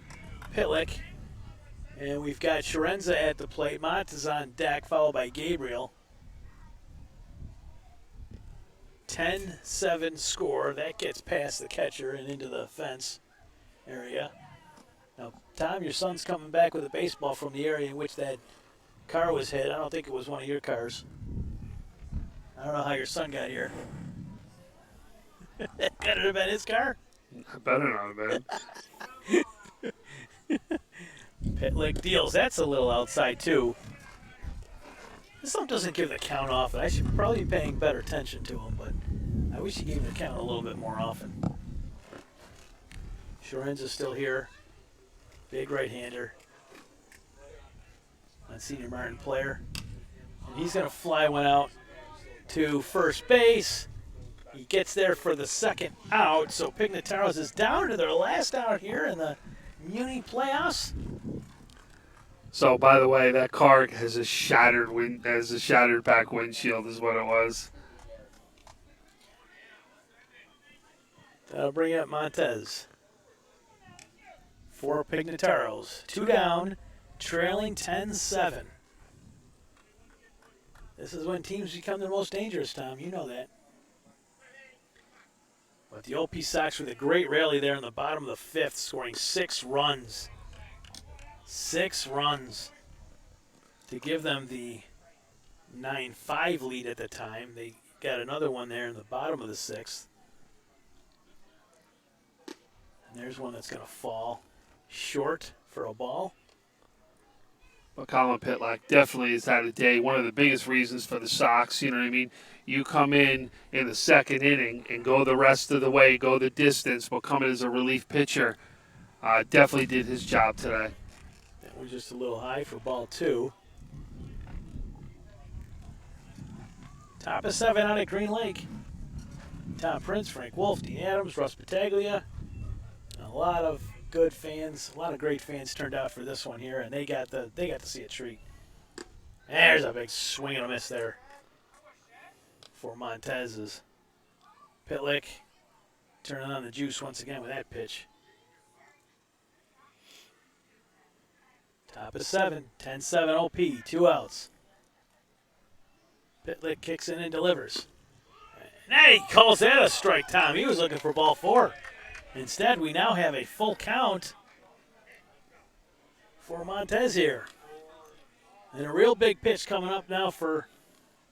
Pitlick. And we've got Sharenza at the plate. Mont is on deck, followed by Gabriel. 10-7 score. That gets past the catcher and into the fence area. Now, Tom, your son's coming back with a baseball from the area in which that car was hit. I don't think it was one of your cars. I don't know how your son got here. Could it have been his car? I better not have been. Pitlick deals. That's a little outside, too. This one doesn't give the count off. I should probably be paying better attention to him, but I wish he gave the count a little bit more often. Shorenza's still here. Big right-hander. On senior Martin player. And he's going to fly one out to first base. He gets there for the second out, so Pignataros is down to their last out here in the MUNY playoffs. So, by the way, that car has a shattered back windshield, is what it was. That'll bring up Montez. For Pignataros. 2 down, trailing 10-7. This is when teams become the most dangerous, Tom. You know that. But the OP Sox with a great rally there in the bottom of the 5th, scoring 6 runs. 6 runs to give them the 9-5 lead at the time. They got another one there in the bottom of the 6th. And there's one that's going to fall short for a ball. But Colin Pitlick definitely has had a day. One of the biggest reasons for the Sox, you know what I mean? You come in the second inning and go the rest of the way, go the distance, but come in as a relief pitcher. Definitely did his job today. That was just a little high for ball 2. Top of 7 out at Green Lake. Tom Prince, Frank Wolf, Dean Adams, Russ Battaglia. A lot of good fans, a lot of great fans turned out for this one here, and they got to see a treat. There's a big swing and a miss there for Montez's. Pitlick turning on the juice once again with that pitch. Top of 7, 10-7 OP, 2 outs. Pitlick kicks in and delivers. Now he calls that a strike, Tom. He was looking for ball 4. Instead, we now have a full count for Montez here. And a real big pitch coming up now for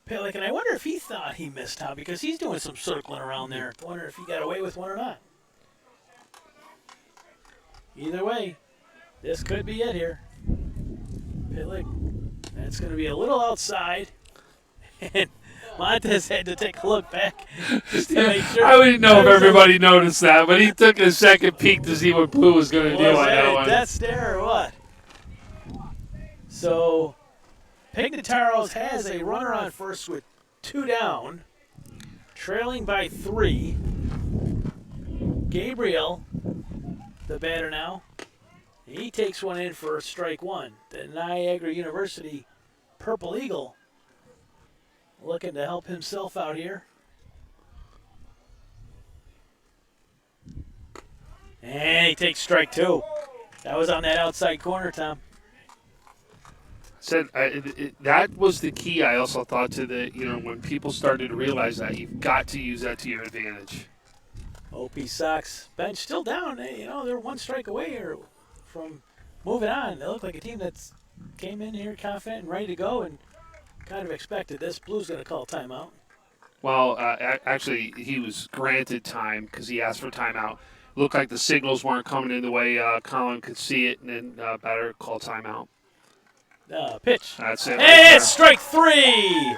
Pitlick. And I wonder if he thought he missed, Tom, because he's doing some circling around there. I wonder if he got away with one or not. Either way, this could be it here. Pitlick, that's going to be a little outside. And Montez had to take a look back just to make sure. I wouldn't know if everybody noticed that, but he took a second peek to see what Blue was going to do on that one. Death stare or what? So, Pignataros has a runner on first with 2 down, trailing by 3. Gabriel, the batter now, he takes one in for strike 1. The Niagara University Purple Eagle looking to help himself out here. And he takes strike 2. That was on that outside corner, Tom. That was the key. I also thought to when people started to realize that you've got to use that to your advantage. OP Sox bench still down. They're 1 strike away here from moving on. They look like a team that's came in here confident and ready to go and kind of expected this. Blue's going to call timeout. Well, actually, he was granted time because he asked for timeout. looked like the signals weren't coming in the way Colin could see it, and then better call timeout. Pitch. That's it. And it's strike 3.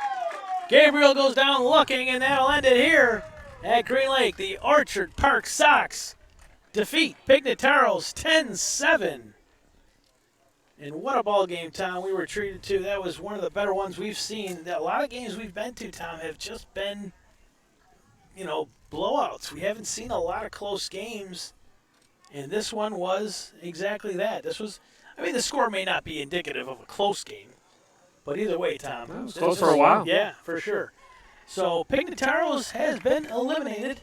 Gabriel goes down looking, and that'll end it here at Green Lake. The Orchard Park Sox defeat Pignataros 10-7. And what a ball game, Tom, we were treated to. That was one of the better ones we've seen. A lot of games we've been to, Tom, have just been, blowouts. We haven't seen a lot of close games, and this one was exactly that. The score may not be indicative of a close game, but either way, Tom. It was close for a while. Yeah, for sure. So Pignataros has been eliminated,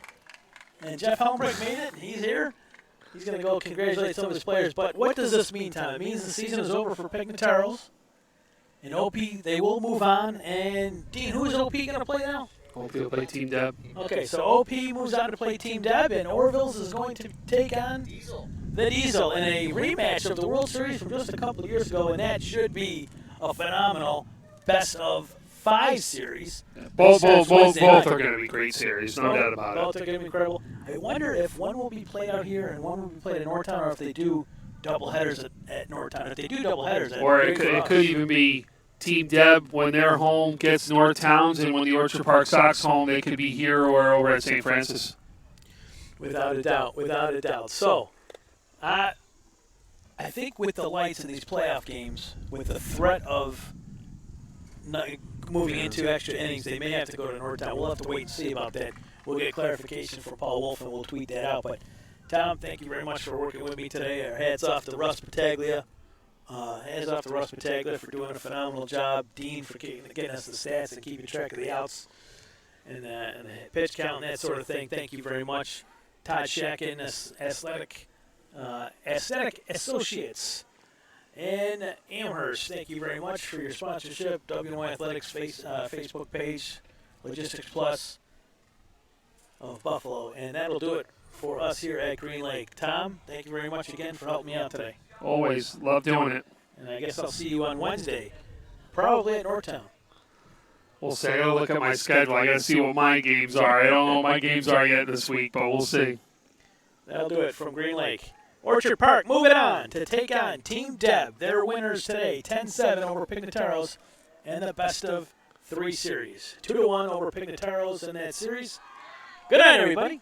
and Jeff Helmbrich made it. He's here. He's going to go congratulate some of his players. But what does this mean, Tom? It means the season is over for Pignataros. And OP, they will move on. And, Dean, who is OP going to play now? OP will play Team Deb. Okay, so OP moves on to play Team Deb, and Orville's is going to take on the Diesel in a rematch of the World Series from just a couple of years ago, and that should be a phenomenal best-of-5 series. Both are going to be great series, no doubt about it. Both are going to be incredible. I wonder if one will be played out here and one will be played at Northtown, or if they do doubleheaders at Northtown. If they do doubleheaders, or it could even be Team Deb when their home gets Northtowns, and when the Orchard Park Sox home, they could be here or over at St. Francis. Without a doubt. So, I think with the lights in these playoff games, with the threat of moving into extra innings, they may have to go to Northtown. We'll have to wait and see about that. We'll get clarification from Paul Wolf, and we'll tweet that out. But, Tom, thank you very much for working with me today. Our hats off to Russ Mastretta. Hands off to Russ Mastretta for doing a phenomenal job. Dean for getting us the stats and keeping track of the outs and the pitch count and that sort of thing. Thank you very much. Todd Shacken, Athletic Associates. And Amherst, thank you very much for your sponsorship. WNY Athletics Facebook page, Logistics Plus of Buffalo. And that'll do it for us here at Green Lake. Tom, thank you very much again for helping me out today. Always. Love doing it. And I guess I'll see you on Wednesday, probably at Northtown. We'll see. I got to look at my schedule. I got to see what my games are. I don't know what my games are yet this week, but we'll see. That'll do it from Green Lake. Orchard Park moving on to take on Team Deb. Their winners today, 10-7 over Pignataros and the best-of-3 series. 2-1 over Pignataros in that series. Good night, everybody.